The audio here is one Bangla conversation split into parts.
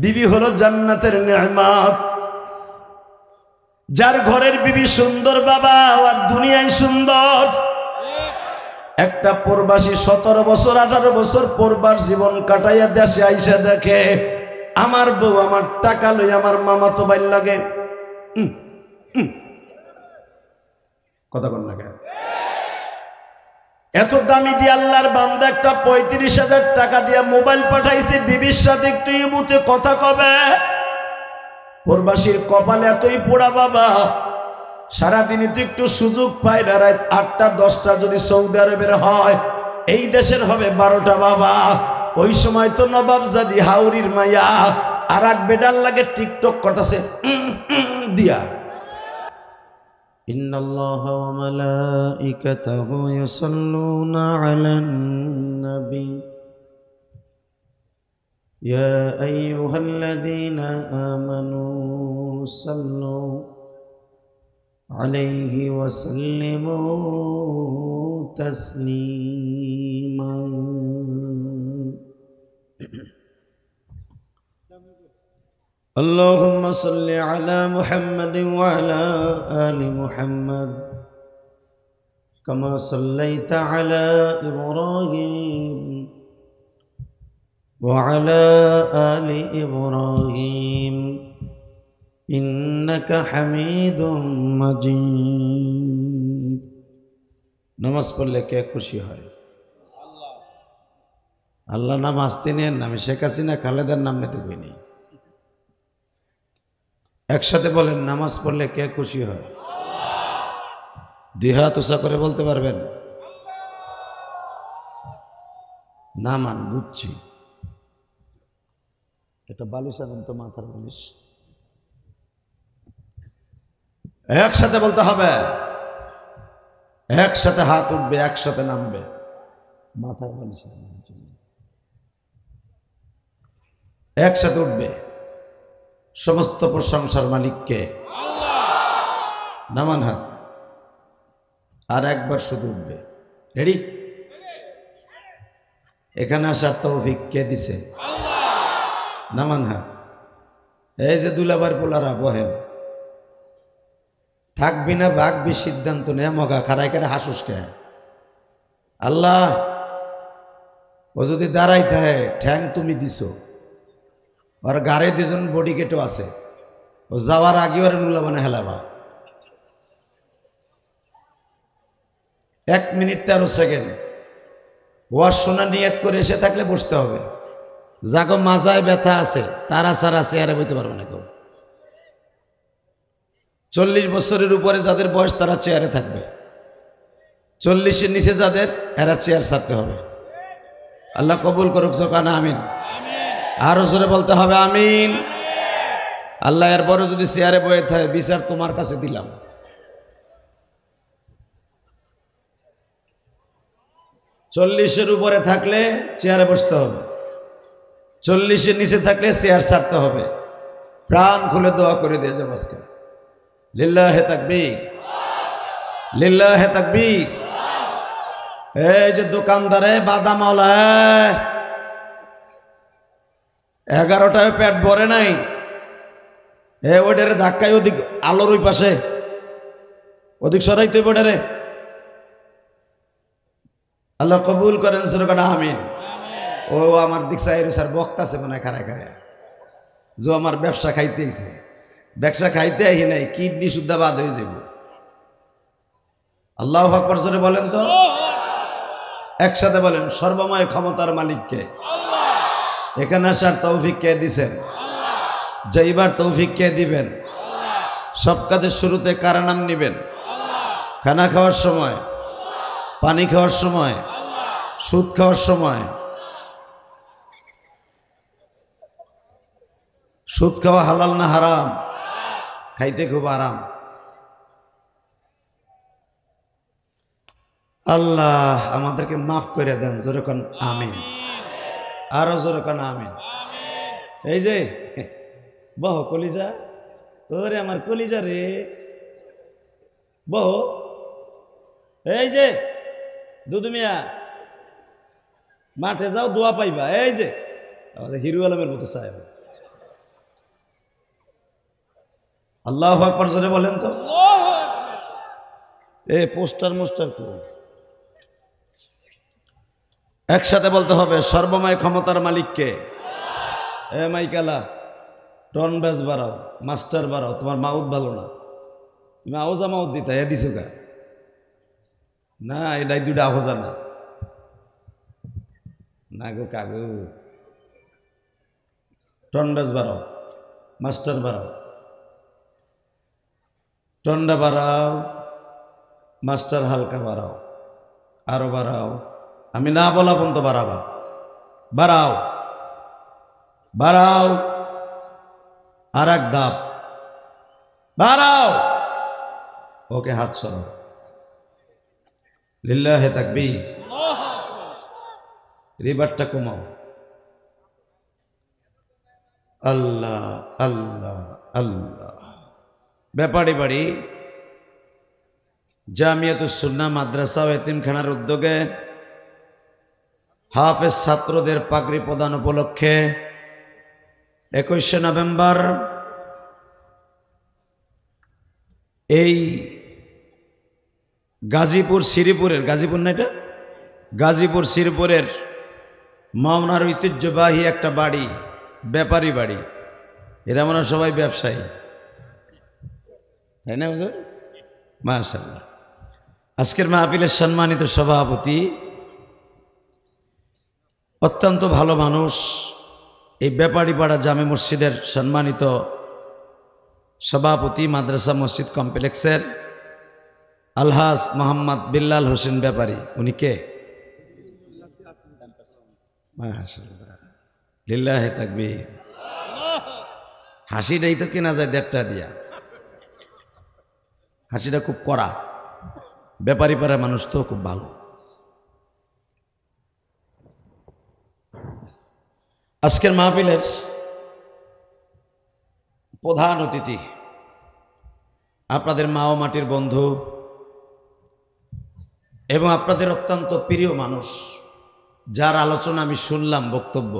বিবি হলো জান্নাতের নেয়ামত। যার ঘরের বিবি সুন্দর বাবা আর দুনিয়ায় সুন্দর। একটা প্রবাসী 17 বছর 18 বছর প্রবাস জীবন কাটাইয়া দেশে আইসা দেখে আমার বউ আমার টাকা লই আমার মামাতো ভাই লাগে। কথা কন না কেন? এত দামি দিয়ে আল্লাহর বান্দা একটা 35,000 টাকা দিয়া মোবাইল পাঠাইছে, বিবির সাথে একটু ইমুতে কথা কবে। প্রবাসীর কপালে এতই পোড়া বাবা, সারাদিনই তো একটু সুযোগ পায় না। রাত 8টা 10টা যদি সৌদি আরবের হয়, এই দেশের হবে 12টা বাবা। ওই সময় তো নবাবজাদি হাউরির মাইয়া আর এক বেডার লাগে টিকটক করতেছে দিয়া। ইন্নাল্লাহা ওয়া মালাইকাতাহু ইউসাল্লুনা আলান নবী ইয়া আইয়ুহাল্লাযীনা আমানু সাল্লু আলাইহি ওয়া সাল্লিমু তাসলিমা। اللهم صل على محمد وعلى آل محمد كما صليت على إبراهيم وعلى آل إبراهيم إنك حميد مجيد। নামাজ পড়লে কে খুশি হয়? আল্লাহ নাম আসতে নেন, আমি শেখ হাসিনা খালেদার নাম নিতে কইনি। একসাথে বলেন, নামাজ পড়লে কে খুশি হয়? 2 হাত উঁচা করে বলতে পারবেন? না মান বুঝছি, এটা বালিশ আনেন তো, মাথার বালিশ। একসাথে বলতে হবে, একসাথে হাত উঠবে, একসাথে নামবে। মাথার বালিশ একসাথে উঠবে। সমস্ত প্রশংসার মালিককে নামান হাত, আর একবার শুধু উঠবে। রেডি? এখানে আসার তৌফিক কে দিছে? নামান হাত। এই যে দুলাবার পোলারা বহেন, থাকবি না ভাগবি সিদ্ধান্ত নে, মগা খারাই করে হাসুস কে? আল্লাহ, ও যদি দাঁড়াই থাকে, ঠ্যাং তুমি দিছো, আর গাড়ি 2জন বডি গেটও আছে, ও যাওয়ার আগে ওর নুলা বানা হেলাবা। 1 মিনিট 13 সেকেন্ড ওয়ার শোনা নিয়ত করে এসে থাকলে বসতে হবে। যাগো মাজায় ব্যথা আছে তারা সারা চেয়ারে বইতে পারবে না কেউ। 40 বছরের উপরে যাদের বয়স তারা চেয়ারে থাকবে, 40-এর নিচে যাদের, এরা চেয়ার ছাড়তে হবে। আল্লাহ কবুল করুক, জোকানা আমিন। আরো জোরে বলতে হবে আমিন। আল্লাহ এর বড় যদি চেয়ারে বয়ে থাকে, বিচার তোমার কাছে দিলাম। 40-এর উপরে থাকলে চেয়ারে বসতে হবে, 40-এর নিচে থাকলে চেয়ার ছাড়তে হবে। প্রাণ খুলে দোয়া করে দিয়ে যাবো আজকে। লিল্লাহে তাকবীর, লিল্লাহে তাকবীর। এই যে দোকানদারে বাদামওয়ালা, 11টায় পেট ভরে নাই, ওইটারে ধাক্কায় ওদিক আলোর ওই পাশে ওদিক সরাই তুই ওইটারে। আল্লাহ কবুল করেন, সুরকান আমিন। ও আমার দিক সাইরে স্যার বক্তাছে মনে খারায় খারায়, যে আমার ব্যবসা খাইতেইছে, ব্যবসা খাইতে আহি নাই, কিডনি সুদ্ধা বাদ হয়ে যাব। আল্লাহু আকবার জোরে বলেন তো, একসাথে বলেন, সর্বময় ক্ষমতার মালিককে। এখানে আসার তৌফিক কে দিছেন? যাইবার তৌফিক কে দিবেন? সব কাজের শুরুতে কার নাম নিবেন? খানা খাওয়ার সময়, পানি খাওয়ার সময়, সুদ খাওয়ার সময়। সুদ খাওয়া হালাল না হারাম? খাইতে খুব আরাম। আল্লাহ আমাদেরকে মাফ করে দেন, জোরে কোন আমিন। আরো জোরে কোন আমিন। এই যে বহ কলিজা, ওরে আমার কলিজা রে, বহ। এই যে দুদু মিয়া, মাঠে যাও দোয়া পাইবা। এই যে আমাদের হিরু আলমের মতো সাহেব, আল্লাহু আকবার জোরে বলেন তো। এ পোস্টার মোস্টার করে একসাথে বলতে হবে, সর্বময় ক্ষমতার মালিককে। এ মাইকালা, টন ব্যাস বাড়াও, মাস্টার বাড়াও, তোমার মাউথ ভালো না, তুমি আওজা মাউথ দিতা এ দিছো গা না, এটাই দুটা আওজা না, না গো কাগু, টন ব্যাস বাড়াও, মাস্টার বাড়াও, টনটা বাড়াও, মাস্টার হালকা বাড়াও, আরো বাড়াও, আমি না বলা পর্যন্ত বাড়াবা, বাড়াও বাড়াও, আর এক ধাপ বাড়াও, ওকে হাত সরাও, লিল্লাহে তাকবীর, রিবারটা কমাও, আল্লাহ আল্লাহ আল্লাহ। ব্যাপারী বাড়ি জামিয়াতুস সুন্নাহ মাদ্রাসা ও এতিমখানার উদ্যোগে হাফেজ ছাত্রদের পাগড়ি প্রদান উপলক্ষে 21শে নভেম্বর এই গাজীপুর শ্রীপুরের, গাজীপুর না এটা, গাজীপুর শ্রীপুরের মাওনার ঐতিহ্যবাহী একটা বাড়ি, ব্যাপারী বাড়ি, এরা মনে হয় সবাই ব্যবসায়ী, তাই না হুজুর? মাশাআল্লাহ। আজকের মাহফিলের সম্মানিত সভাপতি, অত্যন্ত ভালো মানুষ, এই ব্যাপারীপাড়া জামে মসজিদের সম্মানিত সভাপতি, মাদ্রাসা মসজিদ কমপ্লেক্সের আলহাজ মোহাম্মদ বিল্লাল হোসেন ব্যাপারী। উনি কে? মাশাআল্লাহ, লিল্লাহে তাকবীর। হাসিটাই তো কেনা যায় 1.5 টাকা দিয়া, হাসিটা খুব কড়া, ব্যাপারীপাড়ার মানুষ তো খুব ভালো। আজকের মাহফিলের প্রধান অতিথি আপনাদের মা ও মাটির বন্ধু এবং আপনাদের অত্যন্ত প্রিয় মানুষ, যার আলোচনা আমি শুনলাম, বক্তব্য,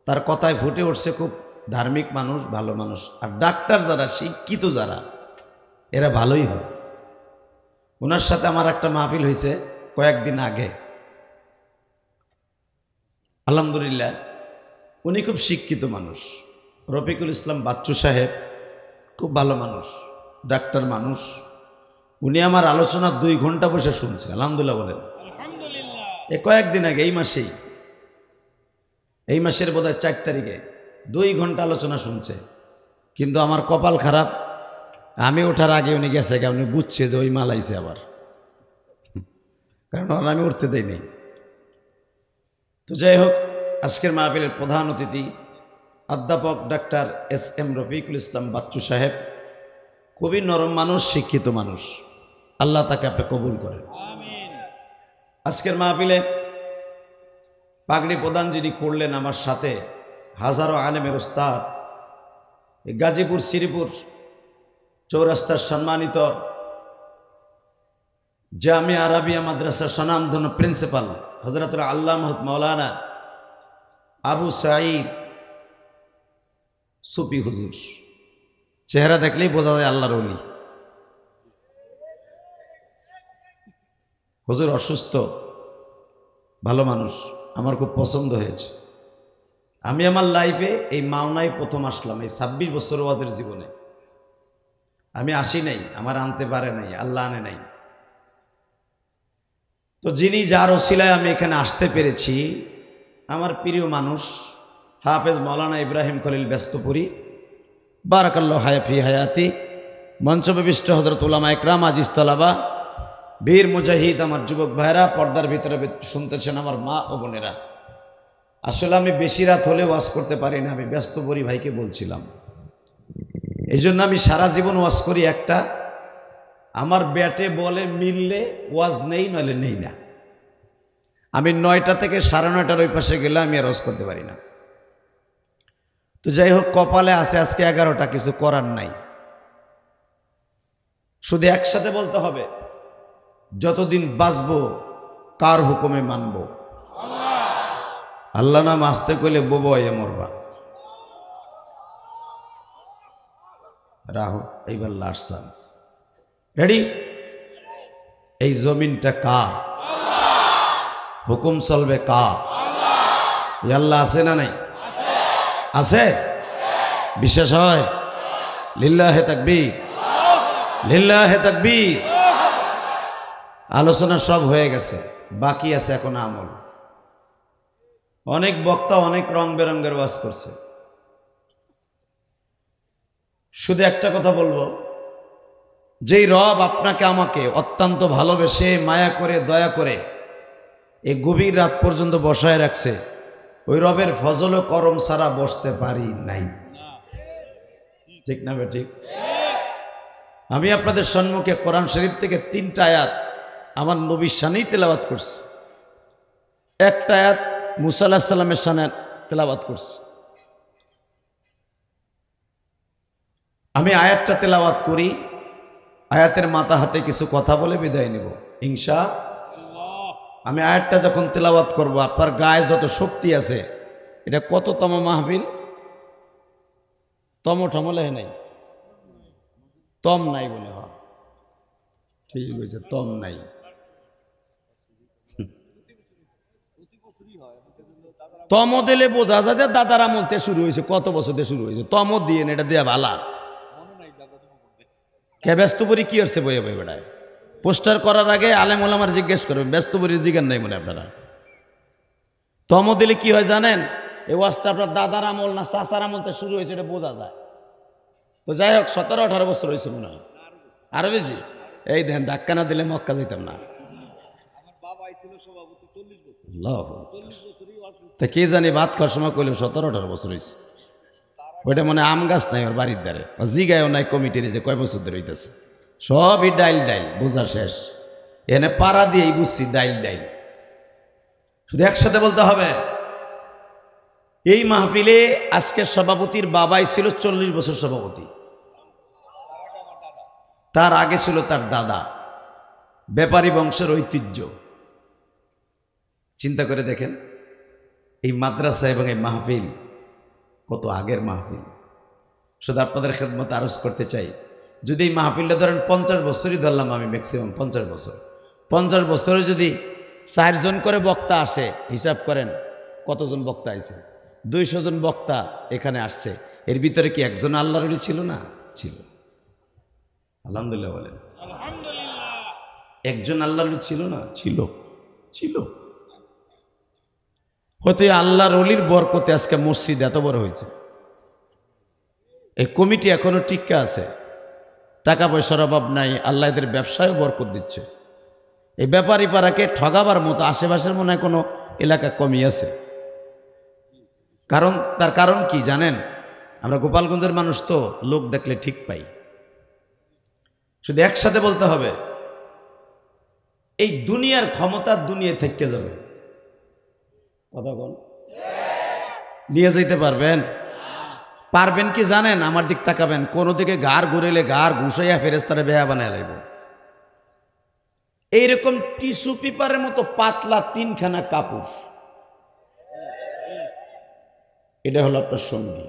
তার কথায় ফুটে উঠছে খুব ধার্মিক মানুষ, ভালো মানুষ। আর ডাক্তার যারা, শিক্ষিত যারা, এরা ভালোই হয়। ওনার সাথে আমার একটা মাহফিল হয়েছে কয়েকদিন আগে, আলহামদুলিল্লাহ। উনি খুব শিক্ষিত মানুষ, রফিকুল ইসলাম বাচ্চু সাহেব, খুব ভালো মানুষ, ডাক্তার মানুষ। উনি আমার আলোচনা 2 ঘন্টা বসে শুনছে, আলহামদুলিল্লাহ বলেন। এ কয়েকদিন আগে, এই মাসের বোধহয় 4 তারিখে 2 ঘন্টা আলোচনা শুনছে। কিন্তু আমার কপাল খারাপ, আমি ওঠার আগে উনি গেছে, উনি বুঝছে যে ওই মাল আইছে আবার, কারণ আমি উঠতে দেই নেই। তো যাই হোক, আজকের মাহফিলের প্রধান অতিথি অধ্যাপক ডাক্তার এস.এম. রফিকুল ইসলাম বাচ্চু সাহেব, খুবই নরম মানুষ, শিক্ষিত মানুষ, আল্লাহ তাকে আপনি কবুল করেন। আজকের মাহফিলে পাগড়ি প্রদান যিনি করলেন আমার সাথে, হাজারো আলেমের ওস্তাদ, গাজীপুর শ্রীপুর চৌরাস্তার সম্মানিত জামিয়া আরাবিয়া মাদ্রাসার স্বনামধন্য প্রিন্সিপাল হযরতুল আল্লামা মাওলানা আবু সাঈদ সুফি হুজুর, চেহারা দেখলেই বোঝা যায় আল্লাহর ওলি। হুজুর অসুস্থ, ভালো মানুষ, আমার খুব পছন্দ হয়েছে। আমি আমার লাইফে এই মাওনায় প্রথম আসলাম, এই 26 বছর ওয়াজের জীবনে আমি আসি নাই, আমার আনতে পারে নাই, আল্লাহ আনে নাই। তো যিনি, যার ওসিলায় আমি এখানে আসতে পেরেছি, আমার প্রিয় মানুষ হাফেজ মাওলানা ইব্রাহিম খলিল ব্যস্তপুরী, বারাকাল্লাহু হায়াফি হায়াতি, মঞ্চবিষ্ট হযরত উলামা ইকরাম, আজিজ তালাবা, বীর মুজাহিদ, আমার যুবক ভাইরা, পর্দার ভিতরে শুনতেছেন আমার মা ও বোনেরা। আসলে আমি বেশি রাত হলে ওয়াজ করতে পারি না, আমি ব্যস্তপুরী ভাইকে বলছিলাম। এই জন্য আমি সারা জীবন ওয়াজ করি একটা, আমার ব্যাটে বলে মিললে ওয়াজ নেই, নইলে নেই না। আমি 9টা থেকে 9:30টার ওই পাশে গেলে আমি আর ওয়াজ করতে পারি না। তো যাই হোক, কপালে আছে আজকে 11টা, কিছু করার নাই। শুধু একসাথে বলতে হবে, যতদিন বাঁচবো কার হুকুমে মানব, আল্লাহ নাম আসতে কইলে বোবা হয়ে মরবা। রাহু, এইবার লাস্ট চান্স। রেডি? এই জমিনটা কার? হুকুম চলবে কার? আল্লাহ আছে না নাই? আছে। বিশ্বাস হয়? লিল্লাহে তাকবীর, লিল্লাহে তাকবীর। আলোচনা সব হয়ে গেছে, বাকি আছে এখন আমল। অনেক বক্তা অনেক রং বেরঙ্গের ওয়াজ করছে, শুধু একটা কথা বলবো, যেই রব আপনাকে আমাকে অত্যন্ত ভালোবেসে মায়া করে দয়া করে এই গভীর রাত পর্যন্ত বসায় রাখছে, ওই রবের ফজল ও করম ছাড়া বসতে পারি নাই। ঠিক না বে ঠিক? আমি আপনাদের সম্মুখে কোরআন শরীফ থেকে 3টা আয়াত আমার নবীর শানেই তেলাওয়াত করছি। একটা আয়াত মুসা আলাইহিস সালামের শানে তেলাওয়াত করছি। আমি আয়াতটা তেলাওয়াত করি, আয়াতের মাথা হাতে কিছু কথা বলে বিদায় নেব ইনশাআল্লাহ। আমি আয়াতটা যখন তেলাওয়াত করব, আপনার গায়ে যত শক্তি আছে, এটা কততম মাহফিল? তম ঠমলে নাই, তম নাই বলে হয়, ঠিক হয়েছে, তম নাই। তম দিলে বোঝা যায় যে দাদার আমল থেকে শুরু হয়েছে, কত বছর দিয়ে শুরু হয়েছে। তম দিয়ে এটা দেয়া ভালা কে? ব্যস্ত পরি কি হচ্ছে বইয়ে বই বেড়ায়? পোস্টার করার আগে আলেম ওলামার জিজ্ঞেস করবেন, ব্যস্ত পরি জিজ্ঞান নাই মনে আপনারা। তম দিলে কি হয় জানেন? এই ওয়াজটা আপনার দাদার আমল না চাচার আমল থেকে শুরু হয়েছে এটা বোঝা যায়। তো যাই হোক, 17-18 বছর হয়েছে মনে হয়, আরো বেশি। এই দেন ধাক্কা না দিলে মক্কা যেতাম না। তা কে জানি ভাত খাওয়ার সময় কইল 17-18 বছর হয়েছে। ওইটা মানে আম গাছ নাই ওর বাড়ির দ্বারে, জিগায়ও নাই কমিটির যে কয় বছর ধরে হইতেছে। সবই ডাইল ডাইল, বোঝা শেষ। এনে পাড়া দিয়েই বুঝছি ডাইল ডাইল। শুধু একসাথে বলতে হবে, এই মাহফিলে আজকের সভাপতির বাবাই ছিল 40 বছর সভাপতি, তার আগে ছিল তার দাদা। ব্যাপারী বংশের ঐতিহ্য। চিন্তা করে দেখেন, এই মাদ্রাসা এবং এই মাহফিল কত আগের মাহফিল। শুধু আপনাদের খেদমত আরজ করতে চাই, যদি এই মাহফিলটা ধরেন 50 বছরই ধরলাম, আমি ম্যাক্সিমাম 50 বছর, 50 বছরে যদি 4 জন করে বক্তা আসে, হিসাব করেন কতজন বক্তা আছে? 200 জন বক্তা এখানে আসছে। এর ভিতরে কি একজন আল্লাহর ওলি ছিল না? ছিল। আলহামদুলিল্লাহ বলেন। একজন আল্লাহর ওলি ছিল না? ছিল, ছিল। হয়তো আল্লাহর ওলির বরকতে আজকে মসজিদ এত বড় হয়েছে। এই কমিটি এখনো টিকা আছে, টাকা পয়সার অভাব নাই, আল্লাহ এদের ব্যবসায়ও বরকত দিচ্ছে। এই ব্যাপারী পাড়াকে ঠগাবার মতো আশেপাশের মনে হয় কোনো এলাকা কমই আছে। তার কারণ কি জানেন? আমরা গোপালগঞ্জের মানুষ তো, লোক দেখলে ঠিক পাই। শুধু একসাথে বলতে হবে, এই দুনিয়ার ক্ষমতা দুনিয়া থেকে যাবে। কথা বল, নিয়ে যেতে পারবেন? পারবেন কি জানেন? আমার দিক তাকাবেন, কোনো দিকে ঘাড় ঘুরেলে ঘাড় ঘুষাইয়া ফেরেস্তারে বেহা বানায় লাইব। এইরকম টিস্যু পেপারের মতো পাতলা 3খানা কাপড়, এটা হলো আপনার সঙ্গী।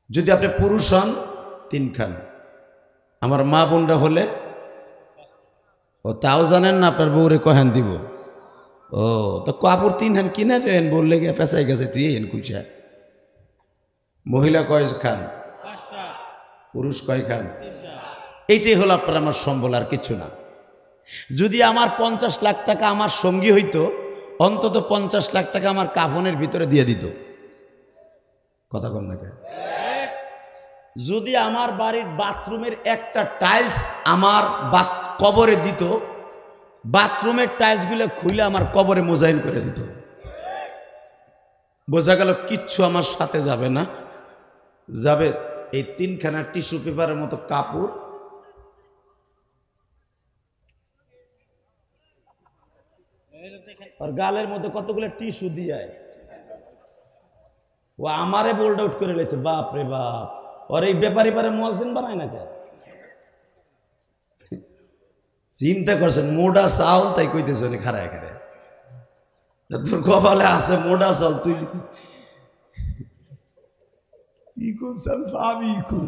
যদি আপনি পুরুষ হন 3খানা, আমার মা বোনরা হলে ও তাও জানেন না আপনার বউরে কহেন দিব। ও তো কাপড় 3খান কিনে নেন, বললে গিয়ে পেঁচাই গেছে তুই এন কুইসা। মহিলা কয় খান? পুরুষ কয় খান? এইটাই হলো আপনার আমার সম্বল, আর কিছু না। যদি আমার 50 লাখ টাকা আমার সঙ্গী হইতো, অন্তত 50 লাখ টাকা আমার কাফনের ভিতরে দিয়ে দিত। কথা কন না? যদি আমার বাড়ির বাথরুমের একটা টাইলস আমার কবরে দিত, বাথরুমের টাইলসগুলো খুলে আমার কবরে মোজাইন করে দিত। বোঝা গেল কিচ্ছু আমার সাথে যাবে না, যাবে এই 3খানা টিস্যু পেপারের মতো কাপড়। আর গালের মধ্যে কতগুলো টিস্যু দিয়ে ও আমারে বোল্ড আউট করে লেছে। বাপ রে বাপ, আর এই ব্যাপারী পারে মুয়াজ্জিন বানায় না কেন? চিন্তা করছেন, মোডা চাউল তাই কইতেছ খারায় খারায়, তোর কপালে আছে মোডা চাউল, তুই চিকু সালফাবিকু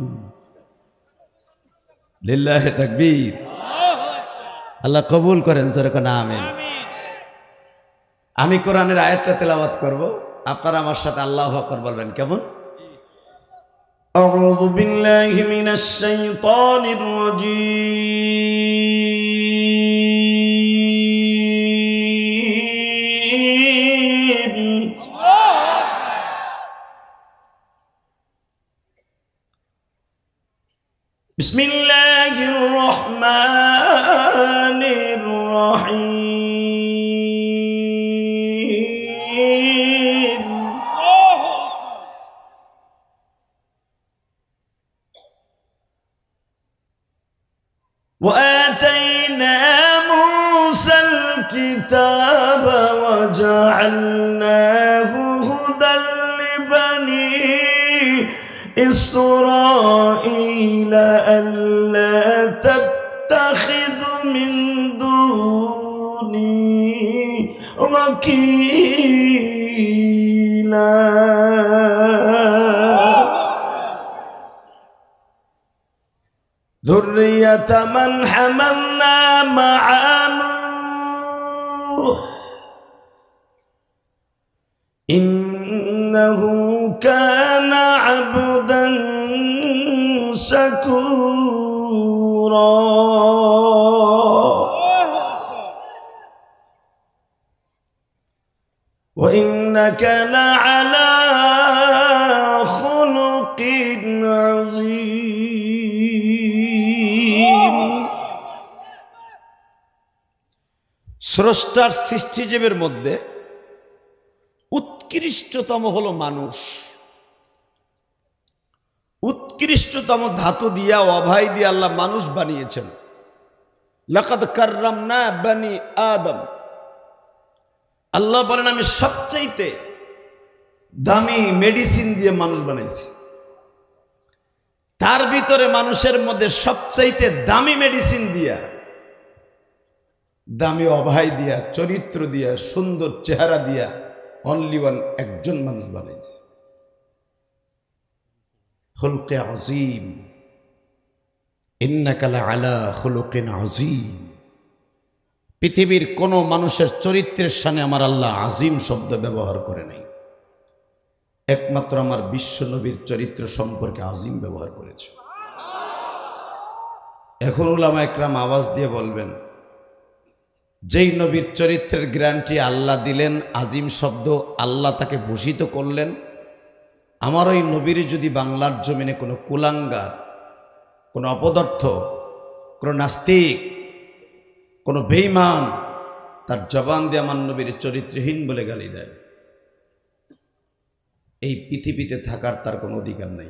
লিল্লাহি তাকবীর। আল্লাহ কবুল করেন, জোরে কোন আমিন। আমি কোরআনের আয়াতটা তেলাওয়াত করব, আপনারা আমার সাথে আল্লাহু আকবার বলবেন। কেমন? আউযু বিল্লাহি মিনাশ শাইতানির রাজীম। বিসমিল্লাহির রহমানির রহিম। وآتينا موسى الكتاب وجعلناه هدى لبني إسرائيل ألا تتخذوا من دوني وكيلا ذرية من حملنا مع نوح إنه كان عبدا شكورا وإنك لعلى خلق عظيم। স্রষ্টার সৃষ্টিজীবের মধ্যে উৎকৃষ্টতম হলো মানুষ। উৎকৃষ্টতম ধাতু দিয়া অভয় দিয়ে আল্লাহ মানুষ বানিয়েছেন। লাকাদ কাররামনা বানি আদম। আল্লাহ বলেন আমি সবচাইতে দামি মেডিসিন দিয়ে মানুষ বানাইছি। তার ভিতরে মানুষের মধ্যে সবচাইতে দামি মেডিসিন দিয়া, দামি অভয় দিয়া, চরিত্র দিয়া, সুন্দর চেহারা দিয়া অনলি ওয়ান একজন মানুষ বানাইছে। খুলকে আযীম, ইন্নাকা লাআলা খুলুকিন আযীম। পৃথিবীর কোন মানুষের চরিত্রের সামনে আমার আল্লাহ আজিম শব্দ ব্যবহার করে নাই, একমাত্র আমার বিশ্ব নবীর চরিত্র সম্পর্কে আজিম ব্যবহার করেছে। এখন উলামা একরাম আওয়াজ দিয়ে বলবেন, যেই নবীর চরিত্রের গ্যারান্টি আল্লাহ দিলেন, আজিম শব্দ আল্লাহ তাকে ভূষিত করলেন, আমার ওই নবীর যদি বাংলার জমিনে কোনো কুলাঙ্গার, কোনো অপদার্থ, কোনো নাস্তিক, কোনো বেঈমান তার জবান দিয়ে আমার নবীর চরিত্রহীন বলে গালি দেয়, এই পৃথিবীতে থাকার তার কোনো অধিকার নাই।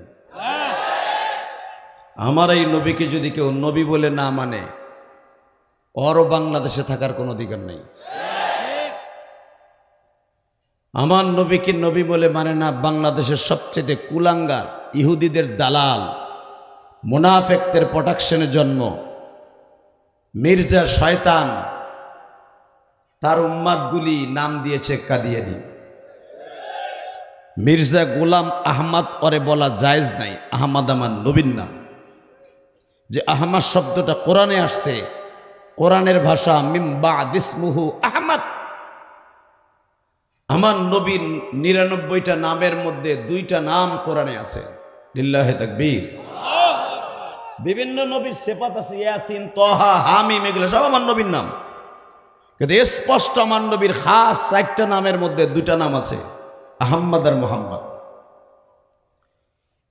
আমার এই নবীকে যদি কেউ নবী বলে না মানে, ওরও বাংলাদেশে থাকার কোনো অধিকার নেই। আমার নবীকে নবী বলে মানে না বাংলাদেশের সবচেয়ে কুলাঙ্গার, ইহুদিদের দালাল, মুনাফেকদের প্রোটেকশনের জন্ম মির্জা শয়তান, তার উম্মাদগুলি নাম দিয়েছে কাদিয়ানি। মির্জা গোলাম আহমদ ওরে বলা জায়েজ নাই, আহমদ আমার নবীর নাম। যে আহমদ শব্দটা কোরআনে আসছে, কোরআনের ভাষা মিম বা'দ ইসমুহু আহমদ। আমার নবীর ৯৯টা নামের মধ্যে ২টা নাম কোরআনে আছে। লিল্লাহি তাকবীর। বিভিন্ন নবীর সিফাত আছে, ইয়াসিন, তাহা, হামিম, এগুলো সব আমার নবীর নাম। কিন্তু স্পষ্ট আমার নবীর খাস ৪টা নামের মধ্যে ২টা নাম আছে, আহম্মদ আর মোহাম্মদ।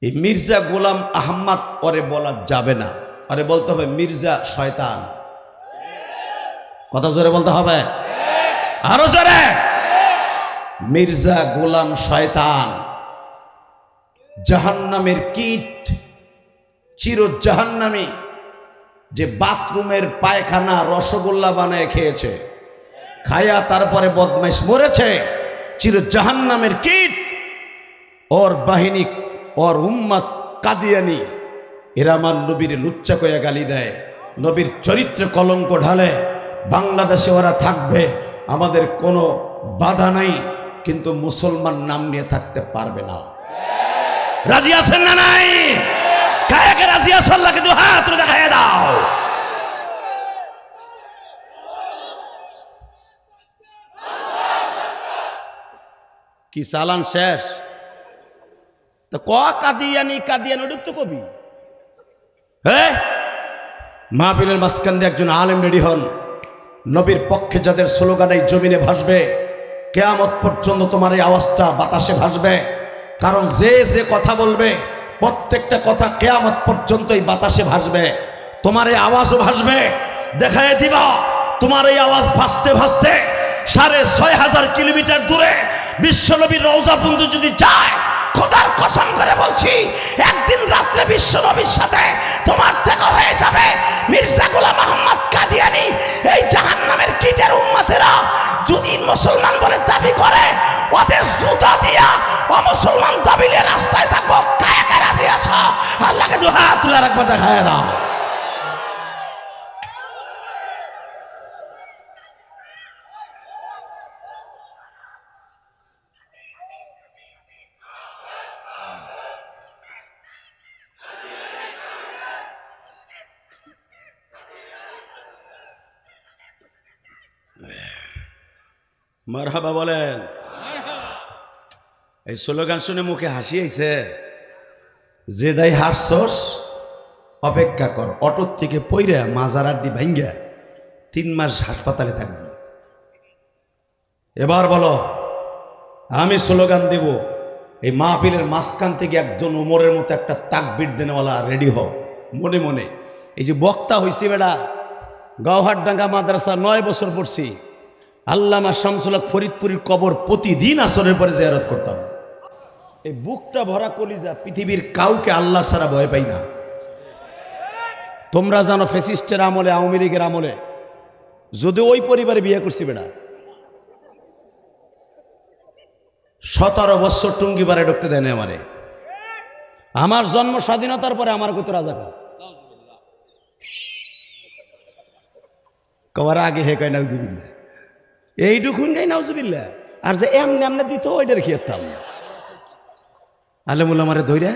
এই মির্জা গোলাম আহমদ ওরে বলা যাবে না, ওরে বলতে হবে মির্জা শয়তান। কথা জোরে বলতে হবে, আরো জোরে। মির্জা গোলাম শয়তান, জাহান্নামের কীট, চির জাহান্নামী, যে বাথরুমের পায়খানা রসগোল্লা বানায় খেয়েছে, খায়া তারপরে বদমাইশ মরেছে, চির জাহান্নামের কীট। ওর বাহিনী, ওর উম্মত কাদিয়ানি, এরা আমার নবীর লুচ্চা কয়া গালি দেয়, নবীর চরিত্রে কলঙ্ক ঢালে। বাংলাদেশে ওরা থাকবে, আমাদের কোনো বাধা নাই, কিন্তু মুসলমান নাম নিয়ে থাকতে পারবে না। রাজি আছেন না নাই? কায়াকে রাজি আছো? আল্লাহকে দু হাত তুলে দেখায় দাও। কি চালান শেষ? তো ক কাদিয়ানি কাদিয়ানি ওটা তো কবি। হ্যাঁ, মাহফিলের মাঝখান দিয়ে একজন আলেম রেডি হন। নবীর পক্ষে যাদের স্লোগান এই জমিনে ভাসবে, কেয়ামত পর্যন্ত তোমার এই আওয়াজটা বাতাসে ভাসবে। কারণ যে যে কথা বলবে প্রত্যেকটা কথা কেয়ামত পর্যন্ত এই বাতাসে ভাসবে, তোমার এই আওয়াজও ভাসবে। দেখায় দিবা তোমার এই আওয়াজ ভাসতে ভাসতে ৬,৫০০ কিলোমিটার দূরে বিশ্বনবীর রওজা পর্যন্ত যদি যায়, খোদার কসম করে বলছি একদিন রাত্রে বিশ্বনবীর সাথে তোমার দেখা হয়ে যাবে। মির্জা গোলাম মোহাম্মদ কাদিয়ানি এই জাহান্নামের কীটের উম্মতেরা যদি মুসলমান বলে দাবি করে, ওদের জুতা দিয়া অমুসলমান দাবিলে রাস্তায় থাকবো। কায়াকে রাজি আছো? আল্লাহকে দু হাত তুলে একবার দেখায় দাও। মারহাবা বলেন। এই স্লোগান শুনে মুখে হাসি আইছে। যেটাই হাসছস অপেক্ষা কর, অটোর থেকে পইরা মাজার আড্ডি ভাঙ্গা 3 মাস হাসপাতালে থাকবি। এবার বলো, আমি স্লোগান দেব, এই মাহফিলের মাঝখান থেকে একজন ওমরের মতো একটা তাকবীর দেনেওয়ালা রেডি হও মনে মনে। এই যে বক্তা হইছি বেড়া, গাওহাটডাঙ্গা মাদ্রাসা 9 বছর পড়ছি। আল্লামা শামসুল হক ফরিদপুরের কবর প্রতিদিন আসরের পরে জিয়ারত করতাম। এই বুকটা ভরা কলিজা, পৃথিবীর কাউকে আল্লাহ ছাড়া ভয় পাই না। তোমরা জানো ফ্যাসিস্টের আমলে, আওয়ামী লীগের আমলে যদি ওই পরিবারে বিয়ে করছি বেড়া, 17 বছর টুঙ্গিবারে ঢুকতে দেয় না আমারে। আমার জন্ম স্বাধীনতার পরে আমার কত রাজাকার কবার আগে হে কয় নাউজুবিল্লাহ, এইটুকুন গাই নাউজুবিল্লাহ। আর যে এমনি এমনি দিত ওইটার খেতাম। আলেমুল আমারে ধইরা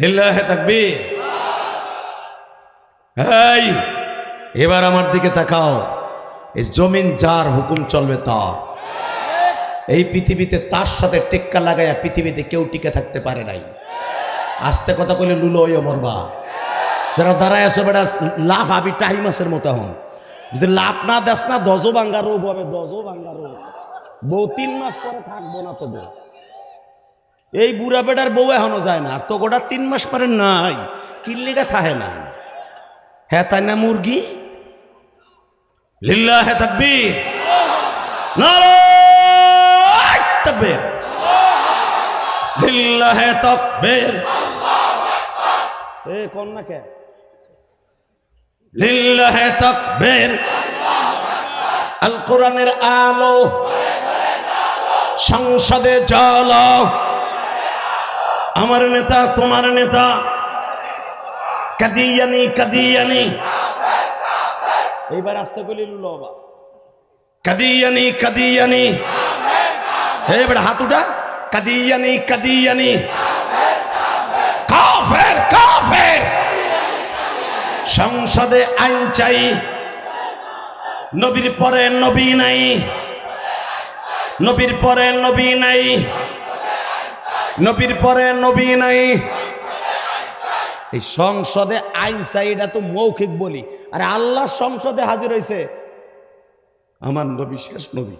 লিল্লাহে তাকবীর। এই এবার আমার দিকে তাকাও। এই জমিন যার, হুকুম চলবে তার। এই পৃথিবীতে তার সাথে টেক্কা লাগাইয়া পৃথিবীতে কেউ টিকে থাকতে পারে নাই। আস্তে কথা কইলে লুলো হইয়া মরবা। যারা দাঁড়ায় আছো বেটা, লাভ আবি টাই মাছের মতো হন। যদি লাভ না দেস না, দজো ভাঙ্গা রোগ হবে, দজো ভাঙ্গা রোগ। বউ 3 মাস পরে থাকবো না তো বউ। এই বুড়া বেটার বউ এখনো যায় না, আর তো গোটা 3 মাস পরে নাই। কিল্লিগা থাহে না। হ্যাঁ তাই না মুরগি? লিল্লাহে তাকবীর, নারায়ে তাকবীর, লিল্লাহে তাকবীর। এ কোন না কে? লিল্লাহে তাকবীর। আল কোরআনের আলো সংসদে জ্বালা। আমার নেতা তোমার নেতা কাদিয়ানি কাদিয়ানি। এইবার আসতে বলি লুলো বাবা, কাদিয়ানি কাদিয়ানি। এবার হাত উঠা, কাদিয়ানি কাদিয়ানি। কাফের কাফের। সংসদে আইন চাই, নবীর পরে নবী নাই, নবীর পরে নবী নাই, নবীর পরে নবী নাই। এই সংসদে আইন চাই, এটা তো মৌখিক বলি। আর আল্লাহ সংসদে হাজির হয়েছে আমার নবী, শেষ নবী।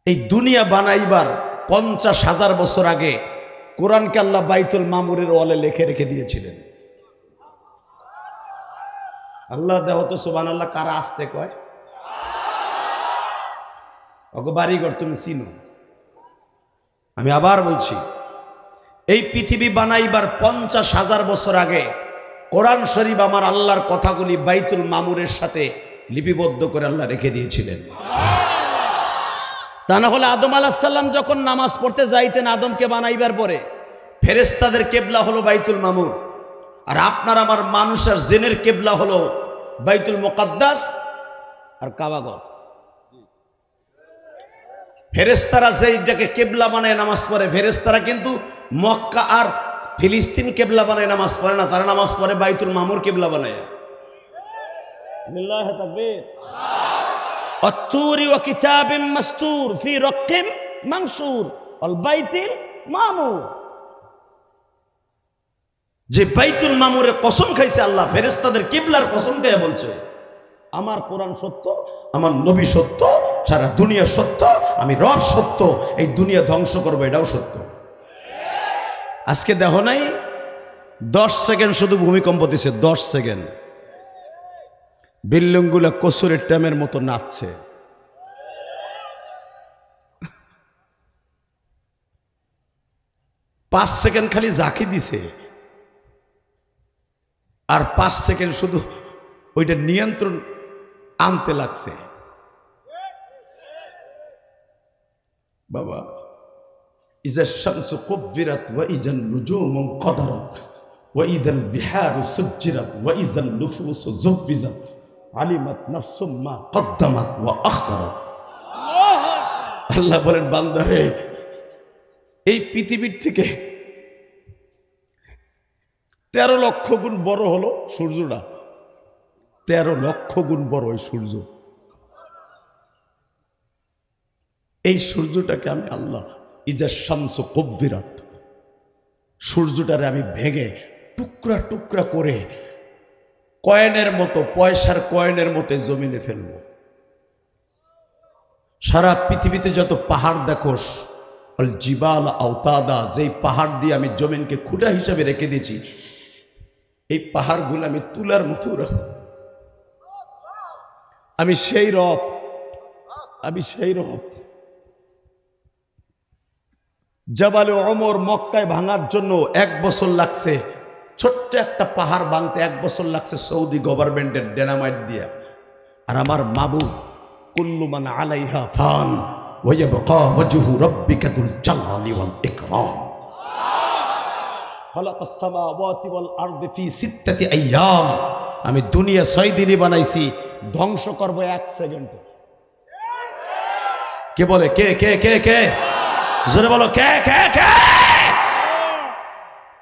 এই দুনিয়া বানাইবার 50,000 বছর আগে কোরআনকে আল্লাহ বাইতুল মামুরের ওয়ালে লিখে রেখে দিয়েছিলেন। আল্লাহ দেহ তো সুবহানাল্লাহ কারা আসতে কয়? ওকে বাড়িঘর তুমি চিনো। আমি আবার বলছি, এই পৃথিবী বানাইবার 50,000 বছর আগে কোরআন শরীফ আমার আল্লাহর কথাগুলি বাইতুল মামুরের সাথে লিপিবদ্ধ করে আল্লাহ রেখে দিয়েছিলেন। তা না হলে আদম আলাইহিস সালাম যখন নামাজ পড়তে যাইতেন আদমকে বানাইবার পরে, ফেরেশতাদের কেবলা হলো বাইতুল মামুর, আর আপনার আমার মানুষের জিনের কেবলা হলো বাইতুল মুকাদ্দাস আর কাবাঘর। ফেরেশতারা যেইটাকে কেবলা বানায় নামাজ পড়ে, ফেরেশতারা কিন্তু মক্কা আর ফিলিস্তিন কেবলা বানায় নামাজ পড়ে না, তারা নামাজ পড়ে বাইতুল মামুর কেবলা বানায়। লিল্লাহি তাকবীর। আত-তুরি ওয়া কিতাবিম মাসতুর ফি রাক্কিম মানসুর আল বাইতুল মামুর। যে বাইতুল মামুরের কসম খাইছে আল্লাহ, ফেরেশতাদের কিবলার কসম দিয়ে বলছে আমার কোরআন সত্য, আমার নবী সত্য, সারা দুনিয়া সত্য, আমি রব সত্য, এই দুনিয়া ধ্বংস করবো এটাও সত্য। আজকে দেখো নাই 10 সেকেন্ড শুধু ভূমিকম্প দিছে, 10 সেকেন্ড, বিল্ডিংগুলো কসুরের ট্যামের মতো নাচছে। পাঁচ সেকেন্ড খালি জাকি দিছে, আর 5 সেকেন্ড শুধু ওইটা নিয়ন্ত্রণ আনতে লাগছে। বাবা, ইজা শামসু কুব্বিরাত ওয়া ইজান নুজুমু কদারাত ওয়া ইদাল বিহারু সুজ্জিরাত ওয়া ইজান নুফুসু জুফিজাত আলিমাত নাফসুম মা কদ্দামাত ওয়া আখরাত। আল্লাহ বলেন, বান্দারে, এই পৃথিবীর থেকে 13 লক্ষ গুণ বড় হলো সূর্যটা, 13 লক্ষ গুণ বড় ওই সূর্য। এই সূর্যটাকে আমি আল্লাহ ইজা শামসু কুব্বিরাত, সূর্যটারে আমি ভেঙে টুকরা টুকরা করে কয়েনের মতো, পয়সার কয়েনের মতো জমিনে ফেলব। সারা পৃথিবীতে যত পাহাড় দেখোস, আল জিবাল আওতাদা, যেই পাহাড় দিয়ে আমি জমিনকে খুঁটা হিসাবে রেখে দিয়েছি, এই পাহাড়গুলো আমি তুলার মতো রাখব। আমি সেই রব, আমি সেই রব। জাবালে ওমর মক্কায় ভাঙার জন্য 1 বছর লাগছে, ছোট্ট একটা পাহাড় ভাঙতে 1 বছর লাগছে সৌদি গভর্নমেন্টের ডেনামাইট দিয়া। আর আমার মাবুদ, কুল্লু মান আলাইহা ফান ওয়া ইয়াবকা ওয়াজহু রাব্বিকা যুল জালালি ওয়াল ইকরাম। খালাকাস সামাওয়াতি ওয়াল আরদি ফি 6 আইয়াম। আমি দুনিয়া 6 দিনই বানাইছি, ধ্বংস করব 1 সেকেন্ডে। কে বলে? কে কে কে কে? জোরে বলো, কে কে কে?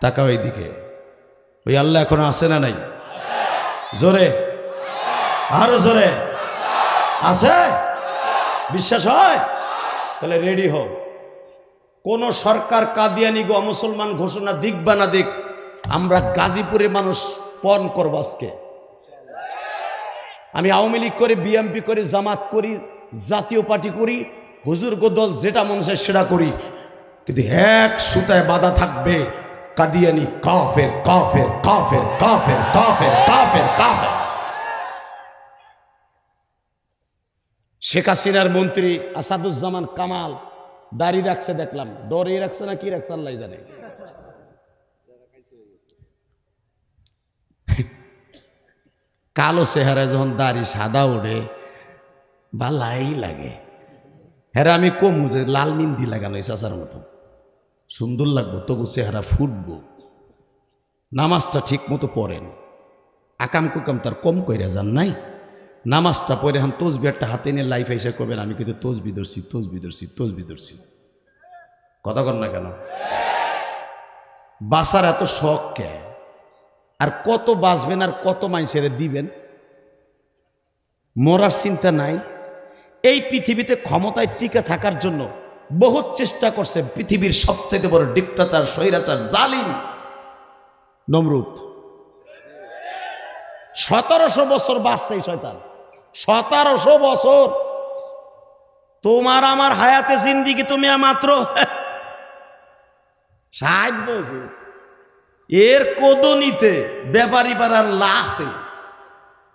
তাকাও এইদিকে, ওই আল্লাহ এখন আছে না নাই? জোরে, আরো জোরে। আছে? বিশ্বাস হয়? তাহলে রেডি হও। কোন সরকার কাদিয়ানি গো মুসলমান ঘোষণা দিক বা না দিক, আমরা গাজীপুরে মানুষ পণ করব আজকে। আমি আওয়ামী লীগ করি, বিএমপি করি, জামাত করি, জাতীয় পার্টি করি, হুজুর গোদল যেটা মন চায় সেটা করি, কিন্তু এক সুতায় বাধা থাকবে, কাদিয়ানি কাফের কাফের কাফের কাফের কাফের কাফের কাফের। শেখ হাসিনার মন্ত্রী আসাদুজ্জামান কামাল দাড়ি রাখছে, দেখলাম। ডরে রাখছে না কি রাখছে আল্লাহ জানে। কালো চেহারা যখন দাড়ি সাদা ওঠে ভালাই লাগে। হ্যাঁ, আমি কমু যে লাল মিন্দি লাগানো এই চাচার মতো সুন্দর লাগবো, তবু চেহারা ফুটবো। নামাজটা ঠিক মতো পড়েন, আকাম কুকাম তার কম কইরা যান নাই। নামাজটা পড়ে হান তসবি একটা হাতে নিয়ে লাইফ এসে করবেন আমি কিন্তু তসবি ধরছি তসবি ধরছি তসবি ধরছি। কথা কর না কেন? বাসার এত শখ কে? আর কত বাঁচবেন আর কত মানুষের দিবেন? মরার চিন্তা নাই। এই পৃথিবীতে ক্ষমতায় টিকে থাকার জন্য বহুত চেষ্টা করছে পৃথিবীর সবচেয়ে বড় ডিক্টেটর, স্বৈরাচার, জালিম নমরুদ। 1700 বছর বাঁচছে এই শয়তান, 1700 বছর। তোমার আমার হায়াতে জিন্দিগি তুমি মাত্র 60 বছর। এর কোদনিতে ব্যাপারী পাড়ার লাশে।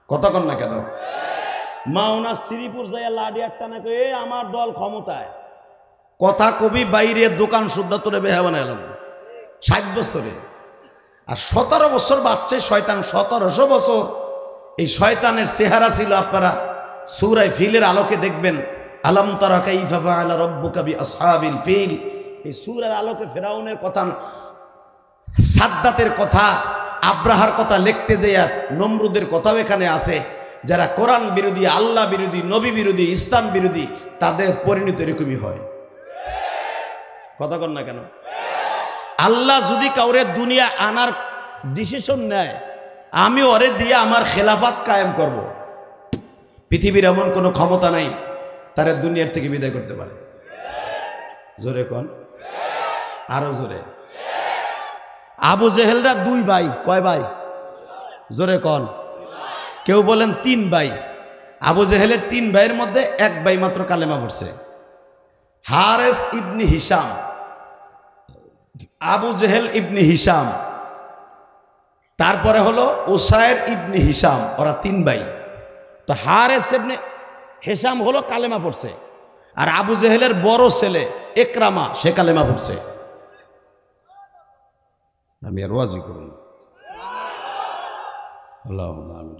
কথা কন না কেন? মাওনা শ্রীপুর যাইয়া লাডি একটা না কয়ে আমার দল ক্ষমতায়, কথা কবি বাইরে দোকান সুদ্ধা তোরে বেহা বানাইলাম 60 বছরে। আর 17 বছর বাচ্চা শয়তান, 1700 বছর। এই শয়তানের চেহারা ছিল আপনারা সূরা ফিলের আলোকে দেখবেন। আলাম তারা কাইফা ফাআলা রাব্বুকা বিআসহাবিল ফিল। এই সূরার আলোকে ফেরাউনের কথা, সাদ্দাতের কথা, আব্রাহার কথা লিখতে যাইয়া নমরুদের কথাও এখানে আছে। যারা কোরআন বিরোধী, আল্লাহ বিরোধী, নবী বিরোধী, ইসলাম বিরোধী, তাদের পরিণতি এরকমই হয়। কথা কন না কেন? আল্লাহ যদি কাউরে দুনিয়া আনার ডিসিশন নেয়, আমি ওরে দিয়ে আমার খেলাফত কায়েম করব। পৃথিবীর এমন কোনো ক্ষমতা নাই তারা দুনিয়ার থেকে বিদায় করতে পারে। জোরে কন, আরো জোরে। আবু জেহেলরা 2 ভাই, কয় ভাই? জোরে কন। কেউ বলেন 3 ভাই। আবু জেহেলের 3 ভাইয়ের মধ্যে 1 ভাই মাত্র কালেমা পড়ছে, হারেস ইবনে হিশাম, আবু জেহেল ইবনে হিশাম, তারপরে হলো উসায়ের ইবনে হিশাম। ওরা 3 ভাই। তো হারেস ইবনে হিশাম হলো কালেমা পড়ছে, আর আবু জেহেলের বড় ছেলে ইকরামা সে কালেমা পড়ছে। আমি আর ওয়াজি করুন। আল্লাহুম্মা আমিন।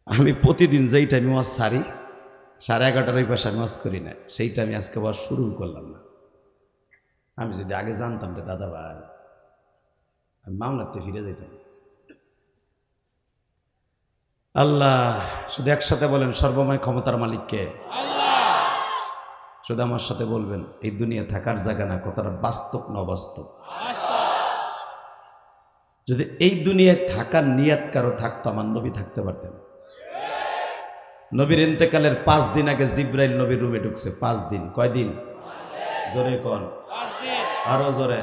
আমি প্রতিদিন যেই টাইমে ওয়াজ সারি 11:30 ওই পাশে আমি ওয়াজ করি না, সেইটা আমি আজকে ওয়াজ শুরু করলাম না। আমি যদি আগে জানতাম যে দাদা ভাই, আমি মামলাতে ফিরে যেতাম। আল্লাহ, শুধু একসাথে বলেন সর্বময় ক্ষমতার মালিককে। শুধু আমার সাথে বলবেন এই দুনিয়া থাকার জায়গা না, কথাটা বাস্তব না অবাস্তব? যদি এই দুনিয়ায় থাকার নিয়াত কারো থাকতো, আমার নবী থাকতে পারতেন। নবীর ইন্তেকালের 5 দিন আগে জিব্রাইল নবীর রুমে ঢুকছে। 5 দিন। কয়দিন? জোরে কন, আরো জোরে।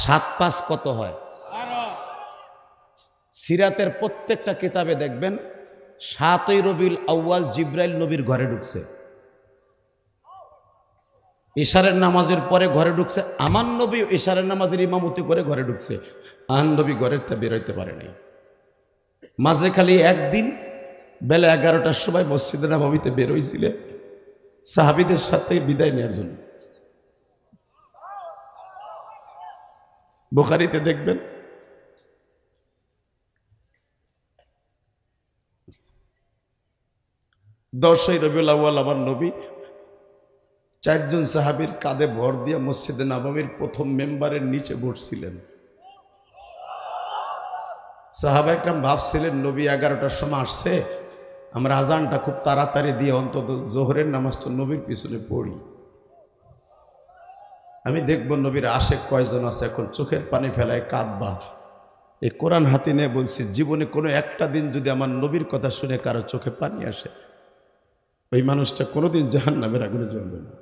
7 5 কত হয়? সিরাতের প্রত্যেকটা কিতাবে দেখবেন 7ই রবিউল আউয়াল জিব্রাইল নবীর ঘরে ঢুকছে। ইশারের নামাজের পরে ঘরে ঢুকছে। আমার নবী ইশারের নামাজের ইমামতি করে ঘরে ঢুকছে। আন নবী ঘরের তা বেরোইতে পারে নাই। মাঝে খালি একদিন বেলা 11টার সময় মসজিদে নববীতে বের হয়েছিলেন সাহাবীদের সাথে বিদায় নেওয়ার জন্য। বুখারীতে দেখবেন দশই রবিউল আউয়াল আমার নবী 4 জন সাহাবীর কাঁধে ভর দিয়ে মসজিদে নববীর প্রথম মেম্বারের নিচে বসছিলেন। সাহাবা একরাম ভাবছিলেন নবী 11টার সময় আসছে, আমরা আজানটা খুব তাড়াতাড়ি দিয়ে অন্তত জোহরের নামাজটা নবীর পিছনে পড়ি। আমি দেখব নবীর আশেক কয়জন আছে, এখন চোখের পানি ফেলায় কাঁদবা। এই কোরআন হাতে নিয়ে বলছি, জীবনে কোনো একটা দিন যদি আমার নবীর কথা শুনে কারো চোখে পানি আসে, ওই মানুষটা কোনোদিন জাহান্নামের আগুনে জ্বলবে না।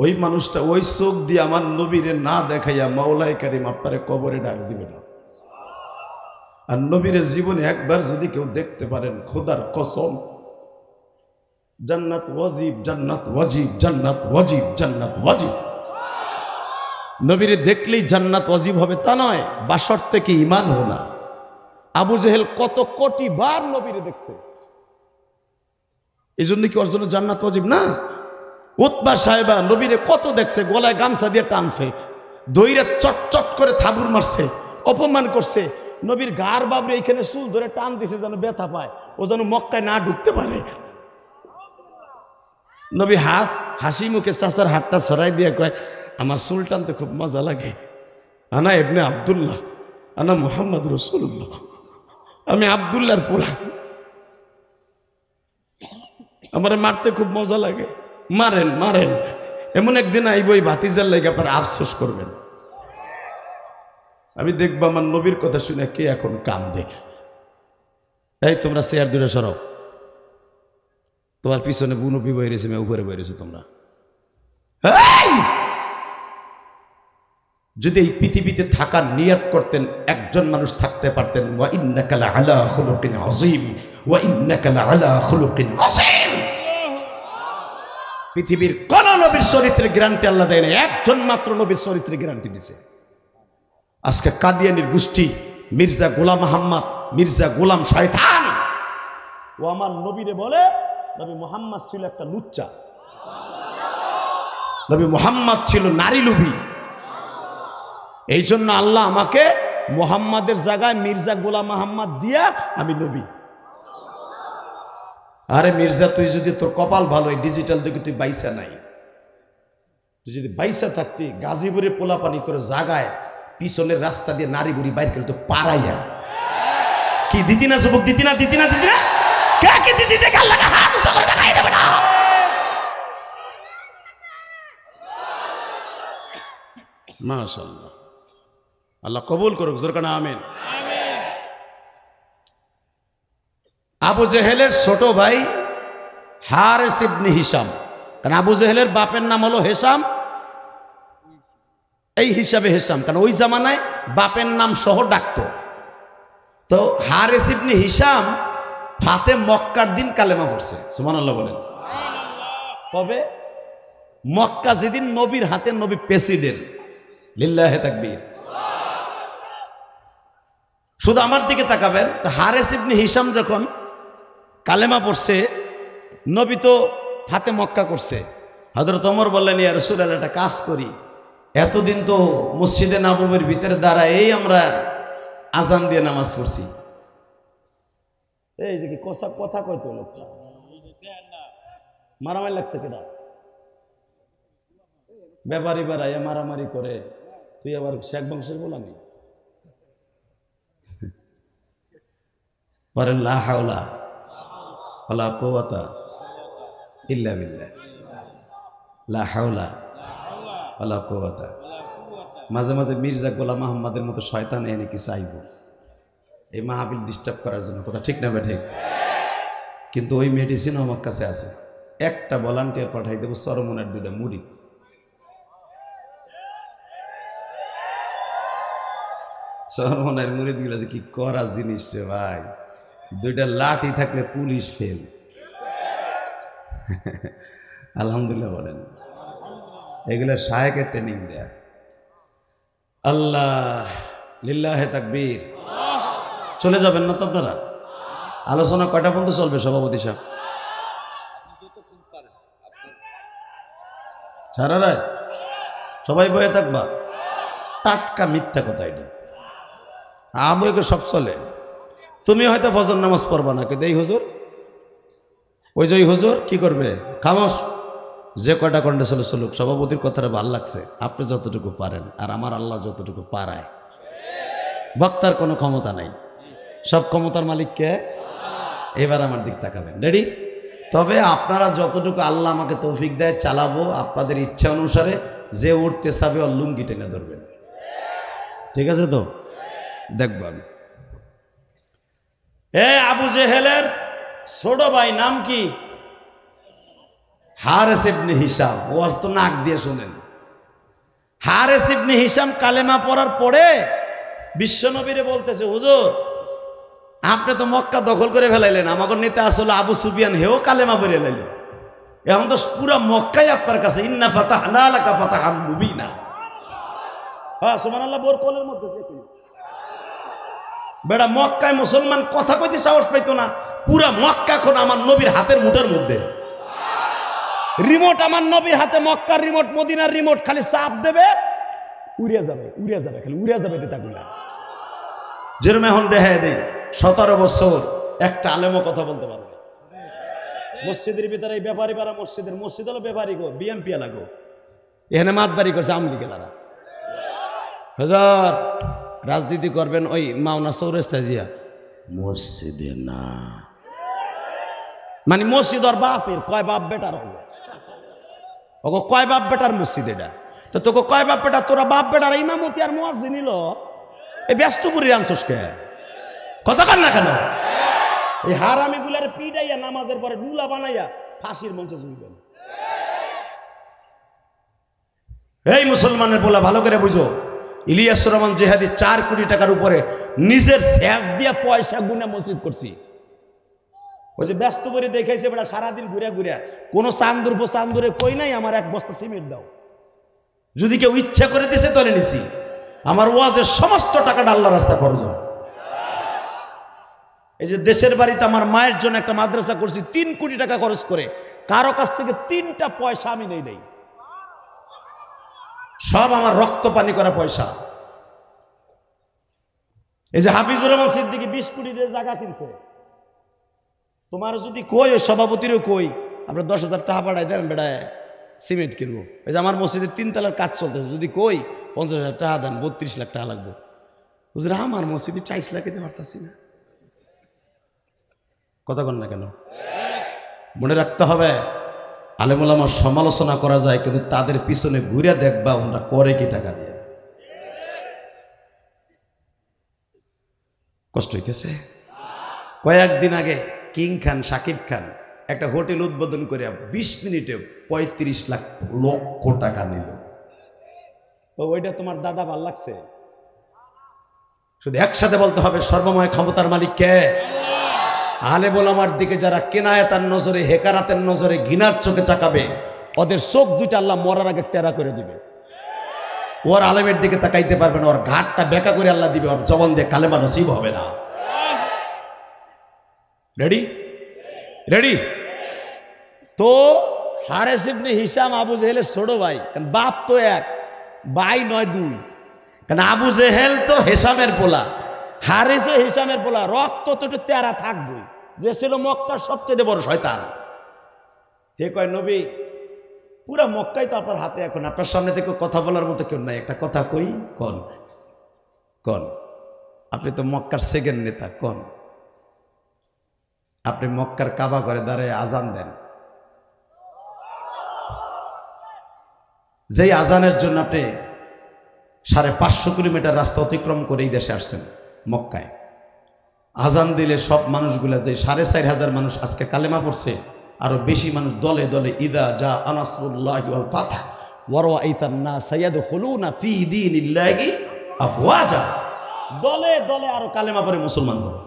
ওই মানুষটা ওই চোখ দিয়ে আমার নবীরে না দেখাইয়া মাওলাই কারিম আপনারে কবরে ডাক দিবে না। আর নবীরে জীবনে একবার যদি কেউ দেখতে পারেন, খোদার কসম, জান্নাত ওয়াজিব, জান্নাত ওয়াজিব, জান্নাত ওয়াজিব, জান্নাত ওয়াজিব। নবীরে দেখলেই জান্নাত ওয়াজিব হবে তা নয়, বাসর থেকে ঈমান হো না। আবু জেহেল কত কোটি বার নবীরে দেখছে, এই জন্য কি ওর জন্য জান্নাত ওয়াজিব না? উতবা সাহেবা নবীরে কত দেখছে, গলায় গামছা দিয়ে টানছে, দইরা চটচট করে থাবুর মারছে, অপমান করছে। নবীর গার বাবরে এইখানে চুল ধরে টান দিছে যেন ব্যথা পায়, ও যেন মক্কায় না ঢুকতে পারে। নবী হাসি মুখে চাচার হাতটা ছড়াই দিয়ে কয়, আমার চুল টানতে খুব মজা লাগে। আনা ইবনে আব্দুল্লাহ, আনা মুহাম্মদ রাসূলুল্লাহ, আমি আব্দুল্লাহর পোলা, আমার মারতে খুব মজা লাগে, মারেন মারেন। এমন একদিন আইব ওই ভাতিজার লাগে আপনার আফসোস করবেন। আমি দেখবো আমার নবীর কথা শুনে কে এখন কান্দে। এই তোমরা চেয়ার দূরে সরাও, তোমার পিছনে বুনবি বইরেছে, উপরে বইরেছে তোমরা। যদি এই পৃথিবীতে থাকার নিয়ত করতেন, একজন মানুষ থাকতে পারতেন, ওয়া ইন্নাকা লাআলা খুলুকিন আযীম, ওয়া ইন্নাকা লাআলা খুলুকিন আযীম। পৃথিবীর কোন নবীর চরিত্রের গ্যারান্টি আল্লাহ দেয় না, একজন মাত্র নবীর চরিত্রের গ্যারান্টি দিয়েছে। আজকে কাদিয়ানির গোষ্ঠী মির্জা গোলাম আহমদ, মির্জা গোলাম শয়তান, ও আমার নবীরে বলে নবী মুহাম্মদ ছিল একটা লুচ্চা, নবী মুহাম্মদ ছিল নারী লোভী। এই জন্য আল্লাহ আমাকে মুহাম্মাদের জায়গায় মির্জা গোলাম আহমদ দিয়া আমি নবী। আরে মির্জা, তুই যদি তোর কপাল ভালো, এই ডিজিটাল দেখে তুই বাইসা নাই। তুই যদি বাইসা থাকতি, গাজীপুরের পোলাপানি তোর জাগায় পিছনের রাস্তা দিয়ে নারী বুড়ি বাইর করে তো পারাইয়া। কি দিতি না যুবক, দিতি না, দিতি না, দিতি না? কে দিতি? দেখে আল্লাহ হাত উঁচু করে দেখাই দেবে না। মাশাআল্লাহ, আল্লাহ কবুল করুক, জোরকানা আমিন। আবু জেহেলের ছোট ভাই হারিস ইবনে হিশাম, কারণ আবু জেহেলের বাপের নাম হলো হেশাম, এই হিসাবে হেশাম, কারণ ওই জামানায় বাপের নাম সহ ডাকতো। তো হারিস ইবনে হিশাম ফাতে মক্কার দিন কালেমা পড়ছে, সুবহানাল্লাহ বলেন। কবে? মক্কা যেদিন নবীর হাতে নবী প্রেসিডেন্ট, লিল্লাহে তাকবীর। শুধু আমার দিকে তাকাবেন, তো হারিস ইবনে হিশাম যখন কালেমা পড়ছে, নবী তো হাতে মক্কা করছে। হযরত ওমর বললেন, ইয়া রাসূলুল্লাহ, একটা কাজ করি, এতদিন তো মসজিদে নববীর ভিতরে দাঁড়ায় আমরা আজান দিয়ে নামাজ পড়ছি। এই যে কি কথা কইতো লোকটা, মারামারি লাগছে কেডা? ব্যাপারী বাড়াইয়া মারামারি করে, তুই আবার শেখ বংশের গোলামি। বলেন লা হাওলা ওয়ালা কুওয়াতা ইল্লা বিল্লাহ, লা হাওলা ওয়ালা কুওয়াতা। মাঝে মাঝে মির্জা গোলাম আহমদের মতো শয়তান এনে কি চাইব এই মাহফিল ডিস্টার্ব করার জন্য, কথা ঠিক না ঠিক? কিন্তু ওই মেডিসিন আমার কাছে আছে, একটা ভলান্টিয়ার পাঠাই দেবো, চরমনের 2টা মুড়ি। চরমনের মুড়ি দিলে যে কি করা জিনিস রে ভাই, 2টা লাঠি থাকলে পুলিশ ফেল। আলহামদুলিল্লাহ বলেন, এগুলো শায়েকের ট্রেনিং দেয়া। আল্লাহ, লিল্লাহে তাকবীর। চলে যাবেন না তো আপনারা? আলোচনা কয়টা পর্যন্ত চলবে সভাপতি সাহেব? সারা রাত সবাই বয়ে থাকবা? টাটকা মিথ্যা কথা এটা, আবুকে সব চলে। তুমি হয়তো ফজর নামাজ পড়বা না, কিন্তু এই হুজুর, ওই যে হুজুর কি করবে? খামোশ, যে কয়টা কন্ডে চলে চলুক। সভাপতির কথাটা ভাল লাগছে, আপনি যতটুকু পারেন আর আমার আল্লাহ যতটুকু পারায়। বক্তার কোনো ক্ষমতা নাই, সব ক্ষমতার মালিককে। এবার আমার দিক তাকাবেন, রেডি? তবে আপনারা যতটুকু আল্লাহ আমাকে তৌফিক দেয় চালাবো আপনাদের ইচ্ছা অনুসারে। যে উঠতে চাবে ওর লুঙ্গি টেনে ধরবেন, ঠিক আছে তো? দেখব আমি। আবু জেহেলের ছোট ভাই নাম কি? হারিস ইবনে হিশাম। ওয়াজ তো নাক দিয়ে শোনেন। হারিস ইবনে হিশাম কালেমা পড়ার পরে বিশ্বনবীরে বলতেছে, হুজুর আপনি তো মক্কা দখল করে ফেলাইলেন, আমাকে নেতা আসলে আবু সুফিয়ান, হেও কালেমা পড়ে লাইল। এখন তো পুরা মক্কাই আপনার কাছে। ইন্না ফাতাহনা লাকা ফাতাহাম মুবিনা। হ্যাঁ, সুবহানাল্লাহ। বোর কোলের মধ্যে বেড়া মক্কায় মুসলমান কথা কইতে সাহস পাইতো না। পুরা মক্কা এখন আমার নবীর হাতের মুঠের মধ্যে। রিমোট আমার নবীর হাতে, মক্কার রিমোট, মদিনার রিমোট। খালি চাপ দেবে, উড়ে যাবে, উড়ে যাবে, খালি উড়ে যাবে নেতাগুলা। যেরকম এখন দেখায় দেয় 17 বছর একটা আলেমও কথা বলতে পারবে। মসজিদের ভিতরে এই ব্যাপারী পাড়া মসজিদ হলো ব্যাপারী গো, বিএমপি লাগো, এখানে মাতবাড়ি করছে আওয়ামী লীগের। হাজার রাজনীতি করবেন ওই মাওনা চৌরাস্তা জিয়া, মসজিদে না, মানে মসজিদ আর বাপের কয় বাপ বেটার হবে। ওগো কয় বাপ বেটার মসজিদ এটা? তো তোকে কয় বাপ বেটা? তোরা বাপ বেটার ইমামতি আর মুয়াজ্জিন নিল, এই ব্যস্তপুরি আনছস কে? কথা কান না কেন? এই হারামি গুলার পিডাইয়া নামাজের পরে ডুলা বানাইয়া ফাঁসির মঞ্চে ঝুলবেন। এই মুসলমানের বলা ভালো করে বুঝো, ইলিয়াসুর রহমান জেহাদি 4 কোটি টাকার উপরে নিজের স্যাপ দিয়া পয়সা গুনে মসজিদ করছি। ওই যে ব্যস্ত করে দেখাইছে বেটা সারাদিন ঘুরে ঘুরে, কোনো চান্দুরে কই নাই আমার 1 বস্তা সিমেন্ট দাও। যদি কেউ ইচ্ছা করে দিছে তাহলে নিছি। আমার ওয়াজের সমস্ত টাকাটা আল্লাহর রাস্তায় খরচ হয়। এই যে দেশের বাড়িতে আমার মায়ের জন্য একটা মাদ্রাসা করছি 3 কোটি টাকা খরচ করে, কারো কাছ থেকে 3টা পয়সা আমি নেই দেই, সব আমার রক্ত পানি করা পয়সা। এই যে হাফিজুর রহমান সিদ্দিকী 20 কোটি দিয়ে জায়গা কিনছে, তোমার যদি কই ওই সভাপতিরও কই আমরা 10,000 টাকা পাঠাই দেন বেড়ায় সিমেন্ট কিনবো, এই যে আমার মসজিদে 3 তলার কাজ চলতেছে, যদি কই 50,000 টাকা দেন 32 লাখ টাকা লাগবে, বুঝলে আমার মসজিদে টাইলস লাগাইতে পারতাছি না। কথা কন না কেন? মনে রাখতে হবে আলেম ওলামার সমালোচনা করা যায়, কিন্তু তাদের পিছনে ঘুরে দেখবা ওরা করে কি টাকা দিয়ে। কষ্ট হইতেছে। কয়েকদিন আগে কিং খান শাকিব খান একটা হোটেল উদ্বোধন করে 20 মিনিটে 35 লক্ষ টাকা নিল। তো ওইটা তোমার দাদা ভাল লাগছে? শুধু একসাথে বলতে হবে সর্বময় ক্ষমতার মালিক কে? আলেম ওলামার দিকে যারা কেনায়াতার নজরে হেকারাতের নজরে ঘৃণার চোখে তাকাবে, ওদের চোখ দুইটা আল্লাহ মরার আগে টেরা করে দিবে। ওর আলেমের দিকে তাকাইতে পারবে না, ওর ঘাটটা বেঁকা করে আল্লাহ দিবে, ওর জবান দিয়ে কালেমা নসিব হবে না। Ready ready? তো হারেস ইবনে হিশাম আবু জেহেলের ছোট ভাই, কারণ বাপ তো এক, ভাই নয় দুই। কারণ আবু জেহেল তো হিশামের পোলা, হারেসও হিশামের পোলা, রক্ত তো একটু তেরা থাকবই। যে ছিল মক্কার সবচেয়ে বড় শয়তান, হে কয় নবী পুরা মক্কাই তো আপনার হাতে, এখন আপনার সামনে থেকে কথা বলার মতো কেউ নাই, একটা কথা কই কন কন। আপনি তো মক্কার সেকেন্ড নেতা, কন আপনি মক্কার কাবা করে দাঁড়ায় আজান দেন, যেই আজানের জন্য আপনি 550 কিলোমিটার রাস্তা অতিক্রম করে এই দেশে আসছেন মক্কায়। আজান দিলে সব মানুষগুলা, যে 4,500 মানুষ আজকে কালেমা পড়ছে, আরো বেশি মানুষ দলে দলে ইদা যা আনাসরুল্লাহি ওয়াল ফাতহ ওয়া রাআইতান নাস ইয়াদখুলুনা ফি দীনিল্লাহি আফওয়াজা, দলে দলে আরো কালেমা পড়ে মুসলমান হবে।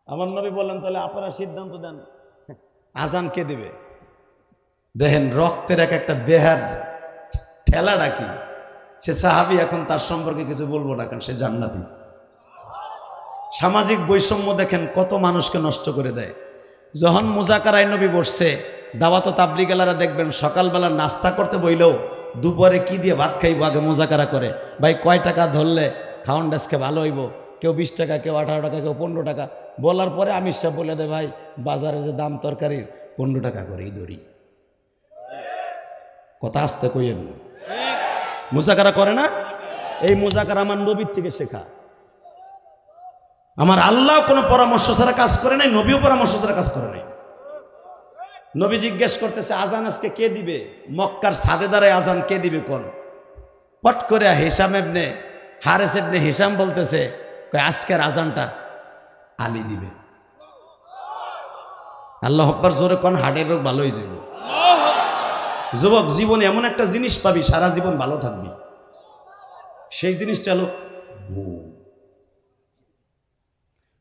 আমার নবী বললেন তাহলে আপনারা সিদ্ধান্ত দেন আজান কে দিবে। দেখেন রক্তের এক একটা বেহার ঠেলা ডাকি, সে সাহাবী, এখন তার সম্পর্কে কিছু বলবো না, কারণ সে জান্নাতি। সামাজিক বৈষম্য দেখেন কত মানুষকে নষ্ট করে দেয়। যখন মুজাকারায় নবী বসছে, দাওয়াত তাবলিগালারা দেখবেন সকালবেলা নাস্তা করতে বইলেও দুপুরে কি দিয়ে ভাত খাইব আগে মুজাকারা করে, ভাই কয় টাকা ধরলে খাওয়ান ডেস্কে ভালো হইব, কেউ 20 টাকা, কেউ 18 টাকা, কেউ 15 টাকা। বলার পরে আমির সাহেব বলে দে ভাই বাজারে যে দাম তরকারির 15 টাকা করেই ধরি। কথা আসতে কইেন না, মুজাকারা করে না। এই মুজাকারা আমার নবীর থেকে শেখা। আমার আল্লাহ কোনো পরামর্শ ছাড়া কাজ করে নাই, নবীও পরামর্শ ছাড়া কাজ করে নাই। নবী জিজ্ঞেস করতেছে আজান আজকে কে দিবে, মক্কার ছাদে দাঁড়ায় আজান কে দিবে কোন। পট করে হিশাম ইবনে হারেস ইবনে হিশাম বলতেছে আজকের আজানটা আলী দিবে। আল্লাহ আকবার জোরে কোন, হার্টের রোগ ভালো হয়ে যাবে। যুবক জীবনে এমন একটা জিনিস পাবি সারা জীবন ভালো থাকবি, সেই জিনিসটা হলো বউ।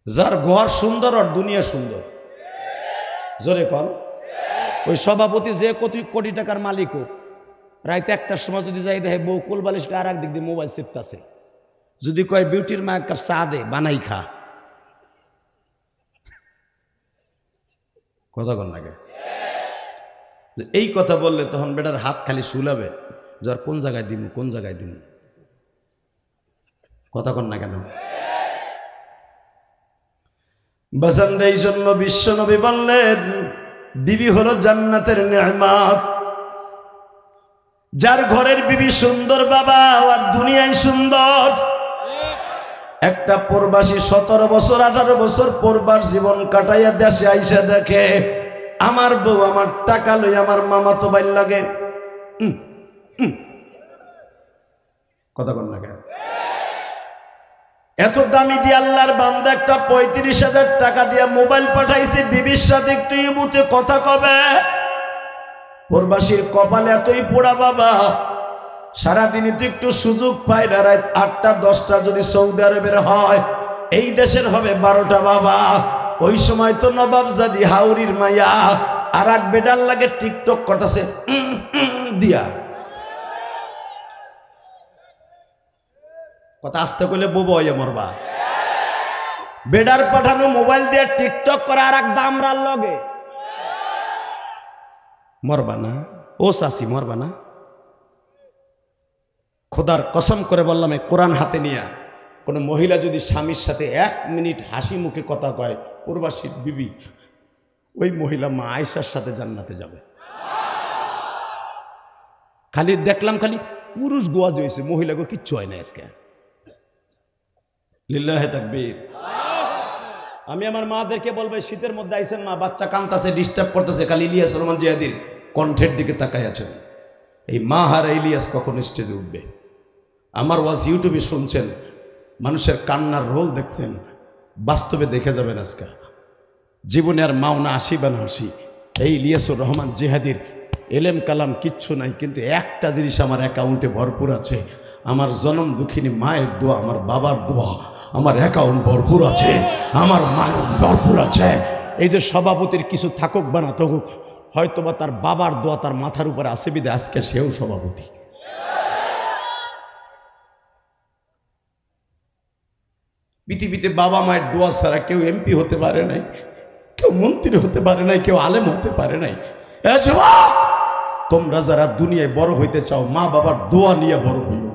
যার ঘর সুন্দর আর দুনিয়া সুন্দর, জোরে কন। ওই সভাপতি যে কোটি টাকার মালিক হোক, রাইতে 1টার সময় যদি যাই দেখে বউ কোল বালিশ আর একদিক দিয়ে মোবাইল চিপতাছে, যদি কয় বিউটির মা 1 কাপ চা দে বানাই খা, কথা কন লাগে। এই কথা বললে তখন বেটার হাত খালি শুলাবে, যার কোন জায়গায় দিমু কোন জায়গায় দিমু, কথা কন না কেন। বাজান এই জন্য বিশ্ব নবী বললেন বিবি হলো জান্নাতের নেয়ামত। যার ঘরের বিবি সুন্দর বাবা আর দুনিয়ায় সুন্দর। একটা প্রবাসী 17 বছর 18 বছর পরবার জীবন কাটাইয়া দেশে আইসা দেখে আমার বউ আমার টাকা লই আমার মামাতো ভাই লাগে, কথা কন না কেন। এত দামি দিয়ে আল্লাহর বান্দা একটা 35,000 টাকা দিয়ে মোবাইল পাঠাইছে, বিবির সাথে একটু ইমুতে কথা কবে। প্রবাসীর কপালে এতই পোড়া বাবা, সারাদিনই তো একটু সুযোগ পায় না, রাত 8টা 10টা যদি সৌদি আরবের হয়, এই দেশের হবে 12টা বাবা। ওই সময় তো নবাবজাদি হাউরির মাইয়া আর এক বেডার লাগে টিকটক করতেছে দিয়া, কথা আসতে কইলে বউ বইয়া মরবা। বেডার পাঠানো মোবাইল দিয়ে টিকটক করে আর এক দামরার লগে মরবা না, ও চাষি মরবা না। খোদার কসম করে বললাম এই কোরআন হাতে নিয়া কোনো মহিলা যদি স্বামীর সাথে 1 মিনিট হাসি মুখে কথা কয়, প্রবাসীর বিবি, ওই মহিলা মা আয়েশার সাথে জান্নাতে যাবে। খালি দেখলাম খালি পুরুষ গোয়াজ হয়েছে, মহিলাকে কিচ্ছু হয় না আজকে। লিল্লাহে তাকবীর। আমি আমার মাদেরকে বলবো, শীতের মধ্যে আইছেন মা, বাচ্চা কান্তাছে, ডিস্টার্ব করতেছে, খালি ইলিয়াস রহমান জিহাদির কণ্ঠের দিকে তাকাই আছেন। এই মা হারা ইলিয়াস কখন স্টেজে উঠবে? আমার ওয়াজ ইউটিউবে শুনছেন, মানুষের কান্নার রোল দেখছেন, বাস্তবে দেখে যাবেন আজকে। জীবনে আর মাওনা আসি বা না আসি, এই ইলিয়াসুর রহমান জিহাদির এলেম কালাম কিচ্ছু নাই, কিন্তু একটা জিনিস আমার অ্যাকাউন্টে ভরপুর আছে, আমার জনম দুঃখিনী মায়ের দোয়া, আমার বাবার দোয়া, আমার অ্যাকাউন্ট ভরপুর আছে, আমার মায়ের ভরপুর আছে। এই যে সভাপতির কিছু থাকুক বা না থাকুক, হয়তোবা তার বাবার দোয়া তার মাথার উপরে আছে বিদে আজকে সেও সভাপতি। পৃথিবীতে বাবা মায়ের দোয়া ছাড়া কেউ এমপি হতে পারে নাই, কেউ মন্ত্রী হতে পারে নাই, কেউ আলেম হতে পারে নাই। তোমরা যারা দুনিয়ায় বড় হইতে চাও, মা বাবার দোয়া নিয়ে বড় হইও।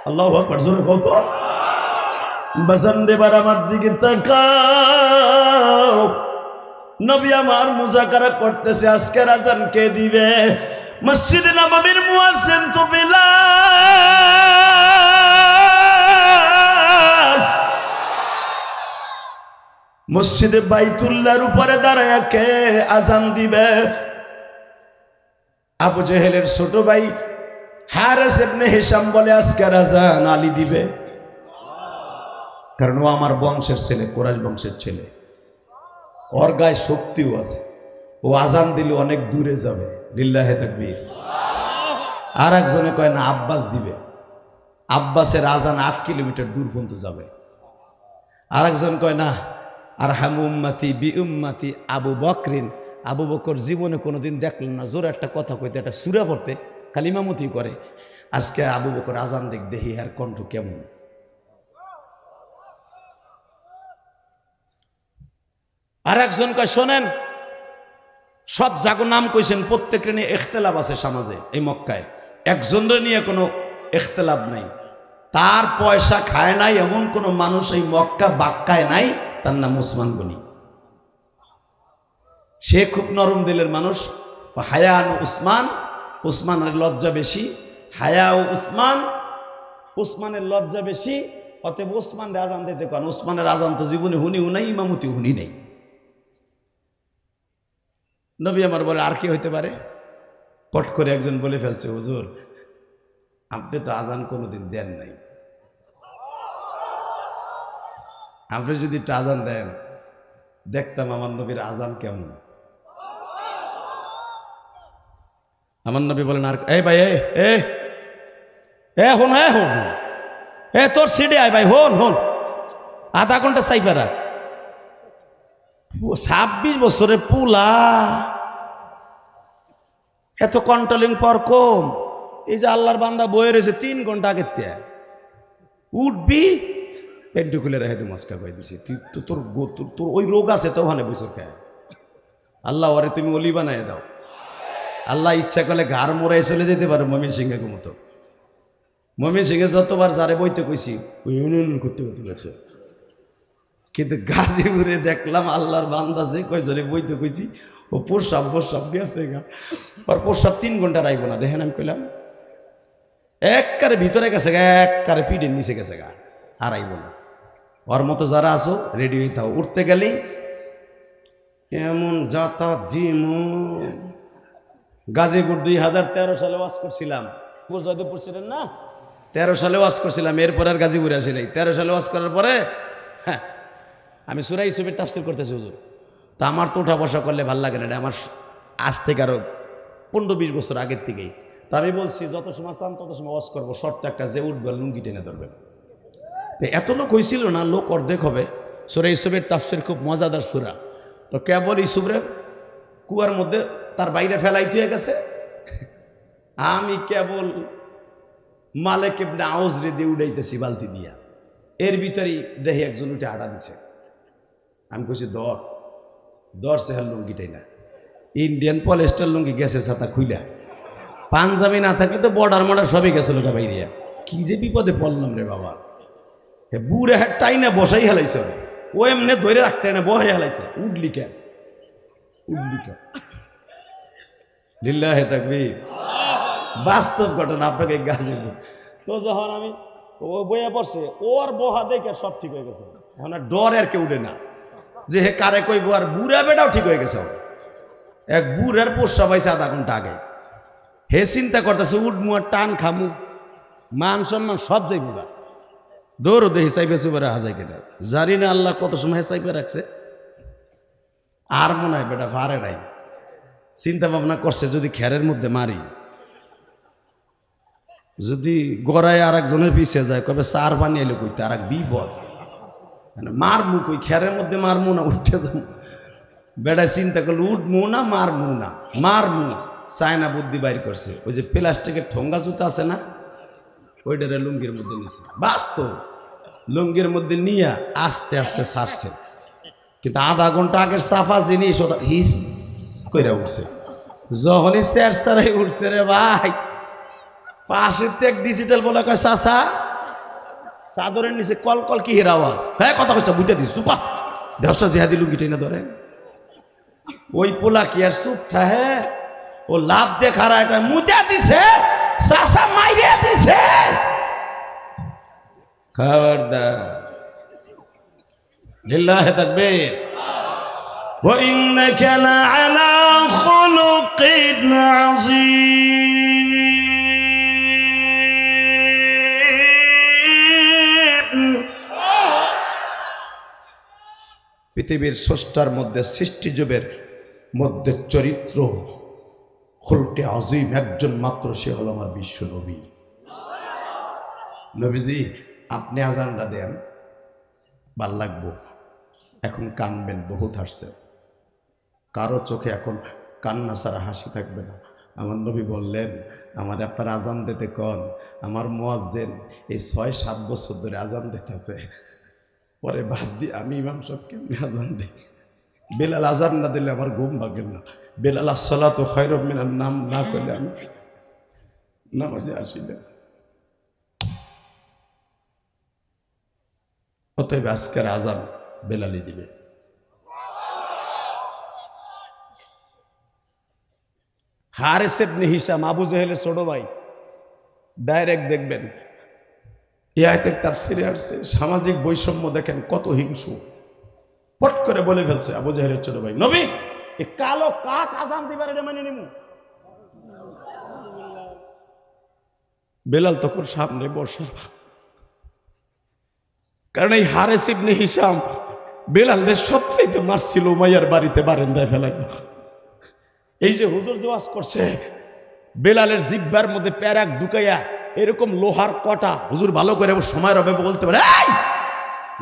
আল্লাহু আকবার, জোরে কত বাজান দেবার আমার দিকে তাকাও। নবী আমার মুজাকারা করতেছে, আজকের আজান কে দিবে? মসজিদে নববীর মুয়াজ্জিন তো বিলাল। মসজিদে বাইতুল্লাহর উপরে দাঁড়ায় কে আজান দিবে? আবু জেহেলের ছোট ভাই হারেস ইবনে হিশাম বলে, আজকের আজান আলী দিবে, কারণ ও আমার বংশের ছেলে, কুরাইশ বংশের ছেলে, ওর গায়ে শক্তিও আছে, ও আজান দিলে অনেক দূরে যাবে। লিল্লাহে তাকবীর। আর একজনে কয় না আব্বাস দিবে, আব্বাসের আজান 8 কিলোমিটার দূর পর্যন্ত যাবে। আর একজন কয় না আর হামু উম্মাতি বি উম্মাতি আবু বকরিন, আবু বকর জীবনে কোনোদিন দেখলেন না জোরে একটা কথা কইতে, একটা সূরা পড়তে, খালি ইমামতি করে। আজকে আবু বকর আজান দেখি আর কণ্ঠ কেমন। আর একজন কয় শোনেন, সব জাগো নাম কইছেন, প্রত্যেকের নিয়ে ইখতিলাফ আছে সমাজে। এই মক্কায় একজনের নিয়ে কোনো ইখতিলাফ নাই, তার পয়সা খায় নাই এমন কোনো মানুষ এই মক্কা বাক্কায় নাই, তার নাম ওসমান গনি। সে খুব নরম দিলের মানুষ। হায়ান উসমান, উসমানের লজ্জা বেশি, হায়া ও উসমান, উসমানের লজ্জা বেশি, অতএব ওসমানের আজান দিতে কারণ ওসমানের আজান তো জীবনে হুনিও নাই, ইমামতি হুনি নেই। নবী আমার বলে আর কি হইতে পারে? পট করে একজন বলে ফেলছে, হুজুর আপনি তো আজান কোনোদিন দেন নাই, আপনি যদি একটা আজান দেন দেখতাম আমার নবীর আজান কেমন। আমার নবী বলেন আর এই ভাই হন তোর সিডে আয় ভাই, হন আধা ঘন্টা সাইফারা 26 বছরের পুলা, এত কন্ট্রোলিং পর কম। এই যে আল্লাহর বান্দা বয়ে রয়েছে 3 ঘন্টা আগের থেকে, উঠবি পেন্টু খুলে রেখে তুই মস্কা পাই দিছি, তুই তো তোর ওই রোগ আছে তো ওখানে বছর কে আল্লাহ ওরে তুমি অলি বানাই দাও। আল্লাহ ইচ্ছা করলে ঘাড় মোড়াই চলে যেতে পারে মমিন সিংহের মতো। মমিন সিংহে যতবার যারে বইতে কইছি ওই ইউনিয়ন করতে গেছে, কিন্তু গাজীপুরে দেখলাম আল্লাহর বান্দা যে কয়জনে বইতে কইছি ও প্রসাব গেছে গা, আর প্রসাব 3 ঘন্টা রাইব না। দেখেন আমি কইলাম এককারে ভিতরে গেছে গা, এককারে পিঠের নিচে গেছে গা, আর আইব না। ওর মতো যারা আছো রেডি হয়ে থাও, উঠতে গেলেই এমন যাতা দিম। গাজীপুর 2013 সালে ওয়াজ করছিলাম, জয়দেবপুর ছিলেন না, 13 সালে ওয়াজ করছিলাম, এরপর আর গাজীপুরে আসি নাই। 13 সালে ওয়াজ করার পরে আমি সূরা ইউসুফের তাফসীর করতেছি হুজুর, তা আমার তো উঠা বসা করলে ভাল লাগে না, এটা আমার আজ থেকে আরো 15-20 বছর আগের থেকেই। তা আমি বলছি যত সময় চান তত সময় ওয়াজ করবো, শর্ত একটা যে উঠবে লুঙ্গি টেনে ধরবেন। এত লোক হয়েছিল না, লোক অর্ধেক হবে। সূরা ইউসুফের তাফসীর খুব মজাদার সূরা। তো কেবল ইউসুফরে কুয়ার মধ্যে তার বাইরে ফেলাইতে হয়ে গেছে, আমি কেবল মালিক ইবনে আউজ রে দিয়ে উড়াইতেছি বালতি দিয়া, এর ভিতরেই দেখি একজন উঠে হাঁটা দিছে। আমি কইছি দর সেহার লুঙ্গিটাই না, ইন্ডিয়ান পলিস্টার লুঙ্গি গেছে ছাতা খুইলা, পাঞ্জাবি না থাকলে তো বর্ডার মর্ডার সবই গেছে লোকা বাইরিয়া। কি যে বিপদে পড়লাম রে বাবা। বুড়ে টাইনে বসাই হেলাইছে ওরে। ও এমনি ধরে রাখতে না, বহাই হেলাইছে। উডলিকা উডলিকা লিল্লাহে তাকবীর। বাস্তব ঘটনা আপনাকে গাজীপুর। তো যখন আমি ও বইয়া পড়ছে, ওর বহা দেখে সব ঠিক হয়ে গেছে। এখন আর ডর আর কেউ উঠে না যে হে কারে কইব। আর বুড়া বেটাও ঠিক হয়ে গেছে। এক বুড়ার পোষা পাইছে আধা ঘন্টা আগে। হে চিন্তা করতেছে উঠমু আর টান খামু, মান সম্মান সব যাইব গা। দৌড়ো দেখি চাইপে চুপে হাজাই কেনা, জানি না আল্লাহ কত সময় চাইপে রাখছে। আর মনে হয় বেটা ভারে নাই। চিন্তা ভাবনা করছে যদি খেরের মধ্যে মারি, যদি গড়ায় আর একজনের পিছিয়ে যায়, কবে চার পানি এলো কইতে আর এক বিপদ। মারমু কই, খেরের মধ্যে মারমু না উঠে যাবো। বেটায় চিন্তা করলো উঠমু না মারমু না, মারমু। চায়না বুদ্ধি বাইর করছে, ওই যে প্লাস্টিকের ঠোঙ্গা জুতা আছে না, ওইটারে লুঙ্গির মধ্যে নিছে। বাস্তব লুঙ্গির মধ্যে নিয়ে আস্তে আস্তে ছাড়ছে। কিন্তু আধা ঘন্টা আগের সাফা জিনিস ওটা হিস করে উঠছে। যখনই স্যার স্যারাই উঠছে রে ভাই, পাশের তো এক ডিজিটাল বলে কয় চাচা চাদরের নিচে কল কল কি হের আওয়াজ। হ্যাঁ কথা কষ্ট বুঝতে দিস চুপা দেড়শো জেহাদি লুঙ্গি টেনে ধরে। ওই পোলা কি আর চুপ থাহে, ও লাভ দেখারায় কয় মুজা দিছে চাচা মাইরে দিছে। খবরদার, লিল্লাহি তাকবীর। ওয়া ইন্নাকা লাআলা খুলুকিন আযীম। পৃথিবীর স্রষ্টার মধ্যে সৃষ্টিজীবের মধ্যে চরিত্র খুলকে আজিম একজন মাত্র, সে হল আমার বিশ্ব নবী। নবীজি আপনি আজানটা দেন, ভাল লাগবো। এখন কানবেন, বহুত হাসছেন, কারো চোখে এখন কান্না ছাড়া হাসি থাকবে না। আমার নবী বললেন আমার আপনার আজান দিতে কন। আমার মুয়াজ্জিন এই ৬-৭ বছর ধরে আজান দিতেছে, পরে বাদ দিয়ে আমি ইমাম সাহেব কেমনি আজান দিই। বেলাল আজান না দিলে আমার ঘুম ভাগে না। বেলাল আসসালাতু খায়রুম মিনান নাম না করলে আমি নামাজে আসি না। অতএব আজকের আজান বেলালি দিবে। হারেস ইবনে হিশাম আবু জেহেলের ছোট ভাই, ডাইরেক্ট দেখবেন এই আয়াতের তাফসীরে আসছে সামাজিক বৈষম্য দেখেন কত হিংসু। পট করে বলে ফেলছে আবু জেহেলের ছোট ভাই, নবী এই কালো কাক আজান দিবার এটা মানে নিমু। বেলাল তখন সামনে বসা, কারণ এই হারেস ইবনে হিশাম বেলালদের সবচেয়ে মারছিল উমাইয়ার বাড়িতে বারান্দায় ফেলাইল। এই যে হুজুর যে ওয়াজ করছে, বেলালের জিহ্বার মধ্যে প্যারাক ঢুকাইয়া এরকম লোহার কটা, হুজুর ভালো করে সময়ের অভাবে বলতে পারে,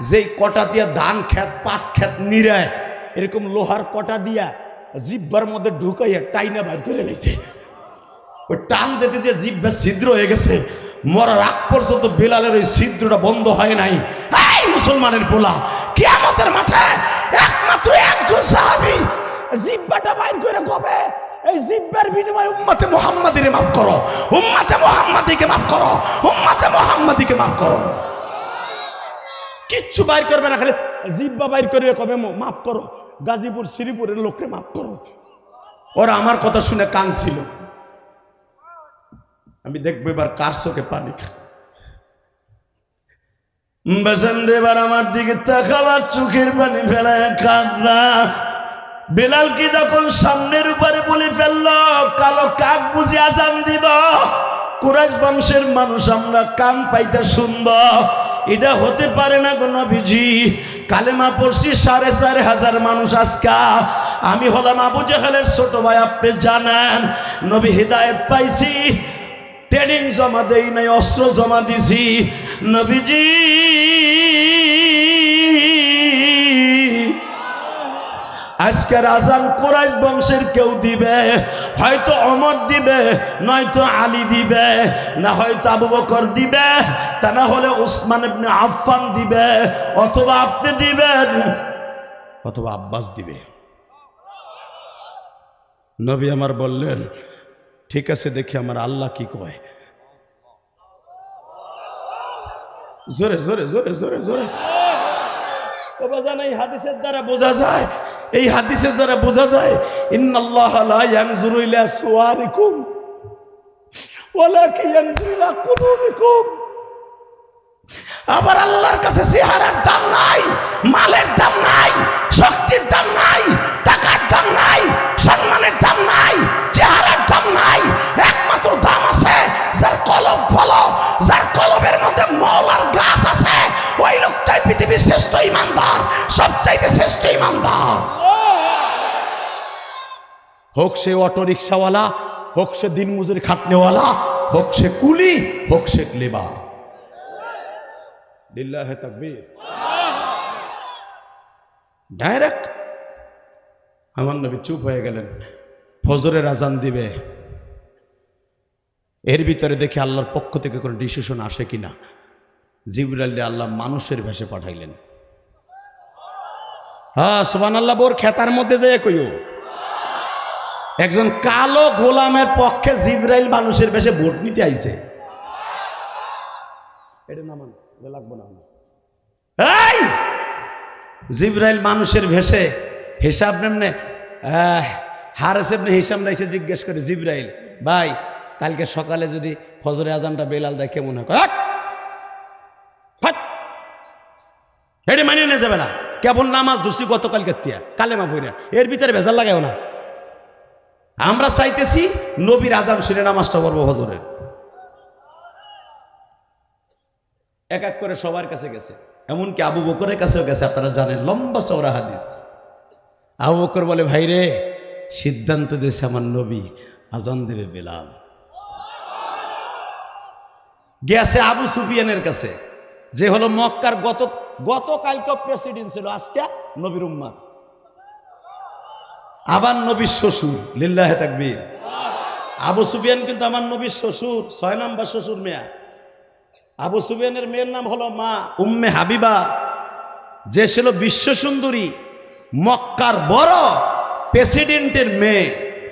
যেই কটা দিয়া ধান খেত পাট খেত নিরায়, এরকম লোহার কটা দিয়া জিহ্বার মধ্যে ঢুকাইয়া টাইনা বাইর করে লাইছে। ওই টান দিতে যে জিহ্বা ছিদ্র হয়ে গেছে, মরার আগ পর্যন্ত বেলালের ওই ছিদ্রটা বন্ধ হয় নাই। এই মুসলমানের পোলা, কিয়ামতের মাঠে একমাত্র একজন সাহাবী জিহ্বাটা বাইর করে কবে, এই জিহ্বার বিনিময়ে উম্মতে মুহাম্মাদিরে মাফ করো, উম্মতে মুহাম্মাদিকে মাফ করো, উম্মতে মুহাম্মাদিকে মাফ করো। কিচ্ছু বাইর করবে না, খালি জিহ্বা বাইর করে কবে মাফ করো, গাজীপুর শ্রীপুরের লোককে মাফ করো। ওরা আমার কথা শুনে কাঁদছিল। আমি দেখবো এবার কার চোখে পানি। বেসেন এবার আমার দিকে তাকাবার, চোখের পানি ফেলায় কাঁদনা। বেলাল কি যখন সামনের উপরে বলে ফেলল কালো কাক বুঝে আজান দিব, কুরাইশ বংশের মানুষ আমরা কান পাইতে শুনব, এটা হতে পারে না গো নবীজি। কালেমা পড়ছি ৪,৫০০ মানুষ আজকা, আমি হলাম আবু জেহেলের ছোট ভাই, আপনি জানেন। নবী হিদায়েত পাইছি, ট্রেনিং জমা দেই নাই, অস্ত্র জমা দিছি। নবীজি আজকের আজান কুরাইশ বংশের কেউ দিবে, হয়তো ওমর দিবে, নয়তো আলী দিবে, না হয়তো আবু বকর দিবে, তা না হলে উসমান ইবনে আফফান দিবে, অথবা আপনি দিবেন, অথবা আব্বাস দিবে। নবী আমার বললেন ঠিক আছে, দেখি আমার আল্লাহ কি কয়। জোরে জোরে জোরে জোরে জোরে। ও বাজান, এই হাদিসের দ্বারা বোঝা যায়, এই হাদিসের দ্বারা বোঝা যায় ইন্নাল্লাহা লা ইয়ানজুরু ইলা সুওয়ারিকুম ওয়ালাকিন ইয়ানজুরু ইলা কুলুবিকুম। আবার আল্লাহর কাছে চেহারার দাম নাই, মালের দাম নাই, শক্তির দাম নাই, টাকার দাম নাই, সম্মানের দাম নাই, চেহারার দাম নাই। একমাত্র দাম আছে যার কলব ভালো, যার কলবের মধ্যে মওলার গাছ আছে, ওই লোকটাই পৃথিবীর শ্রেষ্ঠ ইমানদার, সবচাইতে শ্রেষ্ঠ ইমানদার। হোক সে অটো রিক্সাওয়ালা, হোক সে দিনমজুরি খাটনেওয়ালা, হোক সে কুলি, হোক সে লেবার। লিল্লাহে তাকবীর। ডাইরেক্ট আমার নবী চুপ হয়ে গেলেন। ফজরের আজান দিবে, এর ভিতরে দেখে আল্লাহর পক্ষ থেকে কোনো ডিসিশন আসে কিনা। জিবরাইল আল্লাহ মানুষের ভেষে পাঠাইলেন। হ্যাঁ সুবহানাল্লাহ। বোর খেতার মধ্যে যেয়ে কইও, একজন কালো গোলামের পক্ষে জিবরাইল মানুষের ভেষে ভোট নিতে আইছে। এটা নামান লাগবো না। এই জিবরাইল মানুষের ভেষে হিসাব নেমনে হারেস এমনি হিসাব নাইছে জিজ্ঞেস করে, জিবরাইল ভাই কালকে সকালে যদি ফজরে আজানটা বেলাল দেয় কেমন হয়? এটা মানিয়ে নিয়ে যাবে না, কেবল নামাজ ধরছি গতকালকে তিয়া কালেমা পড়া, এর ভিতরে ভেজাল লাগাও না। আমরা চাইতেছি নবীর আজান শুনে নামাজটা পড়বো ফজরের। এক এক করে সবার কাছে গেছে, এমনকি আবু বকরের কাছেও গেছে। আপনারা জানেন লম্বা চওড়া হাদিস। আবু বকর বলে, ভাই রে সিদ্ধান্ত দিয়েছে আমার নবী আজান দেবে বেলাল। গেছে আবু সুফিয়ানের কাছে, যে হলো মক্কার গতকালকে প্রেসিডেন্ট ছিল, আজকে নবীর উম্মাত, আবার নবীর শ্বশুর। লিল্লাহে তাকবীর। আবু সুফিয়ান কিন্তু আমার নবীর শ্বশুর, 6 নম্বর শ্বশুর মেয়া। আবু সুফিয়ানের মেয়ের নাম হলো মা উম্মে হাবিবা, যে ছিল বিশ্ব সুন্দরী, মক্কার বড় প্রেসিডেন্টের মেয়ে,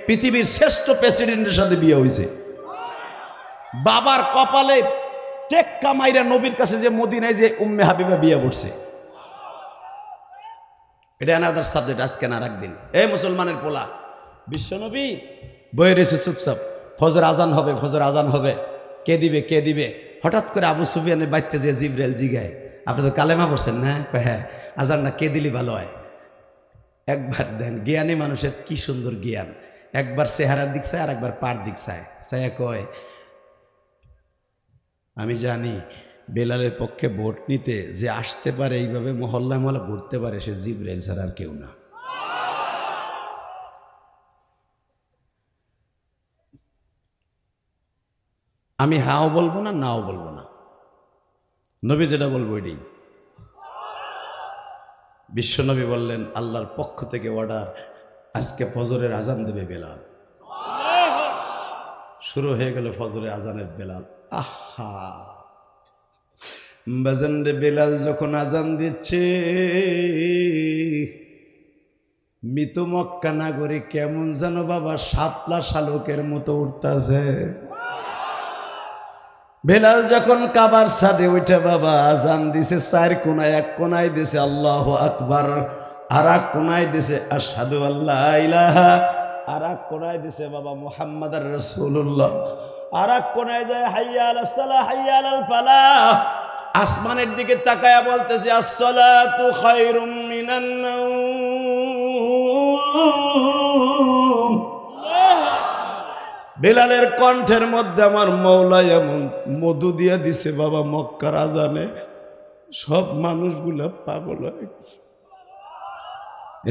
পৃথিবীর শ্রেষ্ঠ প্রেসিডেন্টের সাথে বিয়ে হয়েছে। বাবার কপালে টেক্কা মাইরা নবীর কাছে যে মদিনায় যে উম্মে হাবিবা বিয়ে করছে। এটা আনাদার সাবজেক্ট, আজকে না রাখদিন। এই মুসলমানের পোলা বিশ্ব নবী বয়ে রয়েছে চুপচাপ। ফজর আজান হবে, ফজর আজান হবে, কে দিবে কে দিবে। হঠাৎ করে আবু সুফিয়ানের বাইতে যে জিবরাইল জিগায়, আপনি তো কালেমা পড়ছেন না? হ্যাঁ। আজানটা কে দিলি ভালো হয়? একবার দেন, জ্ঞানী মানুষের কি সুন্দর জ্ঞান। একবার চেহারার দিক চায়, আর একবার পার দিক চায়। চায় কয়, আমি জানি বেলালের পক্ষে ভোট নিতে যে আসতে পারে, এইভাবে মহল্লা মহল্লা ঘুরতে পারে, সে জিবরাইল ছাড়া আর কেউ না। আমি হাও বলবো না, নাও বলবো না, নবী যেটা বলবো এটাই। বিশ্বনবী বললেন, আল্লাহর পক্ষ থেকে অর্ডার, আজকে ফজরের আজান দেবে বেলাল। শুরু হয়ে গেল ফজরের আজানের বেলাল। আহা বাজান রে, বেলাল যখন আজান দিচ্ছে, মৃত মক্কা নাগরী কেমন যেন বাবা শাপলা শালকের মতো উঠতেছে। বেলাল যখন কাবার ছাদে উঠে বাবা আজান দিছে, 4 কোনায়, এক কোনায় দিছে আল্লাহু আকবার, আর এক কোনায় দিছে আশহাদু আল্লা ইলাহা, আর এক কোনায় দিছে বাবা মুহাম্মাদুর রাসূলুল্লাহ, আর এক কোনায় যায় হাইয়া আলাস সালাহ হাইয়া আলাল ফালাহ। আসমানের দিকে তাকায়া বলতেছে, আসসালাতু খায়রুম মিনান নাওম। বেলালের কণ্ঠের মধ্যে আমার মওলা এমন মধু দিয়ে দিছে বাবা, মক্কার আজানে সব মানুষগুলা পাগল হয়ে গেছে।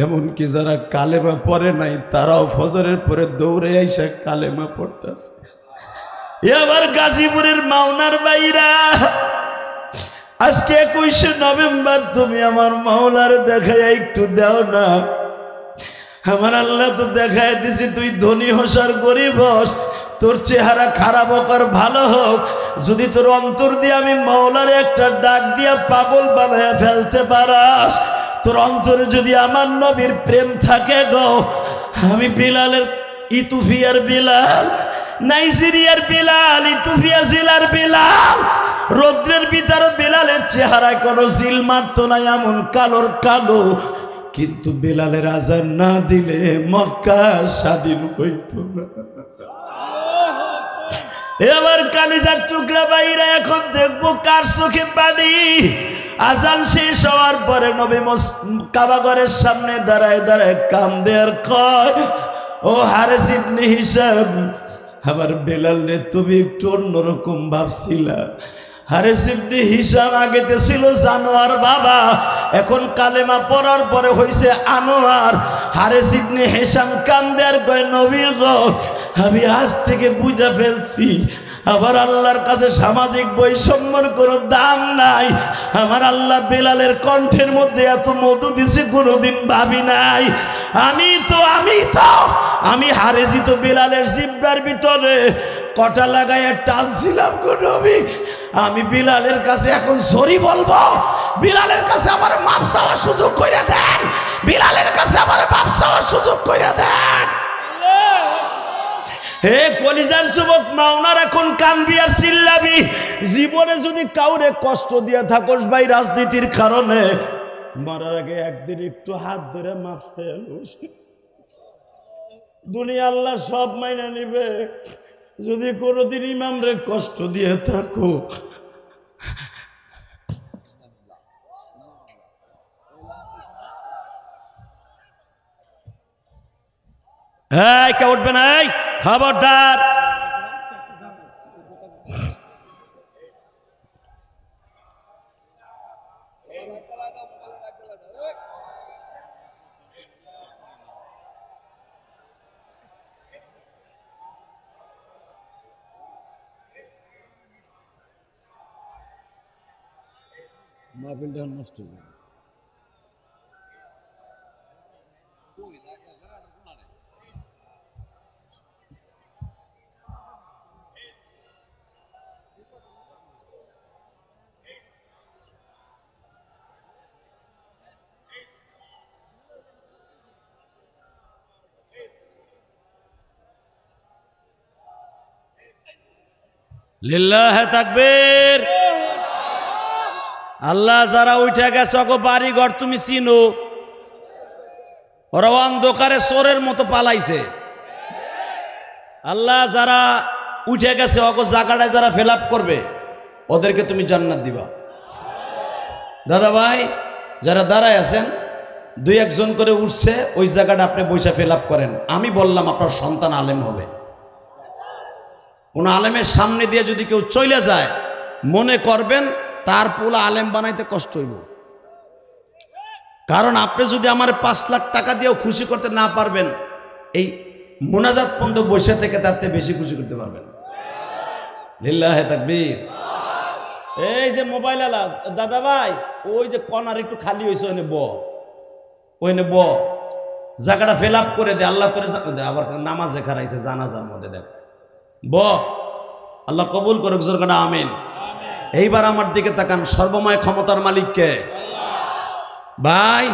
এমনকি যারা কালেমা পড়ে নাই, তারাও ফজরের পরে দৌড়ে আইসা কালেমা পড়তেছে। এবার গাজীপুরের মাওনার বাইরা, আজকে 21শে নভেম্বর, তুমি আমার মাওলার দেখায় একটু দাও না। আমার আল্লাহ তো দেখায় দিছি, তুই ধনী হোস আর গরিব হোস, তোর চেহারা খারাপ হোক আর ভালো হোক, যদি তোর অন্তর দিয়ে আমি মাওলার একটা ডাক দিয়া পাগল বানায় ফেলতে পারাস, তোর অন্তরে যদি আমার নবীর প্রেম থাকে গো, আমি বিলালের, ইথিওপিয়ার বিলাল, নাইজেরিয়ার বিলাল, ইথিওপিয়া জেলার বিলাল, রৌদ্রের ভিতর বিলালে চেহারায় কোনো জিল মারতো না, এমন কালোর কালো, কিন্তু বেলালের আজান না দিলে মক্কা স্বাধীন হইত না। এবার কালিজার টুকরা বাইরা, এখন দেখবো কার চোখে পানি। আজান শেষ হওয়ার পরে নবী কাবাঘরের সামনে দাঁড়ায় দাঁড়ায় কান্দে আর কয়, ও হারেস ইবনে হিশাম, আমার বেলাল রে তুমি একটু অন্যরকম ভাবছিলা। হারেস ইবনে হিশাম আগেতে ছিল জানোয়ার বাবা, এখন কালেমা পড়ার পরে হইছে আনোয়ার। হারেস ইবনে হিশাম কান্দে আর কয়, নবী গো, আমি আজ থেকে বুঝা ফেলছি আমার আল্লাহর কাছে সামাজিক বৈষম্যর কোনো দাম নাই। আমার আল্লাহ বেলালের কণ্ঠের মধ্যে এত মধু দিছে কোনোদিন ভাবি নাই। আমি হারেছি তো বেলালের জিব্বার ভিতরে কটা লাগাইয়া টানছিলাম গো নবী। আমি বিলালের কাছে এখন সরি বলবো, বিলালের কাছে আমার মাপ চাওয়ার সুযোগ কইরা দেন, বিলালের কাছে আমার মাপ চাওয়ার সুযোগ কইরা দেন। হে কলিজার যুবক মাওনার, এখন কানবি আর চিল্লাবি। জীবনে যদি কাউরে কষ্ট দিয়ে থাকোস ভাই রাজনীতির কারণে, মরার আগে একদিন একটু হাত ধরে মাপ চাইস। দুনিয়া আল্লাহ সব মাইনা নিবে। যদি কোনোদিন ইমামরে কষ্ট দিয়ে থাকো, এই কে উঠবে না, এই খবরদার। মাহফিলটা নষ্ট হয়ে যাবে। লিল্লাহে তাকবীর। আল্লাহ যারা উঠে গেছে ওগো বাড়ি ঘর তুমি চিনো, ওরা অন্ধকারে চোরের মতো পালাইছে। আল্লাহ যারা উঠে গেছে ওগো জায়গাটায় যারা ফিল আপ করবে ওদেরকে তুমি জান্নাত দিবা। দাদা ভাই যারা দাঁড়ায় আছেন, দুই একজন করে উঠছে, ওই জায়গাটা আপনি বৈশা ফিল আপ করেন। আমি বললাম আপনার সন্তান আলেম হবে। কোন আলেমের সামনে দিয়ে যদি কেউ চলে যায়, মনে করবেন তার পোলা আলেম বানাইতে কষ্ট হইব। কারণ আপনি যদি আমার 5 লাখ টাকা দিয়েও খুশি করতে না পারবেন, এই মোনাজাত পর্যন্ত বসে থেকে তাতে বেশি খুশি করতে পারবেন। লিল্লাহে তাকবীর। এই যে মোবাইল আলা দাদা ভাই, ওই যে কর্নার একটু খালি হয়েছে, ওইনে ব জায়গাটা ফিল আপ করে দে। আল্লাহ করে আবার নামাজে খারাইছে জানাজার মধ্যে, দেখ ব আল্লাহ কবুল করুক, জোর করে আমিন। এইবার আমার দিকে তাকান, সর্বময় ক্ষমতার মালিককে। ভাই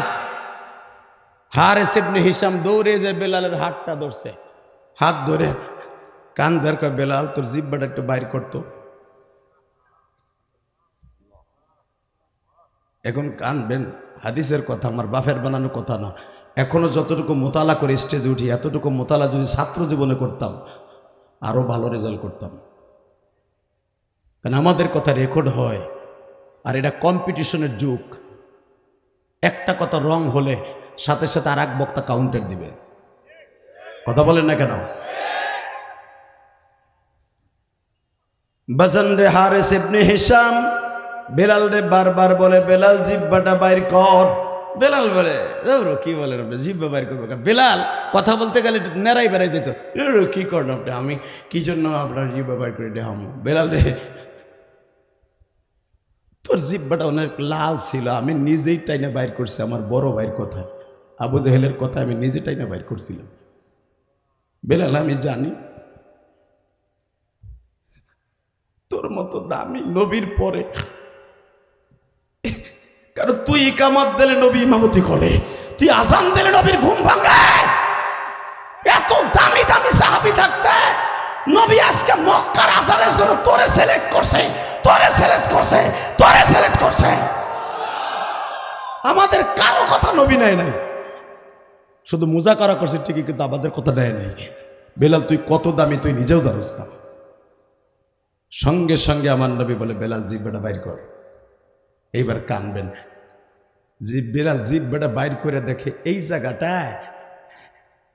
হারেস ইবনে হিশাম দৌড়ে যে বেলালের হাতটা ধরছে, হাত ধরে কান ধরে, বেলাল তোর জিব্বাটা একটু বাইর করতো। এখন কানবেন, হাদিসের কথা, আমার বাপের বানানো কথা না। এখনো যতটুকু মোতালা করে স্টেজে উঠি, এতটুকু মোতালা যদি ছাত্র জীবনে করতাম আরো ভালো রেজাল্ট করতাম। কারণ আমাদের কথা রেকর্ড হয়, আর এটা কম্পিটিশনের যুগ। একটা কথা রং হলে সাথে সাথে আর এক বক্তা কাউন্টার দিবে। কথা বলেন না কেন? বাজান রে হারেস ইবনে হিশাম বেলাল রে বারবার বলে, বেলাল জিব্বাটা বাইর কর। বেলাল বলে, কি বলেন আপনি, জিব্বা বাইর করবো? বেলাল কথা বলতে গেলে নেড়াই বেড়াই যেত, কি করেন আপনি, আমি কি জন্য আপনার জিব্বা বাইর করে দেখাম? বেলাল রে তোর জিব্বাটা অনেক লাল ছিল, আমি নিজেই টাইনা বাইর করছি। আমার বড় ভাইয়ের কথা, আবু জেহেলের কথা আমি নিজে টাইনা বাইর করছিলাম। বেলাল আমি জানি তোর মতো দামি নবীর পরে, কারণ তুই ইকামত দিলে নবী ইমামতি করে, তুই আজান দিলে নবীর ঘুম ভাঙে। এত দামি দামি সাহাবী থাকতে নবী আজকে মক্কার আজানের জন্য তোরে সিলেক্ট করছে, তোরে সিলেক্ট করছে, তোরে সিলেক্ট করছে। আমাদের কারো কথা নবী নেয় নাই, শুধু মুজাকারা করছে ঠিকই, কিন্তু আমাদের কথা নেয় নাই। বেলাল তুই কত দামি তুই নিজেও জানিস না। সঙ্গে সঙ্গে আমার নবী বলে বেলাল জিব্বাটা বাইর কর। এইবার কানবেন। বেলাল জিব্বাটা বাইর করে দেখে এই জায়গাটা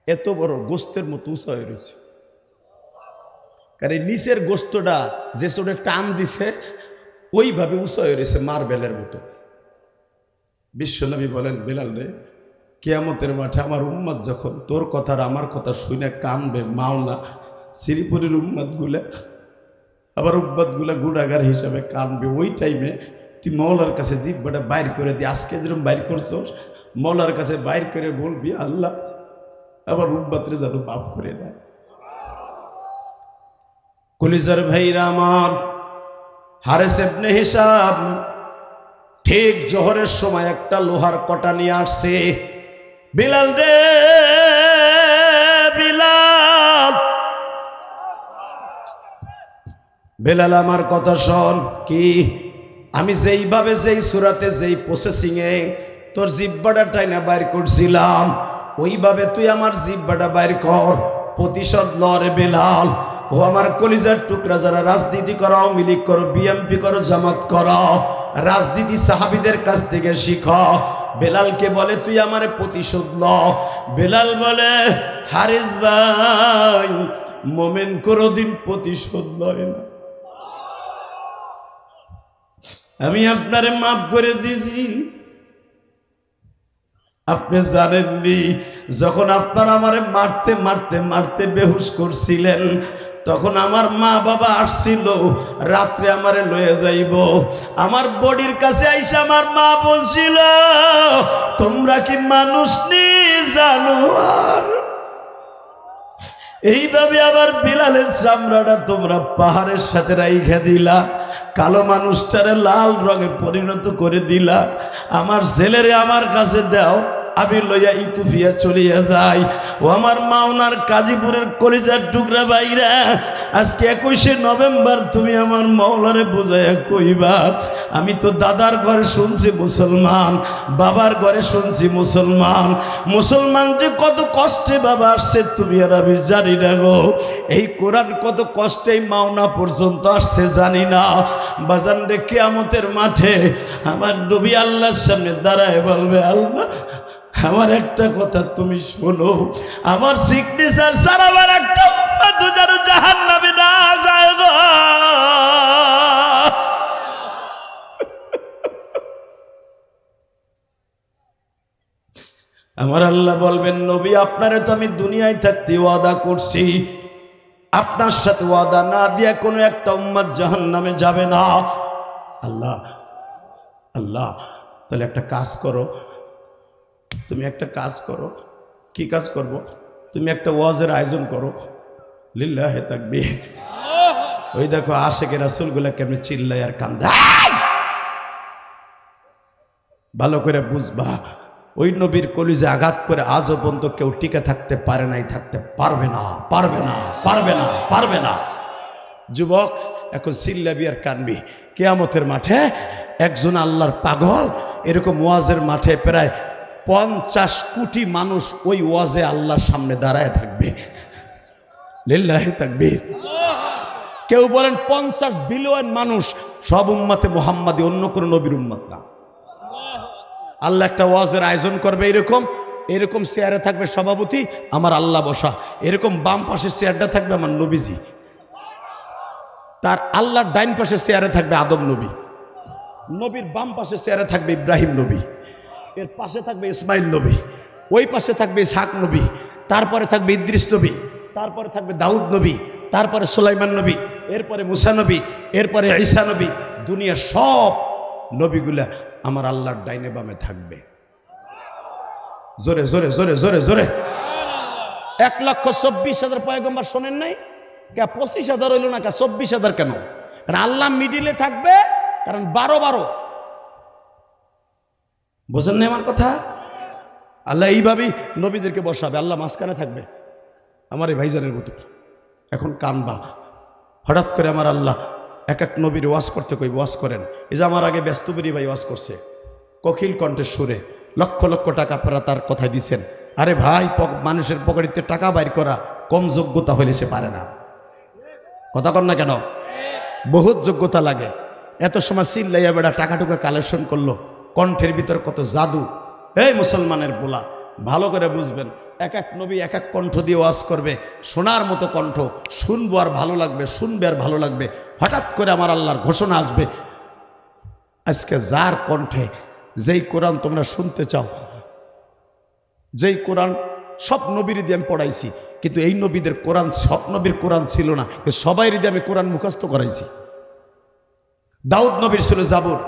এত বড় গোস্তের মতো উঁচা হয়ে রয়েছে। কারণ এই নিচের গোস্তটা যে চোটে টান দিছে ওইভাবে উঁচা হয়ে রয়েছে মার্বেলের মতো। বিশ্বনবী বলেন বেলাল রে, কিয়ামতের মাঠে আমার উম্মত যখন তোর কথা আর আমার কথা শুনে কানবে, মাওলা শ্রীপুরের উম্মত গুলা আবার উম্মত গুলা গুণাগার হিসাবে কানবে, ওই টাইমে তুই মৌলার কাছে জিব্বাটা বাইর করে দি। আজকে যেরকম বাইর করছো মৌলার কাছে বাইর করে বলবি আল্লাহ আবার উম্মতরে যেন মাফ করে দেয়। কলিজার ভাইরা আমার, হারেস ইবনে হিসাম ঠিক জোহরের সময় একটা লোহার কটা নিয়ে আসছে। বিলাল রে বিলাল, বেলাল আমার কথা শোন। কি আমি যেইভাবে যেই সুরাতে যেই প্রসেসিং এ তোর জিব্বাটা টাইনা বাইর করছিলাম ওইভাবে তুই আমার জিব্বাটা বাইর কর, প্রতিশোধ লরে বেলাল। ও আমার কলিজার টুকরা, যারা রাজনীতি করো, আওয়ামী লীগ করো, বিএমপি করো, জামাত করো, রাজনীতি সাহাবীদের কাছ থেকে শিখো। বেলালকে বলে তুই আমারে প্রতিশোধ ল। বেলাল বলে হারিস ভাই, মোমেন কোনোদিন প্রতিশোধ লয় না, আমি আপনারে মাফ করে দিয়েছি। আপনি জানেননি যখন আপনারা আমারে মারতে মারতে মারতে বেহুশ করছিলেন তখন আমার মা বাবা আসছিল রাত্রে আমারে লয়ে যাইব। আমার বডির কাছে আইসা আমার মা বলছিল তোমরা কি মানুষ নি জানোয়ার। এইভাবে আবার বিলালের চামড়াটা তোমরা পাহাড়ের সাথে রাইখা দিলা, কালো মানুষটারে লাল রঙে পরিণত করে দিলা। আমার ছেলেরে আমার কাছে দাও, আমি লইয়া ইতুফিয়া চলিয়া যাই। ও আমার মাওনার কাজীপুরের কলিজার টুকরা বাইরা, আজকে 21শে নভেম্বর তুমি আমার মাওলারে বুঝাইয়া কইবা আমি তো দাদার ঘরে শুনছি মুসলমান, বাবার ঘরে শুনছি মুসলমান, মুসলমান যে কত কষ্টে বাবা আসছে তুমি আর আমি জানি না গো। এই কোরআন কত কষ্টে মাওনা পর্যন্ত আসছে জানি না। বাজান রে, কিয়ামতের মাঠে আমার নবী আল্লাহর সামনে দাঁড়ায় বলবে আল্লাহ আমার একটা কথা তুমি শোনো, আমার সিগনেচার সারাবার একটা উম্মত যেন জাহান্নামে না যায় গো। আমার আল্লাহ বলবেন নবী আপনারে তো আমি দুনিয়ায় থাকতে ওয়াদা করছি, আপনার সাথে ওয়াদা না দিয়ে কোনো একটা উম্মত জাহান্নামে যাবে না। আল্লাহ আল্লাহ তাহলে একটা কাজ করো, তুমি একটা কাজ করো। কি কাজ করব? তুমি একটা ওয়াজের আয়োজন করো। লিল্লাহে তাকবীর। ওই দেখো আশিকে রাসূলগুলা কেমনে চিল্লায় আর কান্দে। ভালো করে বুঝবা, ওই নবীর কলিজে আঘাত করে আজও পর্যন্ত কেউ টিকে থাকতে পারে নাই, থাকতে পারবে না, পারবে না, পারবে না, পারবে না। যুবক এখন চিল্লাবি আর কানবি। কিয়ামতের মাঠে একজন আল্লাহর পাগল এরকম ওয়াজের মাঠে প্রায় 50 কোটি মানুষ ওই ওয়াজে আল্লাহর সামনে দাঁড়ায় থাকবে। লিল্লাহি তাকবীর। কেউ বলেন 50 বিলিয়ন মানুষ, সব উম্মতে মুহাম্মাদি, অন্য কোনো নবীর উম্মত না। আল্লাহ একটা ওয়াজের আয়োজন করবে, এরকম এরকম চেয়ারে থাকবে সভাপতি আমার আল্লাহ বসা, এরকম বাম পাশের চেয়ারটা থাকবে আমার নবীজি, তার আল্লাহর ডাইন পাশের চেয়ারে থাকবে আদম নবী, নবীর বাম পাশের চেয়ারে থাকবে ইব্রাহিম নবী, এর পাশে থাকবে ইসমাইল নবী, ওই পাশে থাকবে ইসহাক নবী, তারপরে থাকবে ইদ্রিস নবী, তারপরে থাকবে দাউদ নবী, তারপরে সুলাইমান নবী, এরপরে মুসা নবী, এরপরে ঈসা নবী। দুনিয়ার সব নবীগুলা আমার আল্লাহর ডাইনে বামে থাকবে। জোরে জোরে জোরে জোরে জোরে। 1,24,000 পয়গম্বর শোনেন নাই? কে 25,000 হইল না, কে 24,000 কেন? কারণ আল্লাহ মিডিলে থাকবে, কারণ 12 বোঝেন না আমার কথা? আল্লাহ এইভাবেই নবীদেরকে বসাবে, আল্লাহ মাঝখানে থাকবে আমার এই ভাইজানের মতো। এখন কানবা। হঠাৎ করে আমার আল্লাহ এক এক নবীর ওয়াজ করতে কই ওয়াজ করেন। এই যে আমার আগে ব্যস্তবেরি ভাই ওয়াজ করছে কোকিল কণ্ঠের সুরে, লক্ষ লক্ষ টাকা আপনারা তার কথায় দিছেন। আরে ভাই, মানুষের পকেটে টাকা বাইর করা কম যোগ্যতা হলে সে পারে না। কথা কন না কেন? বহুত যোগ্যতা লাগে। এত সময় চিল্লাইয়া বেড়া টাকা টুকা কালেকশন করলো, কণ্ঠের ভিতর কত জাদু। এই মুসলমানের পোলা, ভালো করে বুঝবেন, এক এক নবী এক এক কণ্ঠ দিয়ে ওয়াজ করবে, শোনার মতো কণ্ঠ, শুনবো আর ভালো লাগবে, শুনবে আর ভালো লাগবে। হঠাৎ করে আমার আল্লাহর ঘোষণা আসবে, আজকে যার কণ্ঠে যেই কোরআন তোমরা শুনতে চাও, যেই কোরআন সব নবীর দিয়ে আমি পড়াইছি, কিন্তু এই নবীদের কোরআন সব নবীর কোরআন ছিল না, সবাই দিয়ে আমি কোরআন মুখস্থ করাইছি। দাউদ নবীর ছিল জাবুর,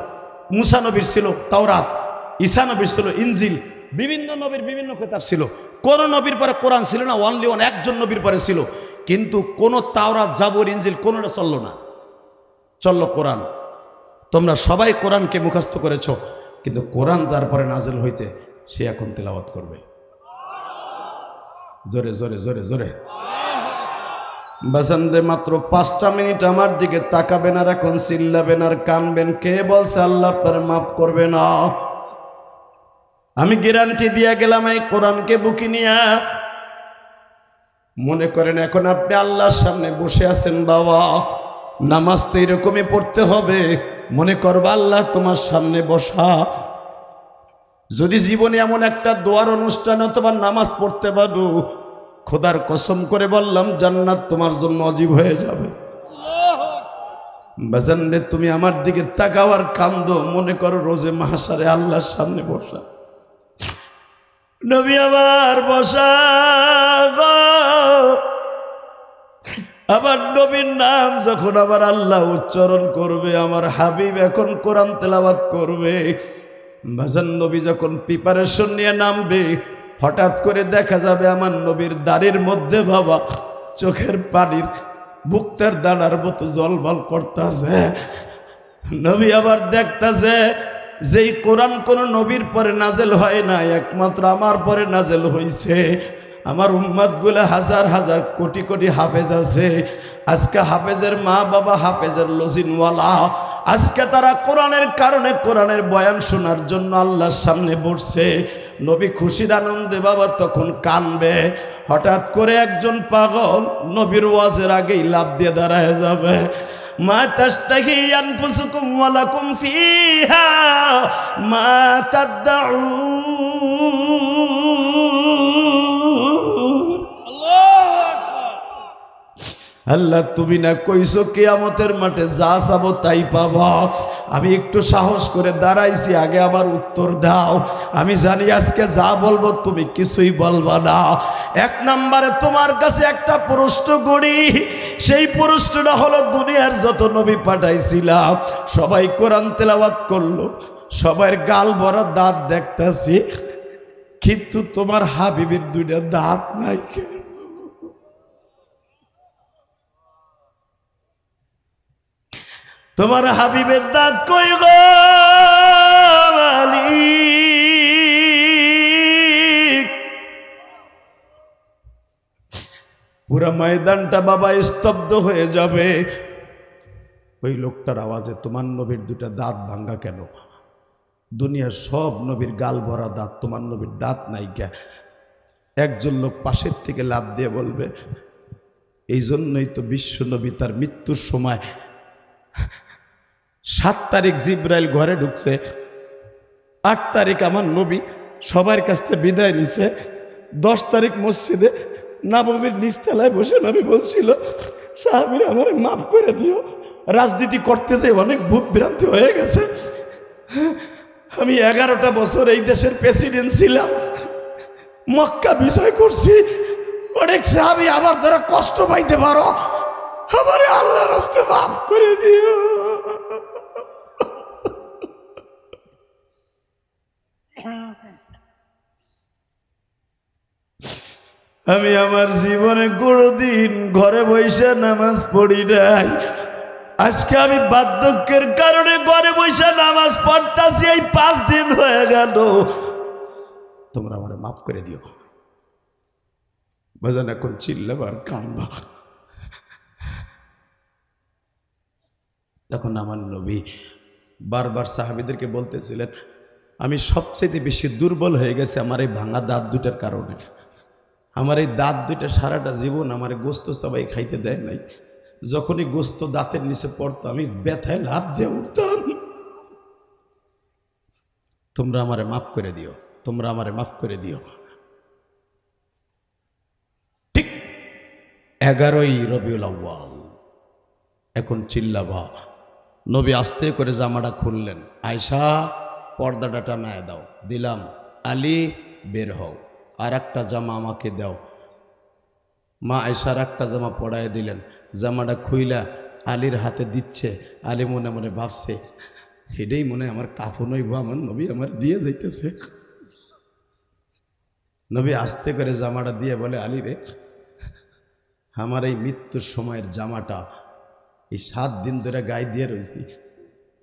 মুসা নবীর ছিল তাওরাত, ঈসা নবীর ছিল ইনজিল, বিভিন্ন নবীর বিভিন্ন কিতাব ছিল। কোন নবীর পরে কোরআন ছিল না, অনলি ওয়ান, একজন নবীর পরে ছিল। কিন্তু কোন তাওরাত, জাবুর, ইনজিল কোনটা চললো না, চললো কোরআন। তোমরা সবাই কোরআনকে মুখস্থ করেছ, কিন্তু কোরআন যার পরে নাজেল হয়েছে সে এখন তেলাওয়াত করবে। জোরে জোরে জোরে জোরে বাজান রে, মাত্র 5টা মিনিট আমার দিকে তাকাবেন আর এখন চিল্লাবেন আর কানবেন। কে বলছে আল্লাহ আপনার মাফ করবে না? আমি গ্যারান্টি দিয়া গেলাম, এই কোরআনকে বুকে নিয়া মনে করেন এখন আপনি আল্লাহর সামনে বসে আছেন। বাবা, নামাজ তো এরকমই পড়তে হবে। মনে করবা আল্লাহ তোমার সামনে বসা। যদি জীবনে এমন একটা দোয়ার অনুষ্ঠান অথবা নামাজ পড়তে পারো, খোদার কসম করে বললাম জান্নাত তোমার জন্য অজীব হয়ে যাবে। বাজান রে, তুমি আমার দিকে তাকাও আর কান্দো। মনে করো রোজে মাহশারে আল্লাহর সামনে বসা। নবী আবার বসা গো। আবার নবীর নাম যখন আবার আল্লাহ উচ্চারণ করবে, আমার হাবিব এখন কোরআন তেলাওয়াত করবে। বাজান নবী যখন প্রিপারেশন নিয়ে নামবে, হঠাৎ করে দেখা যাবে আমার নবীর দাড়ির মধ্যে বাবা চোখের পানির বুকটার দানার মতো জলবল করতেছে। নবী আবার দেখতেছে যেই কোরআন কোন নবীর পরে নাজেল হয় না, একমাত্র আমার পরে নাজেল হয়েছে। আমার উম্মতগুলো হাজার হাজার কোটি কোটি হাফেজ আছে। আজকে হাফেজের মা বাবা হাফেজের লজিনওয়ালা, আজকে তারা কোরআনের কারণে কোরআনের বয়ান শোনার জন্য আল্লাহর সামনে বসছে। নবী খুশির আনন্দে বাবা তখন কানবে। হঠাৎ করে একজন পাগল নবীর ওয়াজের আগেই লাফ দিয়ে দাঁড়ায় যাবে। মা তাশতাহি আনফুসুকুম ওয়া লাকুম ফিহা মা তাদউন। আল্লাহ, তুমি না কইছো কিয়ামতের মাঠে যা চাবো তাই পাবা। আমি একটু সাহস করে দাঁড়াইছি, আগে আমার উত্তর দাও। আমি জানি আজকে যা বলবো তুমি কিছুই বলবা না। 1 নম্বরে তোমার কাছে একটা প্রশ্ন করি, সেই প্রশ্নটা হলো দুনিয়ার যত নবী পাঠাইছিলাম সবাই কোরআন তেলাওয়াত করলো, সবার গাল ভরা দাঁত দেখতেছি, কিন্তু তোমার হাবিবের 2টা দাঁত নাই কেন? তোমার হাবিবের দাঁত কই গো মালিক? পুরা ময়দানটা বাবা স্তব্ধ হয়ে যাবে। ওই লোকটার আওয়াজে তোমার নবীর 2টা দাঁত ভাঙ্গা কেন? দুনিয়ার সব নবীর গাল ভরা দাঁত, তোমার নবীর দাঁত নাই কে? একজন লোক পাশের থেকে লাফ দিয়ে বলবে, এই জন্যই তো বিশ্ব নবী তার মৃত্যুর সময় 7 তারিখ জিব্রাইল ঘরে ঢুকছে, 8 তারিখ আমার নবী সবার কাছ থেকে বিদায় নিছে, 10 তারিখ মসজিদে নববীর নিচতলায় বসে নবী বলছিল, সাহাবীরা আমার মাফ করে দিও, রাজনীতি করতে যে অনেক ভুল ভ্রান্তি হয়ে গেছে। আমি 11টা বছর এই দেশের প্রেসিডেন্ট ছিলাম, মক্কা বিষয় করছি, অনেক সাহাবী আমার দ্বারা কষ্ট পাইতে পারো, আমারে আল্লাহর রাস্তে মাফ করে দিও। আমি আমার জীবনে কোনোদিন ঘরে বসে নামাজ পড়ি নাই। আজকে আমি বার্ধক্যের কারণে ঘরে বসে নামাজ পড়তাছি, এই 5 দিন হয়ে গেল। তোমরা আমারে মাফ করে দিও। বাজান এখন চিল্লাবার কানবা। তখন আমার নবী বারবার সাহাবীদেরকে বলতেছিলেন, আমি সবচেয়ে বেশি দুর্বল হয়ে গেছে আমার এই ভাঙা দাঁত দুটার কারণে। আমার এই দাঁত দুইটা সারাটা জীবন আমার গোস্ত সবাই খাইতে দেয় নাই। যখনই গোস্ত দাঁতের নিচে পড়তো আমি ব্যথায় লাফ দিয়ে উঠতাম। তোমরা আমারে মাফ করে দিও, তোমরা আমারে মাফ করে দিও। ঠিক 11ই রবিউল আউয়াল। এখন চিল্লাবা। নবী আস্তে করে জামাটা খুললেন। আয়েশা পর্দাটা টানায় দাও। দিলাম। আলী বের হও, আর একটা জামা আমাকে দাও। মা আয়েশার একটা জামা পরায় দিলেন। জামাটা খুইলা আলীর হাতে দিচ্ছে। আলী মনে মনে ভাবছে, এটাই মনে আমার কাফন হইব, আমার নবী আমার দিয়ে যাইতেছে। নবী আস্তে করে জামাটা দিয়ে বলে, আলী রে, আমার এই মৃত্যুর সময়ের জামাটা এই 7 দিন ধরে গায়ে দিয়ে রয়েছি।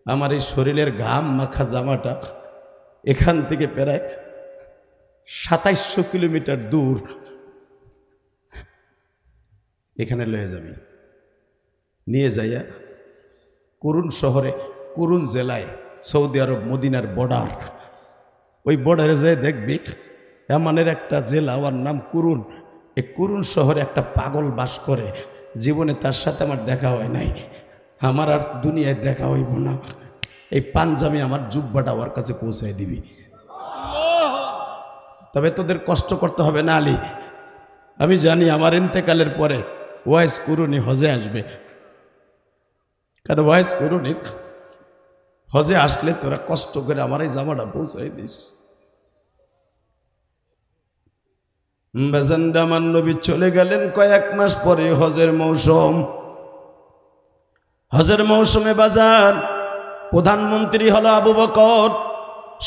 আমার এই শরীরের ঘাম মাখা জামাটা এখান থেকে প্রায় 2700 কিলোমিটার দূর এখানে লয়ে যাবি। নিয়ে যাইয়া কুরুন শহরে, কুরুন জেলায়, সৌদি আরব মদিনার বর্ডার, ওই বর্ডারে যেয়ে দেখবি এমনের একটা জেলা, ওর নাম কুরুন। এই কুরুন শহরে একটা পাগল বাস করে। জীবনে তার সাথে আমার দেখা হয় নাই, আমার আর দুনিয়ায় দেখা হইব না। এই পাঞ্জাবি আমার জুব্বাটা ওর কাছে পৌঁছায় দিবি। তবে তোদের কষ্ট করতে হবে না আলী। আমি জানি আমার ইন্তেকালের পরে ওয়াইস কুরুনি হজে আসবে, কারণ ওয়াইস কুরুনি হজে আসলে তোরা কষ্ট করে আমার এই জামাটা পৌঁছাই দিস। আমার নবী চলে গেলেন কয়েক মাস পরে হজের মৌসুম। হজের মৌসুমে বাজার প্রধানমন্ত্রী হলো আবু বকর,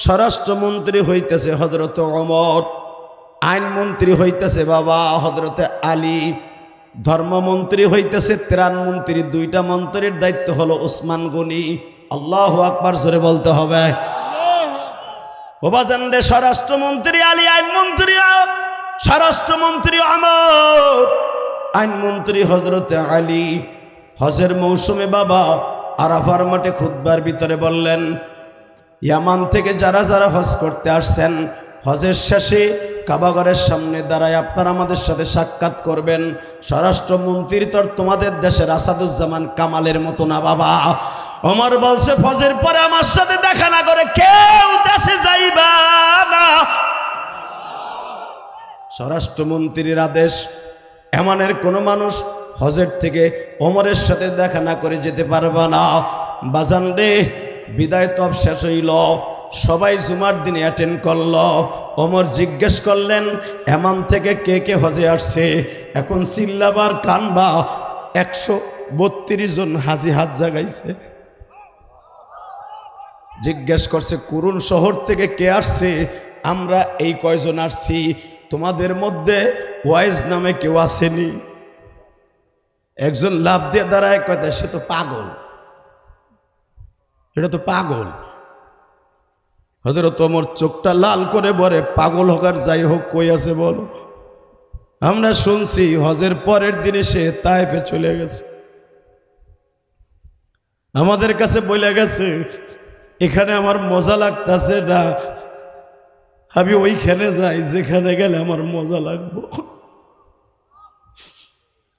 স্বরাষ্ট্রমন্ত্রী হইতেছে হযরত ওমর, আইনমন্ত্রী হইতেছে বাবা হযরতে আলী, ধর্মমন্ত্রী হইতেছে ত্রাণমন্ত্রী। 2টা মন্ত্রীর দায়িত্ব হলো ওসমান গনি। আল্লাহু আকবার জোরে বলতে হবে। ও বাজান রে, স্বরাষ্ট্রমন্ত্রী আলী, আইনমন্ত্রী স্বরাষ্ট্রমন্ত্রী ওমর, আইনমন্ত্রী হযরতে আলী। হজের মৌসুমে বাবা আরাফার মাঠে খুতবার ভিতরে বললেন, ইয়ামান থেকে যারা যারা হজ করতে আসছেন, হজের শেষে কাবাগরের সামনে দাঁড়ায় আপনারা আমাদের সাথে সাক্ষাৎ করবেন। স্বরাষ্ট্রমন্ত্রী তো তোমাদের দেশের আসাদুজ্জামান কামালের মতো না বাবা। ওমর বলছে, ফজের পরে আমার সাথে দেখা না করে কেউ দেশে যাইবা না। স্বরাষ্ট্রমন্ত্রীর আদেশ, এমনের কোনো মানুষ হজের থেকে ওমরের সাথে দেখা না করে যেতে পারবা না। বাজান রে, বিদায় তব শেষ হইল, সবাই জুমার দিনে অ্যাটেন্ড করল। ওমর জিজ্ঞেস করলেন, এমন থেকে কে কে হজে আসছে? এখন চিল্লাবার কানবা, 132 জন হাজি হাত জাগাইছে। জিজ্ঞেস করছে, কুরুন শহর থেকে কে আসছে? আমরা এই কয়জন আসছি, তোমাদের মধ্যে ওয়াইজ নামে কেউ আসেনি? একজন লাভ দিয়ে দাঁড়ায় কথা, সে তো পাগল, এটা তো পাগল। হযরত ওমর চোখটা লাল করে বলে, পাগল হোক আর যাই হোক, কই আছে বলো? আমরা শুনছি হজের পরের দিনে সে তায়েফে চলে গেছে। আমাদের কাছে বলে গেছে, এখানে আমার মজা লাগতেছে না, আমি ওইখানে যাই যেখানে গেলে আমার মজা লাগবে।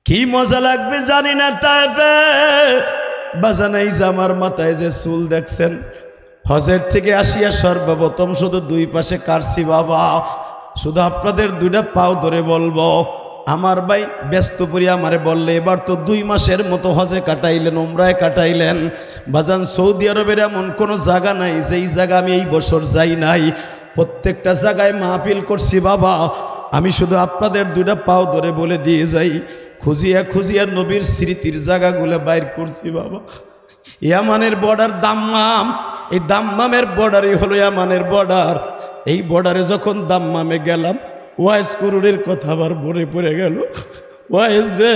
কি মজা লাগবে জানি না তায়েফে। বাজানাই জামার মাথায় যে চুল দেখছেন, হজের থেকে আসিয়া সর্বপ্রথম শুধু 2 পাশে কাটছি বাবা। শুধু আপনাদের 2টা পাও ধরে বলবো, আমার ভাই ব্যস্ত পড়ি আমারে বললে, এবার তো 2 মাসের মতো হজে কাটাইলেন, উমরায় কাটাইলেন। বাজান, সৌদি আরবের এমন কোনো জায়গা নাই যেই জায়গা আমি এই বছর যাই নাই। প্রত্যেকটা জায়গায় মাহফিল করছি বাবা। আমি শুধু আপনাদের 2টা পাও ধরে বলে দিয়ে যাই, খুঁজিয়া খুঁজিয়া নবীর স্মৃতির জায়গাগুলো বাইর করছি বাবা। ইয়ামানের বর্ডার দাম্মাম, এই দাম্মামের বর্ডারই হলো ইয়ামানের বর্ডার। এই বর্ডারে যখন দাম্মামে গেলাম, ওয়াইস কুরুনের কথা আবার মনে পড়ে গেল। ওয়াইস রে,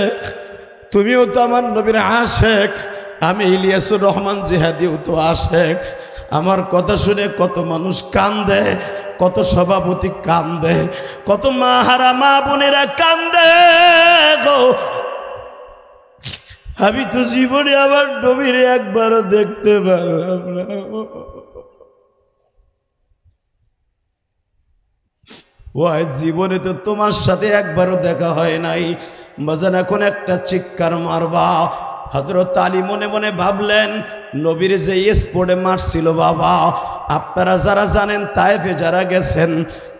তুমিও তো আমার নবীর আশেক, আমি ইলিয়াসুর রহমান জিহাদিও তো আশেক। আমার কথা শুনে কত মানুষ কান্দে, কত সভাপতি কান্দে, কত মাহারা মা বোনেরা কান্দে গো। আমি তো জীবনে আমার নবীর একবারও দেখতে পারলাম না। ওই জীবনে তো তোমার সাথে একবারও দেখা হয় নাই, বাজান এখন একটা চিৎকার মারবা। হযরত আলী মনে মনে ভাবলেন, নবীর যে স্পোর্টে মারছিল বাবা, আপনারা যারা জানেন তায়েফে যারা গেছেন,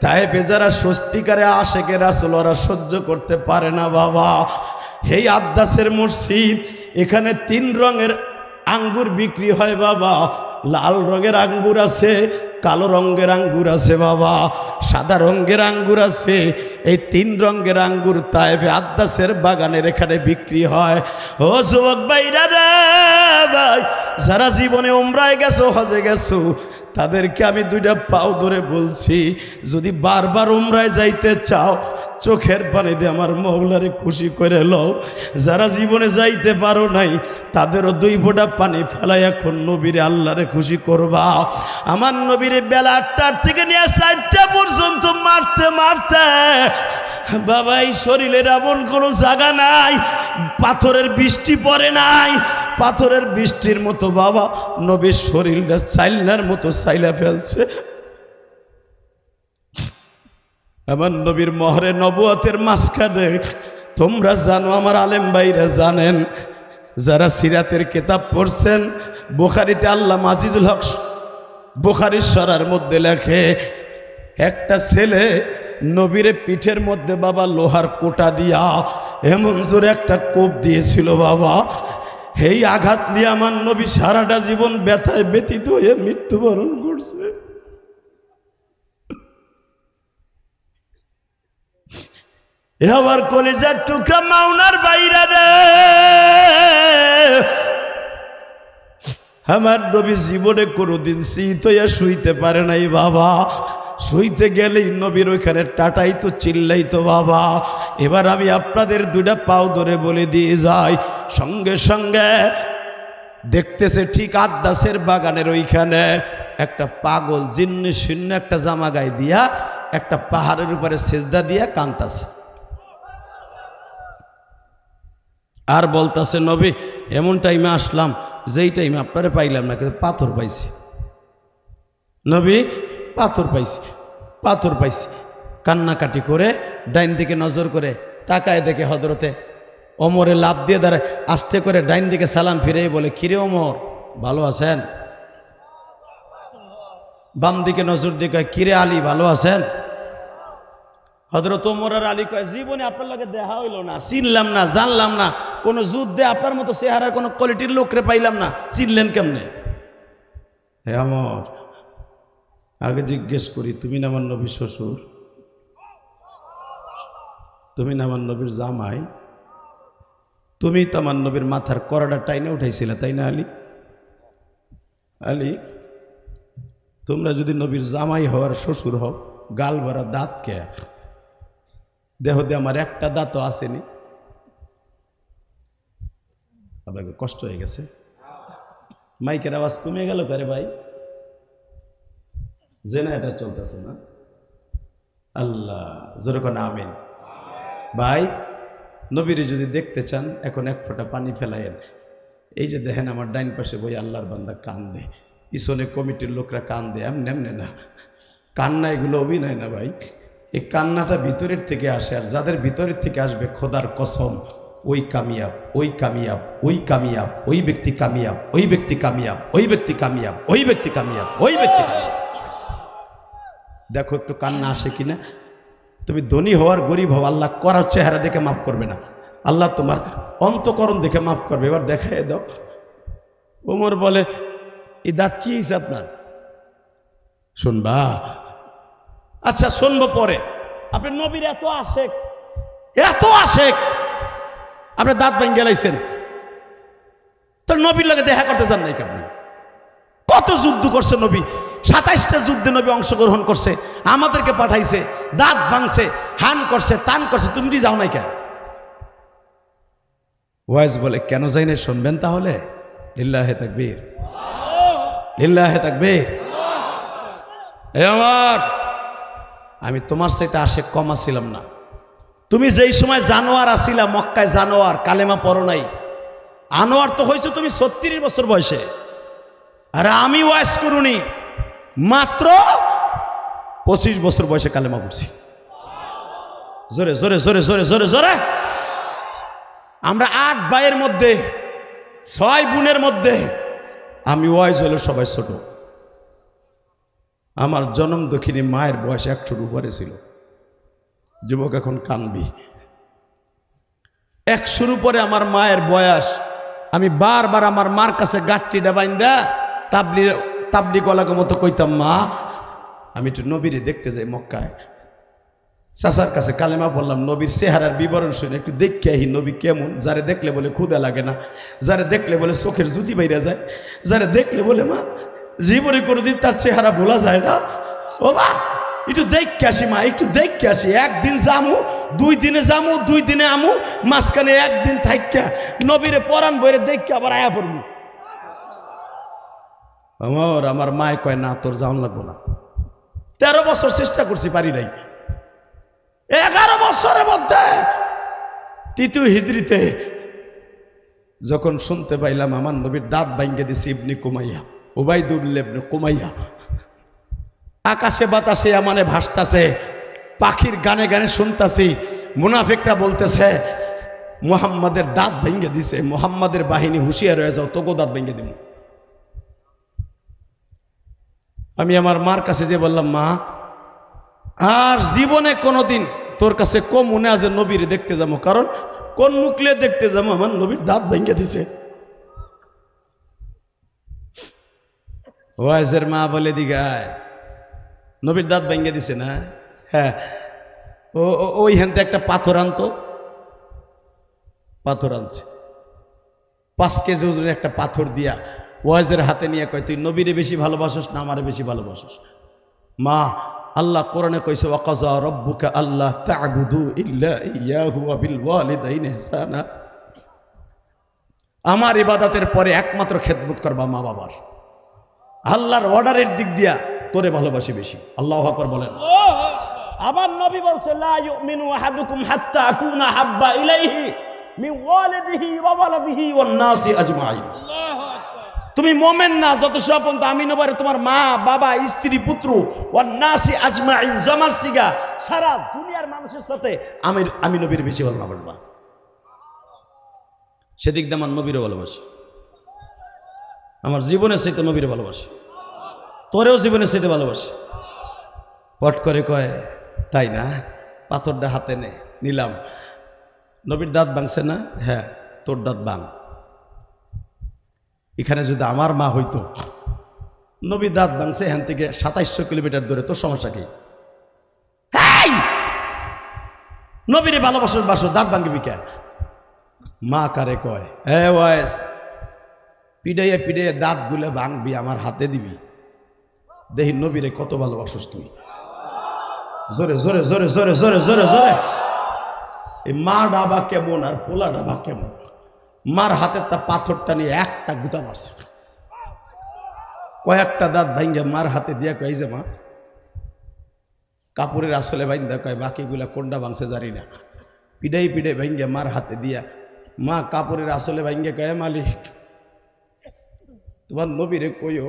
তায়েফে যারা সত্যিকারে আশেকে রাসূল ওরা সহ্য করতে পারে না বাবা। এই আদ্দাসের মসজিদ, এখানে 3 রঙের আঙ্গুর বিক্রি হয় বাবা। লাল রঙের আঙ্গুর আছে, কালো রঙের আঙ্গুর আছে বাবা, সাদা রঙের আঙ্গুর আছে। এই 3 রঙের আঙ্গুর তায়েফে আদ্দাসের বাগানের এখানে বিক্রি হয়। ও যুবক ভাইরা রে ভাই, যারা জীবনে উমরায় গেছো, হজে গেছো, তাদেরকে আমি 2টা পাও ধরে বলছি, যদি বারবার উমরায় যাইতে চাও, চোখের পানি দিয়ে আমার মওলারে খুশি করে লও। যারা জীবনে যাইতে পারো নাই, তাদেরও 2 ফোঁটা পানি ফেলাই এখন নবীরে আল্লাহরে খুশি করবা। আমার নবীরে বেলা 8টার থেকে নিয়ে 4টা পর্যন্ত মারতে মারতে বাবা এই শরীরের এমন কোনো জায়গা নাই পাথরের বৃষ্টি পড়ে নাই। পাথরের বৃষ্টির মতো বাবা নবীর শরীরটা চাইলার মতো চাইলা ফেলছে। আমার নবীর মহরে নবুয়তের মাঝখানে, তোমরা জানো, আমার আলেম ভাইরা জানেন, যারা সিরাতের কিতাব পড়ছেন, বুখারীতে আল্লামা আজিজুল হক বুখারীর সরার মধ্যে লেখে, একটা ছেলে নবীরে পিঠের মধ্যে বাবা লোহার কোটা দিয়া এমন জোরে একটা কোপ দিয়েছিল বাবা, এই আঘাত নিয়ে আমার নবী সারাটা জীবন ব্যথায় ব্যথিত হয়ে মৃত্যুবরণ করছে। আমার কলিজার টুকরা মাওনার বাইরা রে, আমার নবী জীবনে কোনোদিন শীত হইয়া শুইতে পারে নাই বাবা। শুইতে গেলেই নবীর ওইখানে টাটাই তো চিল্লাই তো বাবা। এবার আমি আপনাদের 2টা পাও ধরে বলে দিয়ে যাই, সঙ্গে সঙ্গে দেখতেছে ঠিক আদ্দাসের বাগানের ওইখানে একটা পাগল জিন্নি শূন্য একটা জামা গায়ে দিয়া একটা পাহাড়ের উপরে সেজদা দিয়া কান্তাছে আর বলতাছে, নবী এমন টাইমে আসলাম যেই টাইমে আপনারা পাইলাম না, কিন্তু পাথর পাইছি। নবী পাথর পাইছি, পাথর পাইছি। কান্নাকাটি করে ডাইন দিকে নজর করে তাকায় দেখে হযরতে ওমরে লাফ দিয়ে দাঁড়ায়, আস্তে করে ডাইন দিকে সালাম ফিরে বলে, কিরে ওমর ভালো আছেন? বাম দিকে নজর দিয়ে কয়, কিরে আলী ভালো আছেন? হযরত ওমর আর আলী কয়, জীবনে আপনার লগে দেখা হইল না, চিনলাম না, জানলাম না, কোনো যুদ্ধে আপনার মতো চেহারার কোনো কোয়ালিটির লোকরে পাইলাম না, চিনলেন কেমনে? হে আমর, আগে জিজ্ঞেস করি, তুমি না আমার নবীর শ্বশুর? তুমি না আমার নবীর জামাই? তুমি তো আমার নবীর মাথার করাটা টাইনে উঠাইছিলে, তাই না আলী? আলী, তোমরা যদি নবীর জামাই হওয়ার শ্বশুর হও, গাল ভরা দাঁত কে? দেহ দিয়ে আমার একটা দাঁতও আসেনি। আপনাকে কষ্ট হয়ে গেছে? মাইকের আওয়াজ কমে গেল কারে ভাই? জেনা এটা চলতেছে না? আল্লাহ যেরকম আমিন। ভাই, নবীরে যদি দেখতে চান এখন 1 ফোঁটা পানি ফেলাইয়েন। এই যে দেখেন আমার ডাইন পাশে বই আল্লাহর বান্দা কান্দে, পিছনে কমিটির লোকরা কান্দে, এমনি না কান্না, এগুলো অভিনয় না ভাই। এই কান্নাটা ভিতরের থেকে আসে, আর যাদের ভিতরের থেকে আসবে খোদার কসম, ওই কামিয়াব, ওই কামিয়াব, ওই কামিয়াব, ওই ব্যক্তি কামিয়াব, ওই ব্যক্তি কামিয়াব, ওই ব্যক্তি কামিয়াব, ওই ব্যক্তি কামিয়াব, ওই ব্যক্তি কামিয়াব। দেখো একটু কান্না আসে কিনা। তুমি ধনী হওয়ার গরিব হও, আল্লাহ করার চেহারা দেখে মাফ করবে না, আল্লাহ তোমার অন্তকরণ দেখে মাফ করবে। এবার দেখাই দাও। ওমর বলে, এই দাঁত কি হয়েছে আপনার? শুনবা? আচ্ছা শুনবো পরে। আপনি নবীর এত আশেক, এত আশেক, আপনি দাঁত ভেঙে লাইছেন, তো নবীর লগে দেখা করতে চান নাই কেন? কত যুদ্ধ করছে নবী, 27টা যুদ্ধে নবী অংশগ্রহণ করছে, আমাদেরকে পাঠাইছে, দাঁত ভাঙছে, হান করছে, তান করছে, তুমি যাও নাই কেন? ওয়াইজ বলে, কেন যাই না শুনবেন তাহলে? লিল্লাহে তাকবীর, লিল্লাহে তাকবীর। এ আমার, আমি তোমার সাথে আশেক কম ছিলাম না। তুমি যেই সময় জানোয়ার আসিলা, মক্কায় জানোয়ার, কালেমা পড়ো নাই, আনোয়ার তো হয়েছে তুমি 36 বছর বয়সে, আর আমি ওয়াইস করুনি মাত্র 25 বছর বয়সে কালেমা পড়ছি। জোরে জোরে জোরে জোরে জোরে জোরে। আমরা 8 ভাইয়ের মধ্যে 6 বোনের মধ্যে আমি ওয়াইজ হলো সবাই ছোট। আমার জন্ম দক্ষিণী মায়ের বয়স 100-র উপরে ছিল। যুবক এখন কানবি। 100-র উপরে আমার মায়ের বয়স। আমি বারবার আমার মার কাছে গাঁটটিটা বাইন্দা তাবলিগওয়ালাকে মতো কইতাম, মা আমি একটু নবীরে দেখতে যাই মক্কায়। চাচার কাছে কালেমা বললাম, নবীর চেহারার বিবরণ শুনে একটু দেখে আহি নবী কেমন। যারে দেখলে বলে ক্ষুধা লাগে না, যারে দেখলে বলে চোখের জুতি বাইরে যায়, যারে দেখলে বলে মা জীবনে কোনোদিন তার চেহারা ভোলা যায় না। ও মা একটু দেখে আসি, মা একটু দেখে আসি। একদিন যামু, 2 দিনে যামু, 2 দিনে আমু, মাঝখানে একদিন থাইকা নবীরে পরাণ বইরে দেখে আবার আয়া পড়বো। আমার মায় কয়, না তোর যাওয়ান লাগবো না। 13 বছর চেষ্টা করছি, পারি নাই। 11 বছরের মধ্যে 3য় হিজরিতে যখন শুনতে পাইলাম আমার নবীর দাঁত ভাঙ্গে দিছে ইবনে কুমাইয়া, উবাইদুল্লাহ ইবনে কুমাইয়া, আকাশে বাতাসে মানে ভাসতাছে, পাখির গানে গানে শুনতাছি মুনাফিকরা বলতেছে মুহাম্মাদের দাঁত ভেঙে দিছে, মুহাম্মাদের বাহিনী হুঁশিয়ার হয়ে যাও, তোকে দাঁত ভেঙে দিব। আমি আমার মার কাছে যে বললাম, মা আর জীবনে কোনোদিন তোর কাছে কম মনে আছে নবীরে দেখতে যাবো, কারণ কোন মুখলে দেখতে যাবো, আমার নবীর দাঁত ভেঙে দিছে। ওয়াইজের মা বলে দিগায় নবীর দাঁত ভেঙে দিছে না? হ্যাঁ। ওই হেনতে একটা পাথর আনতো, পাথর আনছে 5 কেজি ওজনের একটা পাথর দিয়া ওয়াইজের হাতে নিয়ে কয়, তুই নবীরে বেশি ভালোবাসোস না আমারে বেশি ভালোবাসোস? মা আল্লাহ কোরআনে কইছে, ওয়াকাযা রাব্বুকা আল্লাহ তা'বুদু ইল্লা ইয়াহু ওয়া বিল ওয়ালিদাইনি ইহসানা। আমার ইবাদতের পরে একমাত্র খেদমত করবা মা বাবার। আল্লাহর অর্ডারের দিক দিয়া তোরে ভালোবাসি বেশি। আল্লাহু আকবার বলেন। আমার নবী বলছে, লা ইউমিনু আহাদুকুম হাত্তা আকুনা হাব্বা ইলাইহি মিন ওয়ালিদিহি ওয়া ওয়ালাদিহি ওয়ান নাসি আজমাইন। তুমি মোমেন না যত পর্যন্ত আমি নবরে তোমার মা বাবা স্ত্রী পুত্র ওয়ান নাসি আজমাইন জামার সিগা সারা দুনিয়ার মানুষের সাথে আমি নবীর বেশি ভালোবাসবা। সেদিক দিয়ে আমার নবীরও ভালোবাসি, আমার জীবনের চাইতে নবীর ভালোবাসি, তোরেও জীবনের চাইতে ভালোবাসি। পট করে কয়, তাই না? পাথরটা হাতে নিলাম। নবীর দাঁত ভাঙছে না? হ্যাঁ, তোর দাঁত ভাঙ। এখানে যদি আমার মা হইতো, নবীর দাঁত ভাঙছে এখান থেকে 2700 কিলোমিটার দূরে, তোর সমস্যা কি? নবীরে ভালোবাসো বাসো, দাঁত ভাঙবি কেন? মা কারে কয়, ওয়াইস পিড়াইয়া পিড়াইয়া দাঁত গুলে ভাঙবি, আমার হাতে দিবি, দেখি নবীরে কত ভালোবাসোস তুই। জোরে জোরে জোরে জোরে জোরে জোরে জোরে। এই মা ডাবা কেমন আর পোলা ডাবা কেমন? মার হাতের তা পাথরটা নিয়ে একটা গুতা মারছে, কয়েকটা দাঁত ভাঙ্গে মার হাতে দিয়া কয়, যে মা কাপড়ের আসলে ভাঙ্গা কয়, বাকিগুলা কোনটা ভাঙছে জানি না। পিডাই পিডাই ভাঙ্গে মার হাতে দিয়া মা কাপড়ের আসলে ভাঙ্গে কয়, মালিক তোমার নবীরে কইও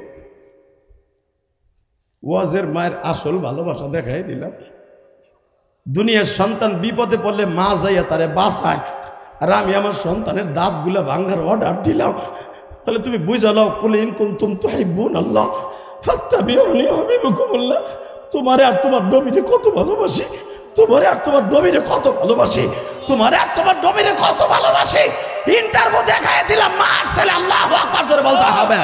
ওয়াজের মায়ের আসল ভালোবাসা দেখাই দিলাম। দুনিয়ার সন্তান বিপদে পড়লে মা যাইয়া তারে বাঁচায়, আর আমি আমার সন্তানের দাঁতগুলা ভাঙ্গার অর্ডার দিলাম। তাহলে তুমি বুঝালাও, কুল ইন কুনতুম তুহিব্বুনাল্লাহ ফাত্তাবিউনি ইউহিব্বুকুমুল্লাহ। তোমারে আর তোমার নবীরে কত ভালোবাসি, তোমারে আর তোমার নবীরে কত ভালোবাসি, তোমারে আর তোমার নবীরে কত ভালোবাসি। ইন্টারভিউ দেখায় দিলাম, মার ছেলে আল্লাহু আকবার জোরে বলতে হবে।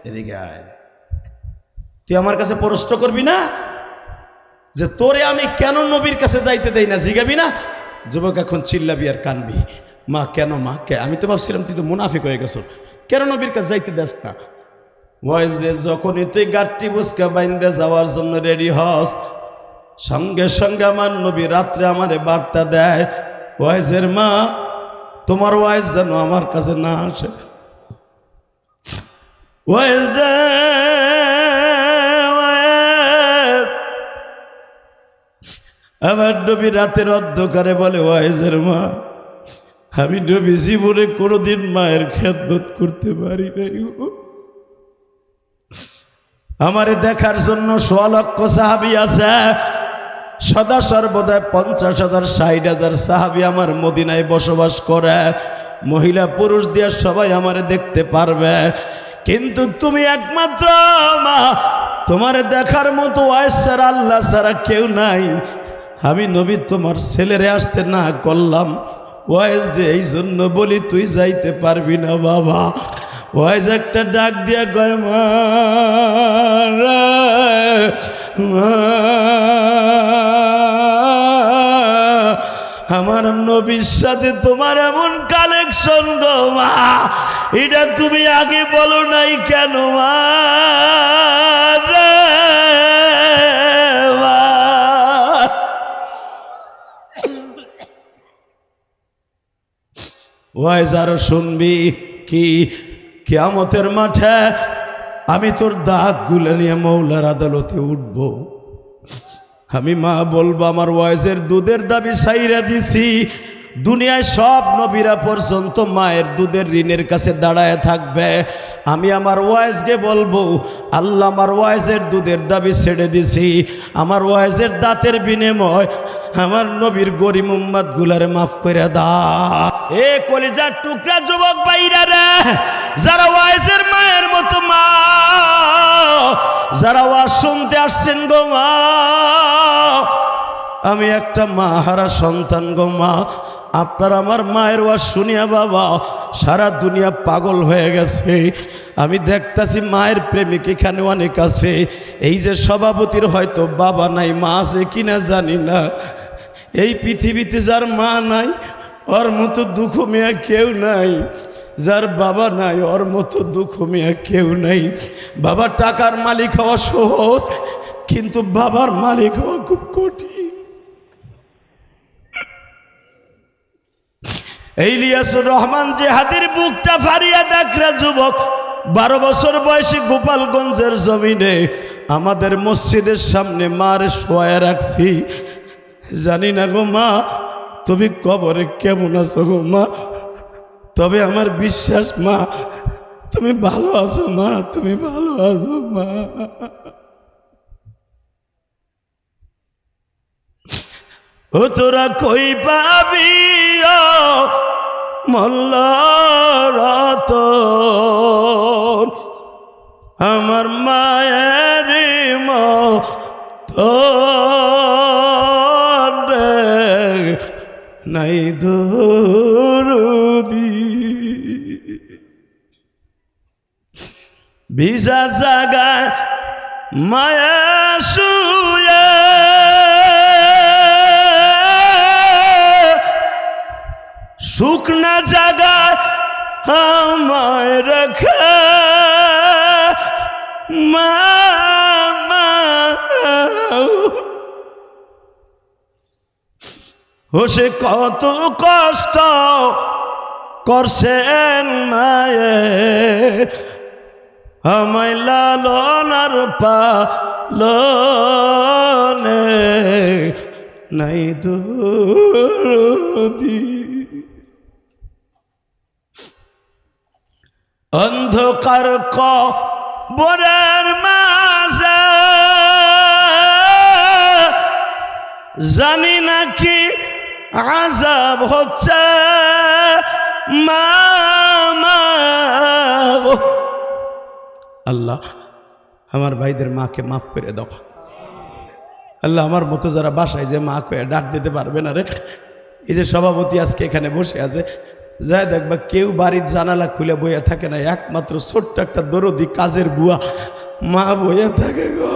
এদিকে আয়, তুই আমার কাছে প্রশ্ন করবি না যে তোরে আমি কেন নবীর কাছে যাইতে দেই না? জিগাবি না? যুবক এখন চিল্লাবি আর কানবি, মা কেন, মা কে? আমি তো ভাবছিলাম তুই তো মুনাফিক হয়ে গেছ, কেন নবীর কাছে যাইতে দেস না? ওয়াইজ রে, যখনই তুই গাঠটি বুঝকা বাইন্দে যাওয়ার জন্য রেডি হস, সঙ্গে সঙ্গে আমার নবী রাত্রে আমারে বার্তা দেয়, ওয়াইজের মা তোমার ওয়াইজ যেন আমার কাছে না আসে। ওয়াইজ রে, আমার নবী রাতের অন্ধকারে বলে, ওয়াইজের মা, আমি নবী জীবনে কোনোদিন মায়ের খেদমত করতে পারি নাই। আমারে দেখার জন্য 1.5 লক্ষ সাহাবী আছে, সদা সর্বদাই 50,000 60,000 সাহাবী আমার মদিনায় বসবাস করে, মহিলা পুরুষ দিয়ে সবাই আমারে দেখতে পারবে, কিন্তু তুমি একমাত্র মা, তোমারে দেখার মতো ওয়াইস ছাড়া, আল্লাহ ছাড়া কেউ নাই। আমি নবী তোমার ছেলেরে আসতে না করলাম, ওয়াইস যে এই জন্য বলি তুই যাইতে পারবি না বাবা। ওয়াইস একটা ডাক দিয়া কয়, মা আমার নবীর সাথে তোমার এমন কালেকশন গো মা, এটা তুমি আগে বলো নাই কেন মা? ওয়াইজ আরো শুনবি কি, কিয়ামতের মাঠে আমি তোর দাঁতগুলো নিয়ে মৌলার আদালতে উঠব। আমি মা বলবো, আমার ওয়াইজের দুধের দাবি ছাইরা দিছি, দুনিয়ায় সব নবীরা পর্যন্ত মায়ের দুধের ঋণের কাছে দাঁড়ায় থাকবে। আমি আমার ওয়াইজকে বলবো, আল্লাহ আমার ওয়াইজের দুধের দাবি ছেড়ে দিছি, আমার ওয়াইজের দাঁতের বিনিময় আমার নবীর গরিব উম্মত গুলারে মাফ করে দাও। এ কলিজার টুকরা যুবক ভাইরা রে, যারা ওয়াইজের মায়ের মতো মা, যারা ওয়াজ শুনতে আসছেন গো মা, আমি একটা মা হারা সন্তান গো মা, আপনার আমার মায়ের ওয়াজ শুনিয়া বাবা সারা দুনিয়া পাগল হয়ে গেছে। আমি দেখতাছি মায়ের প্রেমিক এখানে অনেক আছে, এই যে সভাপতির হয়তো বাবা নাই, মা আছে কিনা জানি না। এই পৃথিবীতে যার মা নাই ওর মতো দুঃখ মেয়া কেউ নাই, যার বাবা নাই ওর মতো দুঃখ মেয়া কেউ নাই। বাবা টাকার মালিক হওয়া সহজ, কিন্তু বাবার মালিক হওয়া খুব কঠিন। ইলিয়াসুর রহমান জিহাদির বুকটা ফারিয়া ডাকরা যুবক, 12 বছর বয়সী গোপালগঞ্জের জমিনে আমাদের মসজিদের সামনে মার শোয়া রাখছি। জানি না গো মা তুমি কবরে কেমন আছো গো মা, তবে আমার বিশ্বাস মা তুমি ভালো আছো মা, তুমি ভালো আছো মা। ও তোরা কই পাবি মল্লারত আমার মায়ের মতো নাই দরদি, ভিজা জাগায় মায়া শুয়ে শুকনা জাগায় আমায় রেখে মা, ও সে কত কষ্ট করছেন মায়ে, আমায় লালনার পালনে নাই দরদি। অন্ধকার কবরের মাঝে জানি নাকি আযাব হচ্ছে মা। আল্লাহ আমার ভাইদের মাকে মাফ করে দাও। আল্লাহ আমার মতো যারা বাসায় যে মা কয়ে ডাক দিতে পারবে না রে, এই যে সভাপতি আজকে এখানে বসে আছে, যাই দেখবা কেউ বাড়ির জানালা খুলে বইয়া থাকে না, একমাত্র ছোট্ট একটা দরদি কাজের বুয়া মা বইয়া থাকে গো।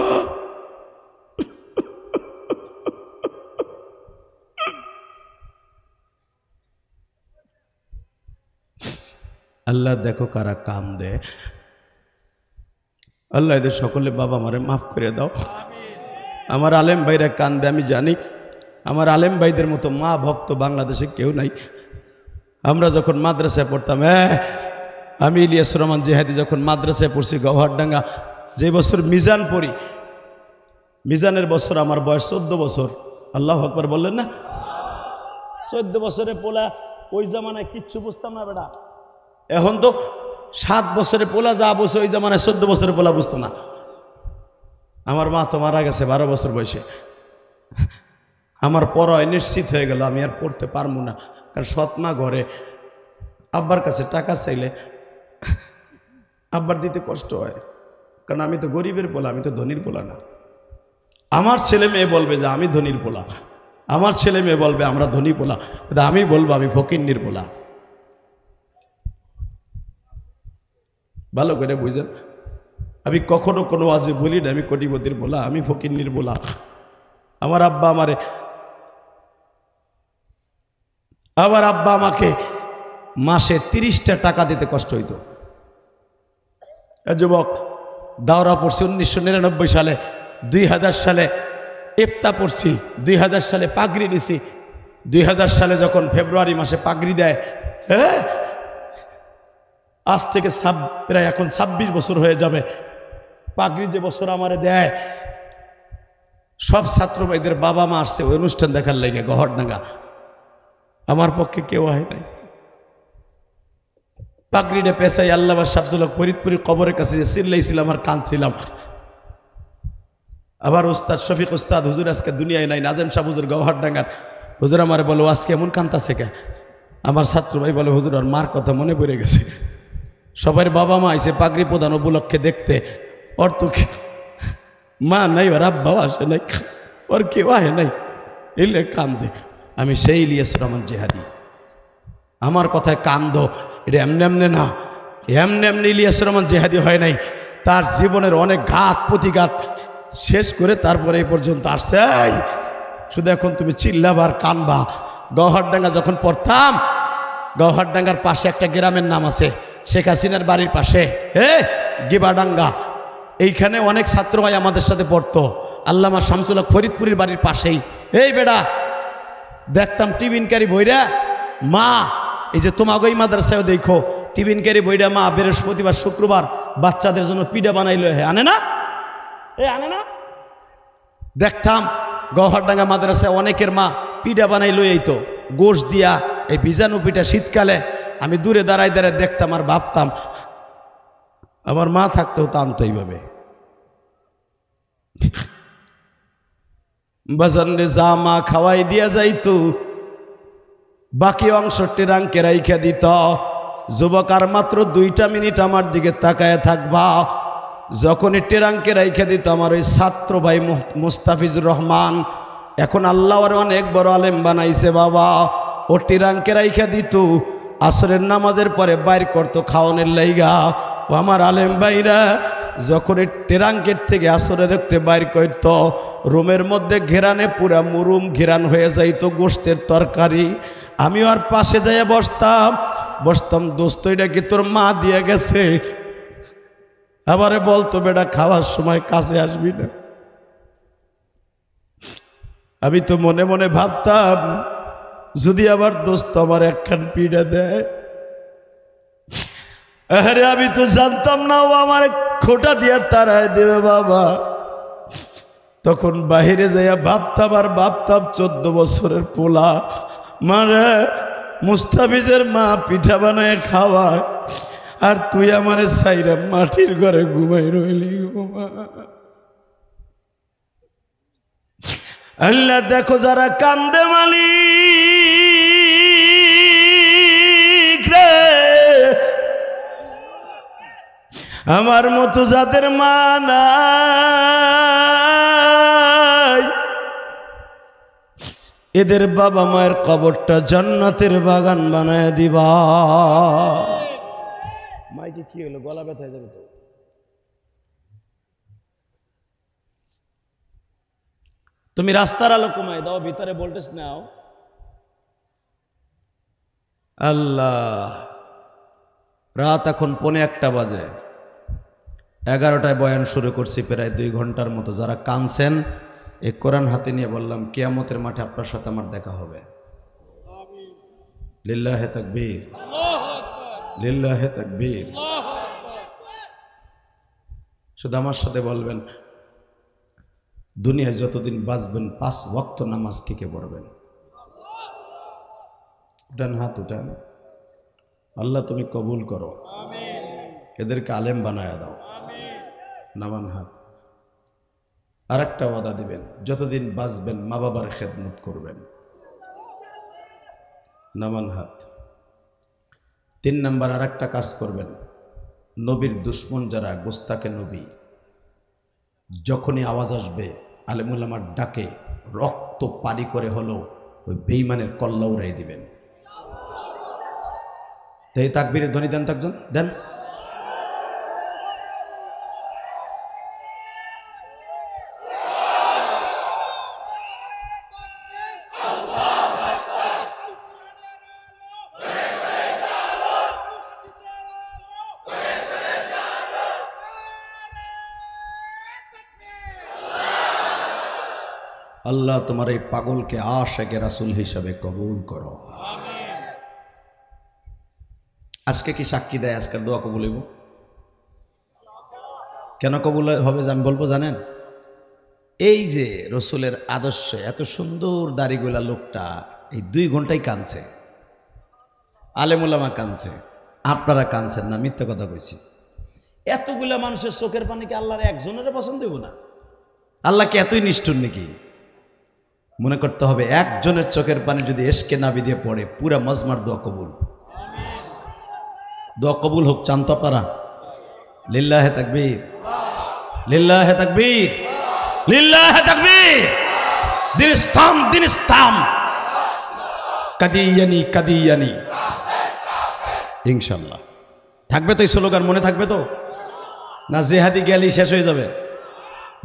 আল্লাহ দেখো কারা কাম দেয়। আল্লাহ এদের সকলে বাবা আমারে মাফ করে দাও। আমার আলেম ভাইরা কান্দে, আমি জানি আমার আলেম ভাইদের মতো মা ভক্ত বাংলাদেশে কেউ নাই। আমরা যখন মাদ্রাসায় পড়তাম, আমি ইলিয়াস রহমান জিহাদি যখন মাদ্রাসায় পড়ছি গওহারডাঙ্গা, যে বছর মিজান পড়ি, মিজানের বছর আমার বয়স 14 বছর, আল্লাহু আকবার বললেন না? 14 বছরের পোলা, ওই জামানায় কিচ্ছু বুঝতাম না বেটা। এখন তো 7 বছরের পোলা যা বসে, ওই জামানায় 14 বছরের পোলা বুঝতো না। আমার মা তো মারা গেছে 12 বছর বয়সে। আমার পড়ায় নিশ্চিত হয়ে গেল আমি আর পড়তে পারবো না, কারণ সৎ মা ঘরে, আব্বার কাছে টাকা চাইলে আব্বার দিতে কষ্ট হয়, কারণ আমি তো গরিবের পোলা, আমি তো ধনীর পোলা না। আমার ছেলে মেয়ে বলবে যে আমি ধনীর পোলা, আমার ছেলে মেয়ে বলবে আমরা ধনী পোলা, কিন্তু আমি বলবো আমি ফকিন্নির পোলা। ভালো করে বুঝেন, আমি কখনো কোনো আজে বলি না আমি কোটিপতির পোলা, আমি ফকিন্নির পোলা। আমার আব্বা আমাকে মাসে 30টা টাকা দিতে কষ্ট হইতো। যুবক, দাওরা পড়ছি 1999 সালে, 2000 সালে ইফতা পড়ছি, 2000 সালে পাগড়ি নিছি, 2000 সালে যখন ফেব্রুয়ারি মাসে পাগড়ি দেয়, হ্যাঁ আজ থেকে প্রায় এখন 26 বছর হয়ে যাবে। পাগড়ি যে বছর আমারে দেয়, সব ছাত্র ভাইদের বাবা মা আসছে ওই অনুষ্ঠান দেখার লেগে গহরডাঙ্গা, আমার পক্ষে কেউ হয় নাই। পাগড়িটা পেশাই আল্লাহ শামসুল ফরিদপুরের কবরের কাছে যে চিল্লাইছিলাম আর কাঁদছিলাম। আবার উস্তাদ শফিক উস্তাদ হুজুর আজকে দুনিয়ায় নাই, নাজেম শাহ হুজুর গওহারডাঙ্গার হুজুর আমার বলো আজকে এমন কান্তাছে কে? আমার ছাত্র ভাই বলে হুজুর আর মার কথা মনে পড়ে গেছে। সবার বাবা মা আইসে পাগড়ি প্রদান উপলক্ষে দেখতে, ওর তো মা নাই, ওর আব্বাও আসে নাই, ওর কেউ আহে নাই, এলে কান্দে। আমি সেই ইলিয়াস রহমান জেহাদি, আমার কথায় কান্দো, এটা এমনি এমনি না, এমনি ইলিয়াস রহমান জেহাদি হয় নাই। তার জীবনের অনেক ঘাত প্রতিঘাত শেষ করে তারপরে এই পর্যন্ত আসছে। শুধু এখন তুমি চিল্লাবার কানবা। গওহারডাঙ্গা যখন পড়তাম, গওহারডাঙ্গার পাশে একটা গ্রামের নাম আছে, শেখ হাসিনার বাড়ির পাশে, গিবাডাঙ্গা। এইখানে অনেক ছাত্র ভাই আমাদের সাথে পড়তো। আল্লামা শামসুল হক ফরিদপুরের বাড়ির পাশেই। এই বেড়া দেখতাম টিফিনকারী বইরা মা, এই যে তোমাকে ওই মাদ্রাসায় দেখো টিফিনকারী বইরা মা বৃহস্পতিবার শুক্রবার বাচ্চাদের জন্য পিঠা বানাইলো, আনে না? আনে না? দেখতাম গওহারডাঙ্গা মাদ্রাসায় অনেকের মা পিঠা বানাই লই তো গোশ দিয়া, এই ভিজানো পিঠা শীতকালে। আমি দূরে দাঁড়াই দাঁড়ায় দেখতাম আর ভাবতাম আমার মা থাকতেও তা আনতো এইভাবে। বাজারে যা মা খাওয়াই দিয়া যাইতো, বাকি অংশ টেরাঙ্কে রাইখা দিত। যুবক আর মাত্র 2টা মিনিট আমার দিকে তাকায় থাকবা। যখনই টেরাঙ্কে রাইখা দিত আমার ওই ছাত্র ভাই মুস্তাফিজুর রহমান, এখন আল্লাহ ওর অনেক বড় আলেম বানাইছে বাবা, ও টেরাঙ্কে রাইখা দিত। আসরের নামাজের পরে বাইর করতো খাওয়ানোর লাইগা। ও আমার আলেম ভাইরা যখন এই টেরাঙ্কের থেকে আসরে রাখতে বাইর করত, রুমের মধ্যে ঘেরানে পুরা মুরুম ঘেরান হয়ে যাইতো গোশতের তরকারি। আমি আর পাশে যাইয়া বসতাম দোস্ত এটা কি তোর মা দিয়ে গেছে? আবারে বলতো বেটা খাওয়ার সময় কাছে আসবি না। আমি তো মনে মনে ভাবতাম যদি আবার দোস্ত আমার একখান পিঠা দেয়। আরে আমি তো জানতাম না ও আমার খোটা দিয়ে তারায় দেবে বাবা। তখন বাহিরে যাইয়া ভাবতাম 14 বছরের পোলা, মানে মুস্তাফিজের মা পিঠা বানায় খাওয়ায়, আর তুই আমার সাইরা মাটির ঘরে ঘুমাই রইলি। আল্লাহ দেখো যারা কান্দে মালিক রে, আমার মতো যাদের মা নাই, এদের বাবা মায়ের কবরটা জান্নাতের বাগান বানায় দিবা। মাইকে কি হলো, গলা ব্যথা যাবে তো। তুমি রাস্তার আলো কমাই দাও, ভিতরে ভোল্টেজ নাও। আল্লাহ, রাত এখন 1:45 বাজে, 11টায় বয়ান শুরু করছি, প্রায় 2 ঘন্টার মতো। যারা কানছেন এই কোরআন হাতে নিয়ে বললাম কিয়ামতের মাঠে আপনার সাথে আমার দেখা হবে। লিল্লাহে তাকবীর, লিল্লাহে তাকবীর। শুধু আমার সাথে বলবেন দুনিয়ায় যতদিন বাঁচবেন 5 ওয়াক্ত নামাজ কে পড়বেন? উঠান হাত উঠান। আল্লাহ তুমি কবুল করো, এদেরকে আলেম বানায়া দাও। নামান হাত। আর একটা ওয়াদা দিবেন, যতদিন বাঁচবেন মা বাবার খেদমত করবেন। নামান হাত। 3 নাম্বার আর একটা কাজ করবেন, নবীর দুশ্মন যারা, গোস্তাকে নবী, যখনই আওয়াজ আসবে আলেমুল আমার ডাকে, রক্ত পানি করে হলো ওই বেঈমানের কল্লা উড়াই দিবেন। তাই তাকবীরের ধ্বনি দেন তো একজন, দেন। আল্লাহ তোমার এই পাগলকে আশিকে রাসূল হিসাবে কবুল করো। আজকে কি সাক্ষী দেয়? আজকের দোয়া কবুল হইব। কেন কবুল হবে আমি বলবো জানেন? এই যে রসুলের আদর্শে এত সুন্দর দাড়িগোলা লোকটা এই 2 ঘন্টায় কাঁদছে, আলেমুলামা কাঁদছে, আপনারা কাঁদছেন না, মিথ্যা কথা কইছি। এতগুলা মানুষের চোখের পানি কি আল্লাহর একজনের পছন্দ হইব না? আল্লাহ কি এতই নিষ্ঠুর নাকি? মনে করতে হবে একজনের চোখের পানি যদি এসকে নাবি দিয়ে পড়ে, পুরা মজমার দোয়া কবুল। দোয়া কবুল হোক, চান তো আপনারা? লিল্লাহে তাকবীর, লিল্লাহে তাকবীর, লিল্লাহে তাকবীর। দিন ইসলাম, দিন ইসলাম। কাদিয়ানি কাদিয়ানি, ইনশাল্লাহ থাকবে তো এই স্লোগান, মনে থাকবে তো? না জেহাদি গেলেই শেষ হয়ে যাবে?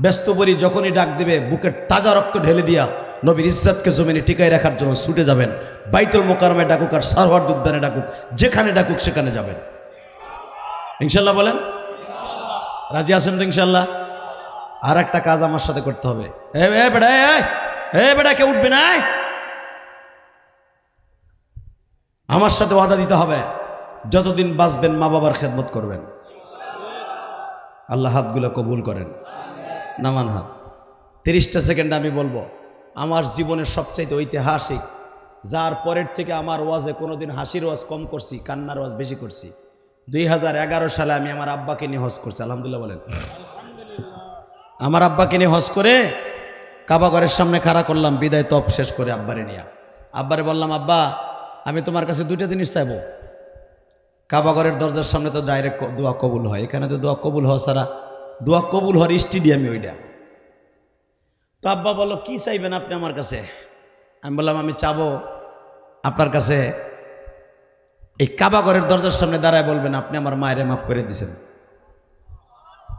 ব্যস্ত পরি যখনই ডাক দিবে বুকের তাজা রক্ত ঢেলে দিয়া নবীর ইজ্জতকে জমিনে টিকায় রাখার জন্য ছুটে যাবেন। বাইতুল মোকাররমে ডাকুক আর সারওয়ার উদ্যানে ডাকুক, যেখানে ডাকুক সেখানে যাবেন ইনশাল্লাহ। বলেন রাজি আছেন তো ইনশাল্লাহ? আর একটা কাজ আমার সাথে করতে হবে। বেটা কে উঠবে না, আমার সাথে ওয়াদা দিতে হবে, যতদিন বাঁচবেন মা বাবার খেদমত করবেন। আল্লাহ হাতগুলো কবুল করেন। নামান হাত। 30টা সেকেন্ড আমি বলবো আমার জীবনের সবচাইতে ঐতিহাসিক, যার পরের থেকে আমার ওয়াজে কোনোদিন হাসির ওয়াজ কম করছি, কান্নার ওয়াজ বেশি করছি। 2011 সালে আমি আমার আব্বাকে নিয়ে হজ করছি, আলহামদুলিল্লাহ বলেন। আমার আব্বাকে নিয়ে হজ করে কাবাঘরের সামনে খাড়া করলাম, বিদায় তপ শেষ করে আব্বারে নিয়ে আব্বারে বললাম, আব্বা আমি তোমার কাছে 2টা জিনিস চাইবো। কাবাঘরের দরজার সামনে তো ডাইরেক্ট দোয়া কবুল হয়, এখানে তো দোয়া কবুল হওয়া ছাড়া, দোয়া কবুল হওয়ার স্টেডিয়ামে ওইটা। তো আব্বা বললো, কি চাইবেন আপনি আমার কাছে? আমি বললাম, আমি চাবো আপনার কাছে এই কাবাঘরের দরজার সামনে দাঁড়ায় বলবেন আপনি আমার মায়েরে মাফ করে দিয়েছেন।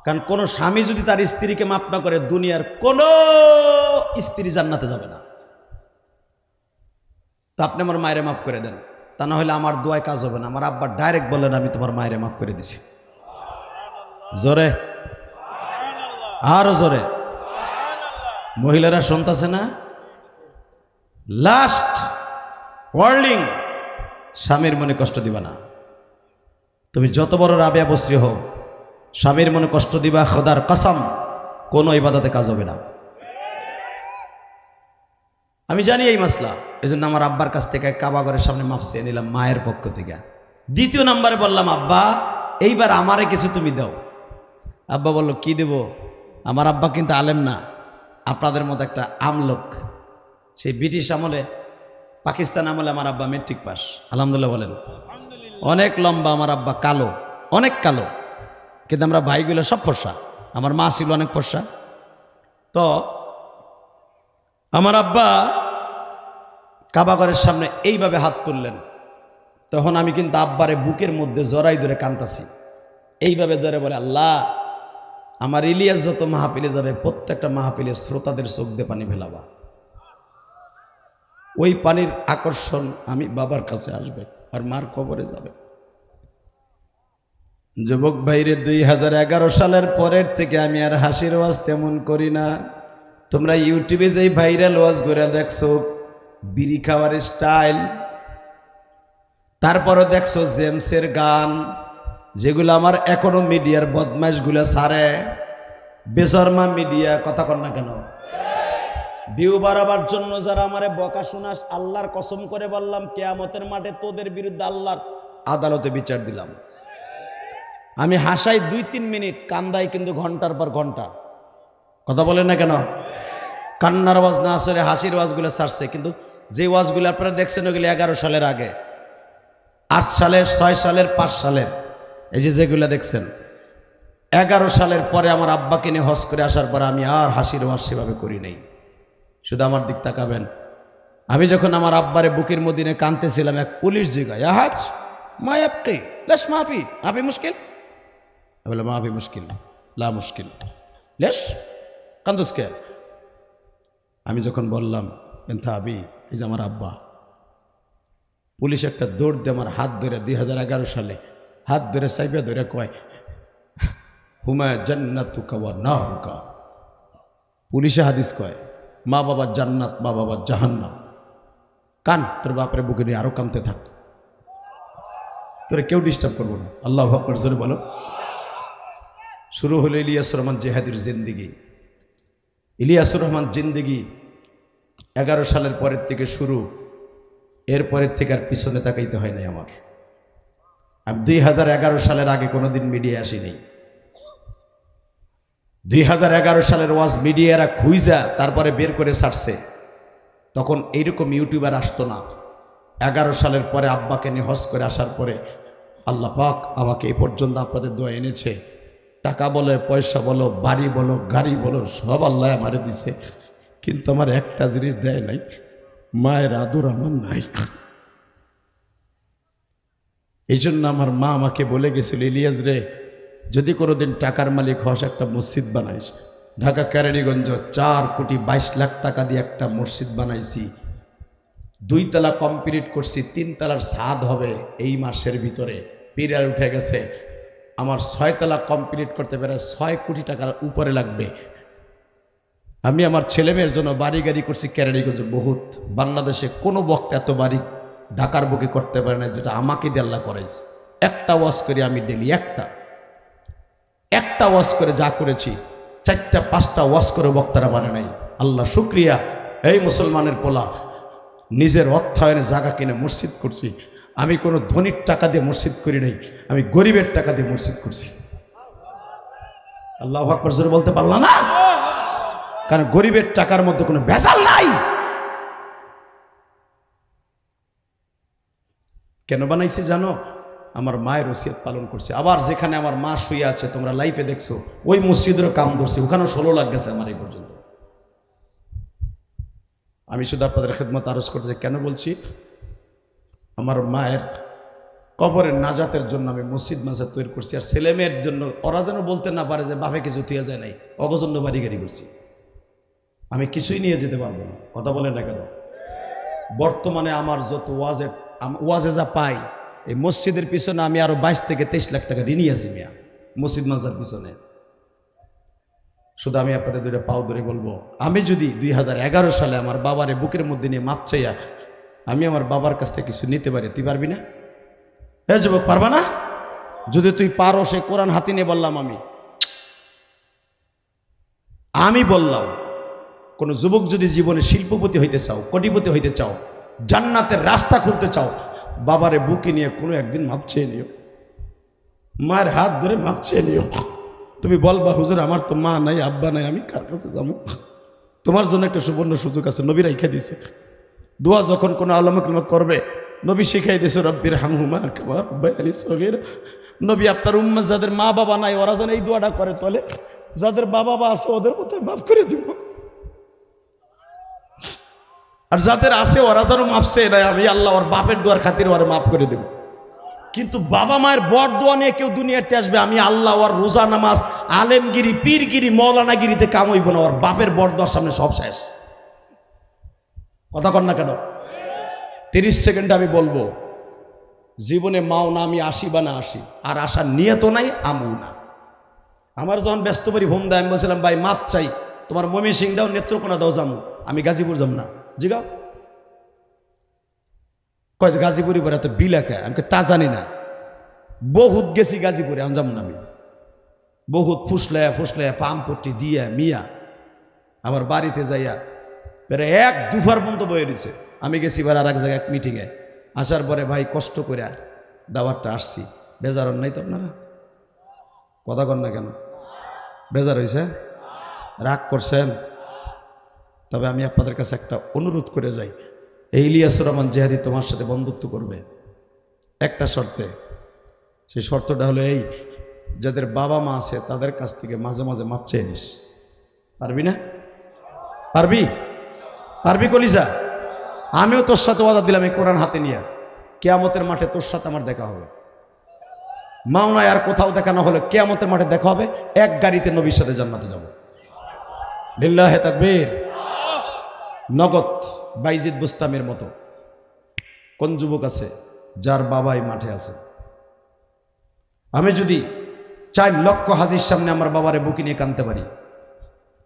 কারণ কোনো স্বামী যদি তার স্ত্রীকে মাফ না করে, দুনিয়ার কোনো স্ত্রী জান্নাতে যাবে না। তো আপনি আমার মায়েরে মাফ করে দেন, তা না হলে আমার দোয়ায় কাজ হবে না। আমার আব্বা ডাইরেক্ট বললেন, আমি তোমার মায়েরে মাফ করে দিছি। জোরে, আরো জোরে। মহিলারা শুনতেছে না? লাস্ট ওয়ার্নিং, স্বামীর মনে কষ্ট দিবা না। তুমি যত বড় রাবেয়া বস্রী হোক, স্বামীর মনে কষ্ট দিবা, খোদার কসম কোনো ইবাদতে কাজ হবে না। আমি জানি এই মাসলা, এই জন্য আমার আব্বার কাছ থেকে কাবাঘরের সামনে মাফ চেয়ে নিলাম মায়ের পক্ষ থেকে। 2য় নম্বরে বললাম, আব্বা এইবার আমারে কিছু তুমি দাও। আব্বা বলল, কি দেব? আমার আব্বা কিন্তু আলেম না, আপনাদের মতো একটা আমলোক। সেই ব্রিটিশ আমলে, পাকিস্তান আমলে আমার আব্বা মেট্রিক পাস, আলহামদুলিল্লাহ বলেন। অনেক লম্বা, আমার আব্বা কালো, অনেক কালো, কিন্তু আমরা ভাইগুলো সব ফর্সা। আমার মা ছিল অনেক ফর্সা। তো আমার আব্বা কাবাঘরের সামনে এইভাবে হাত তুললেন, তখন আমি কিন্তু আব্বারে বুকের মধ্যে জড়াই ধরে কান্দাছি, এইভাবে ধরে বলে, আল্লাহ আমার ইলিয়াস যত মাহফিলে যাবে প্রত্যেকটা মাহফিলে শ্রোতাদের চোখ দিয়ে পানি ফেলাবা। ওই পানির আকর্ষণ আমি বাবার কাছে আসবে আর মার কবরে যাবে। যুবক ভাইরে, 2011 সালের পরের থেকে আমি আর হাসির ওয়াজ তেমন করি না। তোমরা ইউটিউবে যেই ভাইরাল ওয়াজ করে দেখছো বিড়ি খাওয়ার স্টাইল, তারপরে দেখছো জেমসের গান, যেগুলো আমার এখনো মিডিয়ার বদমাইশগুলো ছাড়ে, বেশর্মা মিডিয়া, কথা কর না কেন? ভিউ বাড়াবার জন্য যারা আমারে বকা শোনাস, আল্লাহর কসম করে বললাম কিয়ামতের মাঠে তোদের বিরুদ্ধে আল্লাহর আদালতে বিচার দিলাম। আমি হাসাই 2-3 মিনিট, কান্দাই কিন্তু ঘন্টার পর ঘন্টা। কথা বলেন না কেন? কান্নার আওয়াজ না আসলে হাসির আওয়াজগুলো ছাড়ছে, কিন্তু যে ওয়াজগুলো আপনারা দেখছেন ওগুলো 11 সালের আগে, 8 সালের, 6 সালের, 5 সালের, এই যেগুলো দেখছেন। 11 সালের পরে আমার আব্বাকে নিয়ে হজ করে আসার পরে আমি আর হাসির ওয়াজ সেভাবে করি নাই। শুধু আমার দিক তাকাবেন। আমি যখন আমার আব্বারে বুকের মদিনে কাঁদতেছিলাম, এক পুলিশ জিগায় হাজ মায়াবকে লেশ মাফি মাফি মুশকিল, বলে মাফি মুশকিল লা মুশকিল লেশ কান্দুসকে। আমি যখন বললাম এনথা আবি, এই যে আমার আব্বা, পুলিশ একটা দৌড় দিয়ে আমার হাত ধরে 2011 সালে হাত ধরে সাইবে ধরে কয় হুমা জান্নাতুকা ওয়া নারুকা। পুলিশে হাদিস কয় মা বাবার জান্নাত, মা বাবার জাহান্নাম। কান, তোর বাপরে বুকে নিয়ে আরো কানতে থাক, তোরে কেউ ডিস্টার্ব করবো না। আল্লাহু আকবার জোরে বলো। শুরু হলো ইলিয়াসুর রহমান জেহাদির জিন্দিগি। ইলিয়াসুর রহমান জিন্দিগি 11 সালের পরের থেকে শুরু, এরপরের থেকে আর পিছনে তাকাইতে হয় নাই আমার। আমি 2011 সালের আগে কোনোদিন মিডিয়ায় আসিনি। 2011 সালের ওয়াজ মিডিয়ারা খুঁজা তারপরে বের করে ছাড়ছে। তখন এইরকম ইউটিউবার আসতো না। 11 সালের পরে আব্বাকে নিয়ে হজ করে আসার পরে আল্লাহ পাক আমাকে এই পর্যন্ত আপনাদের দোয়া এনেছে। টাকা বলো, পয়সা বলো, বাড়ি বলো, গাড়ি বলো, সব আল্লাহ আমারে দিছে, কিন্তু আমার একটা জিনিস দেয় নাই, মায়ের আদর আমার নাই। এই জন্য আমার মা আমাকে বলে গেছিল, ইলিয়াস রে, যদি কোনোদিন টাকার মালিক হস একটা মসজিদ বানাইস। ঢাকা কেরানীগঞ্জ 4,22 লাখ টাকা দিয়ে একটা মসজিদ বানাইছি, 2 তলা কমপ্লিট করছি, 3 তলার ছাদ হবে এই মাসের ভিতরে। পিলার উঠে গেছে, আমার 6 তলা কমপ্লিট করতে পারে 6 কোটি টাকার উপরে লাগবে। আমি আমার ছেলেমেয়ের জন্য বাড়ি গাড়ি করছি কেরানীগঞ্জ বহুত। বাংলাদেশে কোনো বক্তা এত বাড়ি ঢাকার বুকে করতে পারে না যেটা আমাকে দিয়ে আল্লাহ করাইছে। একটা ওয়াজ করি আমি ডেলি, একটা ওয়াজ করে যা করেছি, 4টা-5টা ওয়াজ করে বক্তারা পারে নাই। আল্লাহ শুক্রিয়া, এই মুসলমানের পোলা নিজের অর্থায়নে জায়গা কিনে মসজিদ করছি। আমি কোনো ধনীর টাকা দিয়ে মসজিদ করি নাই, আমি গরিবের টাকা দিয়ে মসজিদ করছি। আল্লাহু আকবার জোরে বলতে পারলাম না, কারণ গরিবের টাকার মধ্যে কোনো ভেজাল নাই। কেন বানাইছি জানো? আমার মায়ের ওসিয়ত পালন করছে। আবার যেখানে আমার মা শুয়ে আছে, তোমরা লাইফে দেখছো, ওই মসজিদেরও কাম ধরছে, ওখানেও 16 লাখ গেছে আমার এই পর্যন্ত। আমি শুধু আপনাদের খেদমত আরজ করতে কেন বলছি, আমার মায়ের কবরের নাজাতের জন্য আমি মসজিদ মাসাদ তৈরি করছি। আর ছেলে মেয়ের জন্য ওরা যেন বলতে না পারে যে বাপে কিছু তুইয়া যায় নাই, অগজন্য বাড়ি গাড়ি করছি। আমি কিছুই নিয়ে যেতে পারবো না। কথা বলেন না কেন? বর্তমানে আমার যত ওয়াজে যা পাই, এই মসজিদের পিছনে আমি আরো 22 থেকে 23 লাখ টাকা ঋণী আছি মিয়া, মসজিদ মাজার পিছনে। শুধু আমি আপনাদের 2টা পাও ধরে বলবো, আমি যদি 2011 সালে আমার বাবারে বুকের মধ্যে নিয়ে মাপ চাইয়া আমি আমার বাবার কাছ থেকে কিছু নিতে পারি, তুই পারবি না? হ্যাঁ যুবক, পারবা না? যদি তুই পারো, সে কোরআন হাতে নিয়ে বললাম আমি বললাম, কোন যুবক যদি জীবনে শিল্পপতি হইতে চাও, কোটিপতি হইতে চাও, জান্নাতের রাস্তা খুলতে চাও, বাবারে বুকে নিয়ে কোনো একদিন মাপ চেয়ে নিও, মায়ের হাত ধরে মাপ চেয়ে নিও। তুমি বলবা হুজুর আমার তো মা নাই, আব্বা নাই, আমি কার কাছে যাবো? তোমার জন্য একটা সুবর্ণ সুযোগ আছে, নবী রাইখা দিয়েছে। দোয়া যখন কোনো আলেম করবে, নবী শিখাই দিয়েছে রব্বির হামহুমা কামা রাব্বায়ানি সগীরা। নবী আপনার উম্মত যাদের মা বাবা নাই, ওরা যেন এই দোয়াটা করে তোলে, যাদের বাবা মা আছে ওদের কোথায় মাফ করে দিব, আর যাদের আছে ওরা যেন মাফ চেয়ে নেয়, আমি আল্লাহ ওর বাপের দোয়ার খাতির ওরা মাফ করে দেব। কিন্তু বাবা মায়ের বর দোয়া নিয়ে কেউ দুনিয়াতে আসবে, আমি আল্লাহ ওর রোজা নামাজ, আলেমগিরি, পীরগিরি, মৌলানাগিরিতে কাম হইব না, ওর বাপের বর দোয়ার সামনে সব শেষ। কথা কন না কেন? 30 সেকেন্ড আমি বলবো, জীবনে মাও না আমি আসি বা না আসি, আর আসার নিয়ত নাই, আমও না। আমার যখন ব্যস্ত করি ফোন দেয়, আমি বলছিলাম ভাই মাপ চাই, তোমার ময়মনসিং দাও, নেত্রকোনা দাও, যাবো, আমি গাজীপুর যাব না। জিগাও কয় গাজীপুরি পরে এত বিলাকে, আমি তা জানি না, বহুত গেছি গাজীপুরে, আমি যাব না। আমি বহুত ফুসলায়া পামপট্টি দিয়া মিয়া আমার বাড়িতে যাইয়া প্রায় এক দুপুর পর্যন্ত বয়ে দিছে। আমি গেছি এবার আর এক জায়গায় এক মিটিংয়ে, আসার পরে ভাই কষ্ট করে দাওয়াতটা আসছি। বেজার হন নাই তো আপনারা? কথা কন না কেন? বেজার হয়েছে? রাগ করছেন? তবে আমি আপনাদের কাছে একটা অনুরোধ করে যাই, এই ইলিয়াসুর রহমান জেহাদি তোমার সাথে বন্ধুত্ব করবে একটা শর্তে। সেই শর্তটা হলো এই, যাদের বাবা মা আছে তাদের কাছ থেকে মাঝে মাঝে মাপ চেয়ে নিস। পারবি না? পারবি? পারবি কলিজা? আমিও তোর সাথে ওয়াদা দিলাম এই কোরআন হাতে নিয়ে কিয়ামতের মাঠে তোর সাথে আমার দেখা হবে। মাওনায় আর কোথাও দেখা না হলে কিয়ামতের মাঠে দেখা হবে, এক গাড়িতে নবীর সাথে জান্নাতে যাব। লিল্লাহে তাকবীর। নগদ বাইজিদ বুস্তামের মতো কোন যুবক আছে যার বাবাই মাঠে আছে? আমি যদি 4 লক্ষ হাজির সামনে আমার বাবারে বুকি নিয়ে কানতে পারি,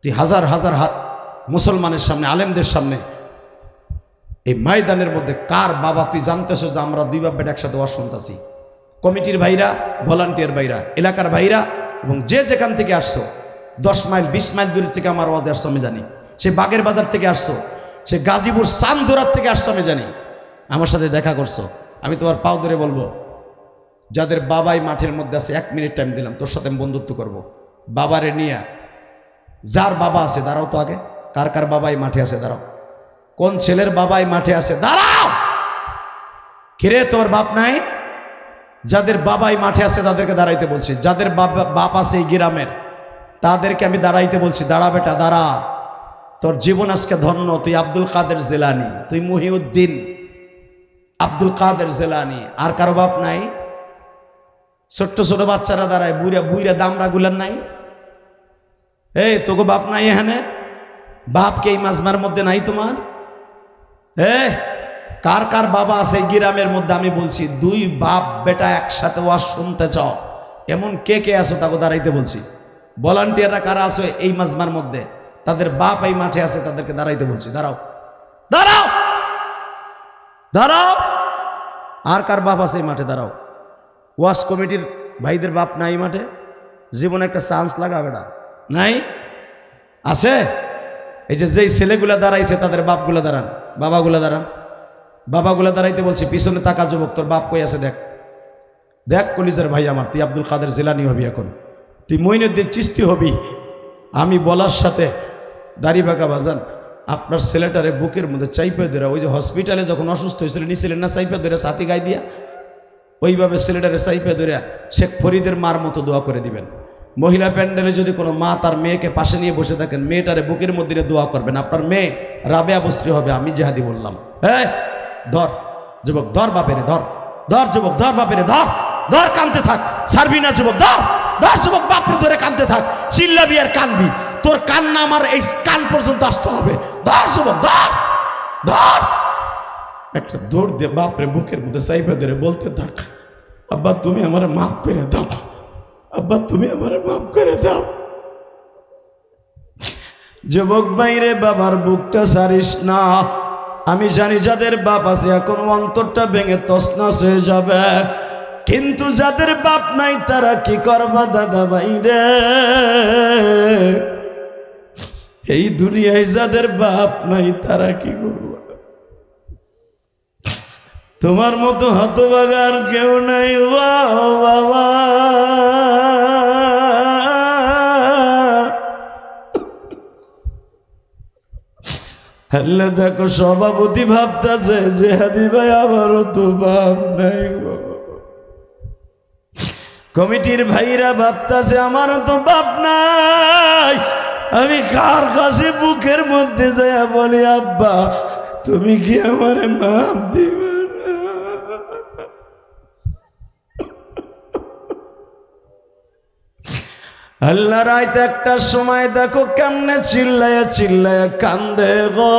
তুই হাজার হাজার হাত মুসলমানের সামনে, আলেমদের সামনে, এই ময়দানের মধ্যে কার বাবা তুই জানতেছ যে আমরা 2 বাপ বেটা একসাথে ওয়াজ শুনতাছি? কমিটির ভাইরা, ভলান্টিয়ার ভাইরা, এলাকার ভাইরা এবং যে যেখান থেকে আসছো, 10 মাইল 20 মাইল দূর থেকে আমার ওয়াজে আসছো আমি জানি। সে বাগের বাজার থেকে আসছো, সে গাজীপুর চান্দোরার থেকে আসছো আমি জানি, আমার সাথে দেখা করছো। আমি তোমার পাও ধরে বলবো, যাদের বাবাই মাঠের মধ্যে আছে 1 মিনিট টাইম দিলাম, তোর সাথে আমি বন্ধুত্ব করবো। বাবারে নিয়ে, যার বাবা আছে দাঁড়াও তো আগে, কার কার বাবাই মাঠে আছে দাঁড়াও, কোন ছেলের বাবাই মাঠে আছে দাঁড়াও। কিরে তোর বাপ নাই? যাদের বাবাই মাঠে আছে তাদেরকে দাঁড়াইতে বলছি। যাদের বাপ আছে এই গ্রামের তাদেরকে আমি দাঁড়াইতে বলছি, দাঁড়া বেটা দাঁড়া, তোর জীবন আজকে ধন্য। তুই আব্দুল কাদের জেলানি, তুই মুহিউদ্দিন আব্দুল কাদের জেলানি, আর কারো বাপ নাই? ছোট্ট ছোট বাচ্চারা দাঁড়ায়, বুড়া বুড়া দামরা গুলার নাই? এই তোকে বাপ নাই এখানে? বাপকে এই মাজমার মধ্যে নাই তোমার? কার কার বাবা আছে এই গ্রামের মধ্যে? আমি বলছি 2 বাপ বেটা একসাথে ওয়াজ শুনতে চাও, এমন কে কে আছো তাকে দাঁড়াইতে বলছি। ভলান্টিয়াররা কারা আছো এই মাজমার মধ্যে, তাদের বাপ এই মাঠে আছে, তাদেরকে দাঁড়াইতে বলছি। দাঁড়াও দাঁড়াও দাঁড়াও। আর কার বাপ আছে এই মাঠে? দাঁড়াও। ওয়াজ কমিটির ভাইদের বাপ নাই মাঠে? জীবনে একটা চান্স লাগাবে না? নাই? আছে? এই যে যেই ছেলেগুলা দাঁড়াইছে তাদের বাপগুলা দাঁড়ান, বাবাগুলা দাঁড়ান, বাবাগুলা দাঁড়াইতে বলছি। পিছনে তাকা যুবক, তোর বাপ কই আছে দেখ। দেখ কলিজার ভাই আমার, তুই আব্দুল কাদের জিলানী হবি, এখন তুই মঈনুদ্দিন চিশতি হবি। আমি বলার সাথে দাড়ি বাঁকা বাজান, আপনার ছেলেটারে বুকের মধ্যে চাইপে ধরে, ওই যে হসপিটালে যখন অসুস্থ হয়েছিল নিছিলেন না চাইপে ধরে ছাতি গায়ে দিয়া, ওইভাবে ছেলেটারে চাইপে ধরে শেখ ফরিদের মার মতো দোয়া করে দিবেন। মহিলা প্যান্ডেলে যদি কোনো মা তার মেয়েকে পাশে নিয়ে বসে থাকেন, মেয়েটারে বুকের মধ্যে দোয়া করবেন, আপনার মেয়ে রাবেয়া বস্রী হবে। আমি জেহাদি বললাম। ধর যুবক, ধর বাপেরে, ধর ধর যুবক, ধর বাপেরে, ধর ধর, কানতে থাক, ছাড়বি না যুবক, ধর ধর যুবক, বাপরে ধরে কানতে থাক, চিল্লাবি আর কানবি, তোর কান্না আমার এই কান পর্যন্ত আসতে হবে। ধর যুবক, ধর ধর, একটা দৌড় দিয়ে বাপরে বুকের মধ্যে চাইপে ধরে বলতে থাক, আব্বা তুমি আমার মাফ করে দাও, আব্বা তুমি আমার মাফ করে দাও। যুবক বাইরে বাবার বুকটা ছাড়িস না। আমি জানি যাদের বাপ আছে এখন অন্তরটা ভেঙে তছনছ হয়ে যাবে, কিন্তু যাদের বাপ নাই তারা কি করবা দাদা বাইরে? এই দুনিয়ায় যাদের বাপ নাই তারা কি করবা? তোমার মতো হতভাগার কেউ নাই বাবা। হ্যালো দেখো, সভাপতি ভাবতেছে জেহাদি ভাই আমারও তো বাপ নাই, কমিটির ভাইরা ভাবতেছে আমারও তো বাপ নাই। আমি কার কাছে বুকের মধ্যে যায় বলি, আব্বা তুমি কি আমার মাপ দিবে না? আল্লাহ রাইতে একটা সময় দেখো কেমনে চিল্লায়া চিল্লায়া কান্দে গো।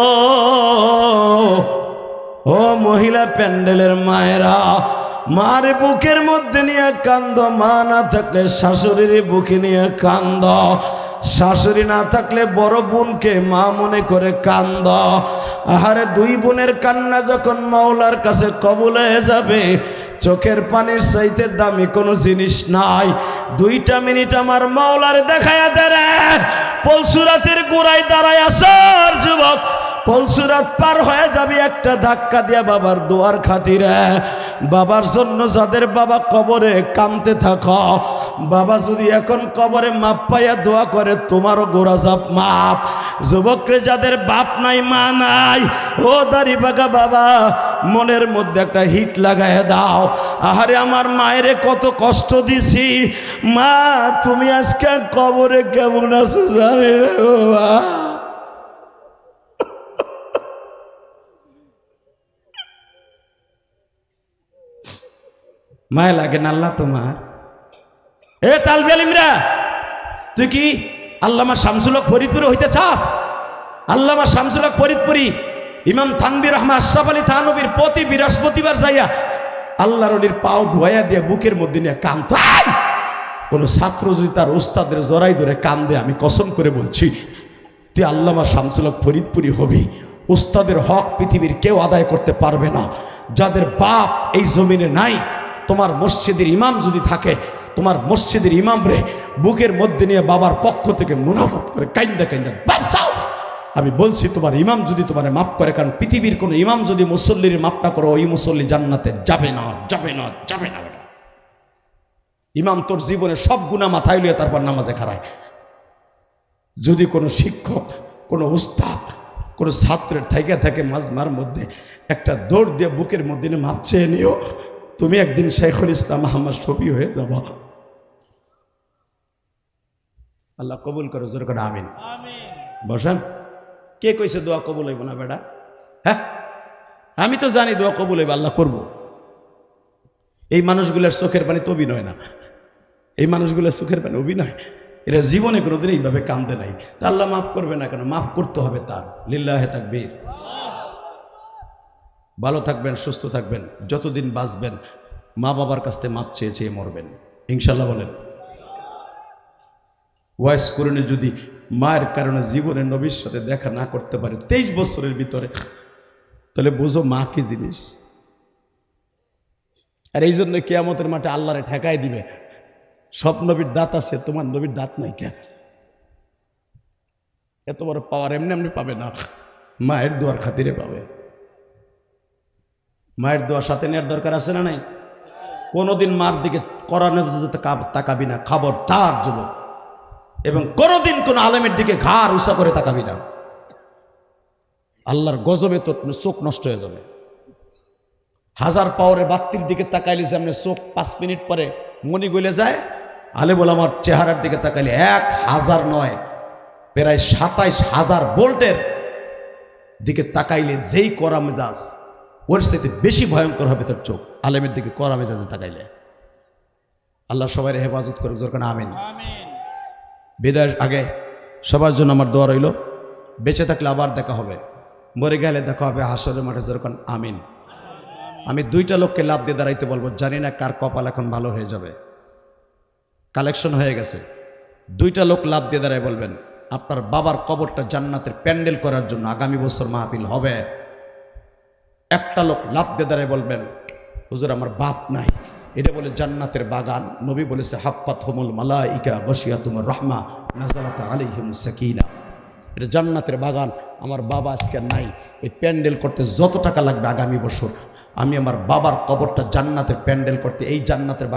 ও মহিলা প্যান্ডেলের মায়েরা, মার বুকের মধ্যে নিয়ে কান্দ, মা না থাকলে শাশুড়ির বুকে নিয়ে কান্দ, শাশুড়ি না থাকলে বড় বোনকে মা মনে করে কান্দ। আহারে 2 বোনের কান্না যখন মাওলার কাছে কবুল হয়ে যাবে, চোখের পানির চাইতে দামি কোনো জিনিস নাই। 2টা মিনিট আমার মাওলার দেখায়া দে রে। পলসুরাতের গোড়ায় দাঁড়ায় আসার যুবক, পলসুরাত পার হয়ে যাবি একটা ধাক্কা দিয়া বাবার দোয়ার খাতিরে। বাবার জন্য যাদের বাবা কবরে কামতে থাকো, বাবা যদি এখন কবরে মাপ পাইয়া দোয়া করে তোমারও গোড়া জাপ মাপ। যুবকরে যাদের বাপ নাই মা নাই, ও দাড়ি বাগা বাবা মনের মধ্যে একটা হিট লাগায় দাও। আহারে আমার মায়েরে কত কষ্ট দিছি, মা তুমি আজকে কবরে কেমন আছো জানি না গো মা। মায় লাগে না আল্লাহ তোমার? এ তালবে আলিমরা, তুই কি আল্লামা শামসুল হক ফরিদপুরে হইতে চাস? আল্লামা শামসুল হক ফরিদপুরি ইমাম থানবীর রহমান আশরাফ আলী থানবীর প্রতি বৃহস্পতিবার যাইয়া আল্লাহর ওলির পাও ধোয়া দিয়ে বুকের মধ্যে নিয়ে কাঁদত। কোন ছাত্র যদি তার ওস্তাদের জড়াই ধরে কান্দে, আমি কসম করে বলছি তুই আল্লামা শামসুল হক ফরিদপুরি হবি। ওস্তাদের হক পৃথিবীর কেউ আদায় করতে পারবে না। যাদের বাপ এই জমিনে নাই, তোমার মসজিদের ইমাম যদি থাকে, তোমার মসজিদের ইমাম রে বুকের মধ্যে নিয়ে বাবার পক্ষ থেকে মুনাফাত করে কাইন্দা কাইন্দা বাঁচাও। আমি বলছি তোমার ইমাম যদি তোমার মাফ করে, কারণ পৃথিবীর কোনো ইমাম যদি মুসল্লির মাফ না করো, ওই মুসল্লি জান্নাতে যাবে না, যাবে না, যাবে না। ইমাম তোর জীবনে সব গুনাহ মাথায় লিয়ে তারপর নামাজে খাড়ায়। যদি কোনো শিক্ষক, কোনো উস্তাদ, কোনো ছাত্রের থাইকা থাকে মাজমার মধ্যে একটা দৌড় দিয়ে বুকের মধ্যে মাপ চেয়ে নিও, তুমি একদিন শেখুল ইসলাম আহমদ শফি হয়ে যাব। আল্লাহ কবুল করো, জোর করে আমিন। বসেন। কে কইছে দোয়া কবুল হইব না বেটা? হ্যাঁ, আমি তো জানি দোয়া কবুল হইব, আল্লাহ করব। এই মানুষগুলোর চোখের পানি তো অভিনয় না, এই মানুষগুলোর চোখের পানি অভিনয়। এরা জীবনে কোনোদিন এইভাবে কান্দে নাই। তা আল্লাহ মাফ করবে না কেন? মাফ করতে হবে তার। লিল্লাহে তাকবীর। ভালো থাকবেন, সুস্থ থাকবেন, যতদিন বাঁচবেন মা বাবার কাছ থেকে মাপ চেয়ে চেয়ে মরবেন ইনশাল্লাহ। বলেন ওয়াইস করণে যদি মায়ের কারণে জীবনে নবীর সাথে দেখা না করতে পারে 23 বছরের ভিতরে, তাহলে বুঝো মা কি জিনিস। আর এই জন্য কিয়ামতের মাঠে আল্লাহরে ঠেকাই দিবে, সব নবীর দাঁত আছে, তোমার নবীর দাঁত নাই কেন? এত বড় পাওয়ার এমনি এমনি পাবে না, মায়ের দোয়ার খাতিরে পাবে। মায়ের দোয়া সাথে নেওয়ার দরকার আছে না নাই? কোনোদিন মার দিকে করানো তাকাবি না, খবরদার যুবক। এবং কোনোদিন কোন আলেমের দিকে ঘাড় উঁচা করে তাকাবি না, আল্লাহর গজবে তোর চোখ নষ্ট হয়ে যাবে। 1000 পাওয়ারের বাত্তির দিকে তাকাইলে যেমন চোখ 5 মিনিট পরে মনি গলে যায়, আলেম ওলামার চেহারার দিকে তাকাইলে 1000 নয়, প্রায় 27,000 ভোল্টের দিকে তাকাইলে যেই কড়া মেজাজ, ওর সাথে বেশি ভয়ঙ্কর হবে তোর চোখ আলেমের দিকে কড়া মেজাজে তাকাইলে। আল্লাহ সবাই হেফাজত করুক, দরকার আমিন। বিদায়ের আগে সবার জন্য আমার দোয়া রইল। বেঁচে থাকলে আবার দেখা হবে, মরে গেলে দেখা হবে হাসরের মাঠে, দরকার আমিন। আমি 2টা লোককে লাভ দিয়ে দাঁড়াইতে বলবো, জানি না কার কপাল এখন ভালো হয়ে যাবে। কালেকশন হয়ে গেছে, 2টা লোক লাভ দিয়ে দাঁড়ায় বলবেন আপনার বাবার কবরটা জান্নাতের প্যান্ডেল করার জন্য আগামী বছর মাহফিল হবে। একটা লোক লাভ দিয়ে দাঁড়ায় বলবেন হুজুর আমার বাপ নাই, এটা বলে জান্নাতের বাগান। নবী বলেছে হাফফাতহুমুল মালাইকা গাশিয়াতুমুর রাহমা নাযালাত আলাইহিমুস সাকিনা। এটা জান্নাতের বাগান, আমার বাবা আজকে নাই, এই প্যান্ডেল করতে যত টাকা লাগবে আগামী বছর আমি আমার বাবার কবরটা জান্নাতের প্যান্ডেল করতে, এই জান্নাতের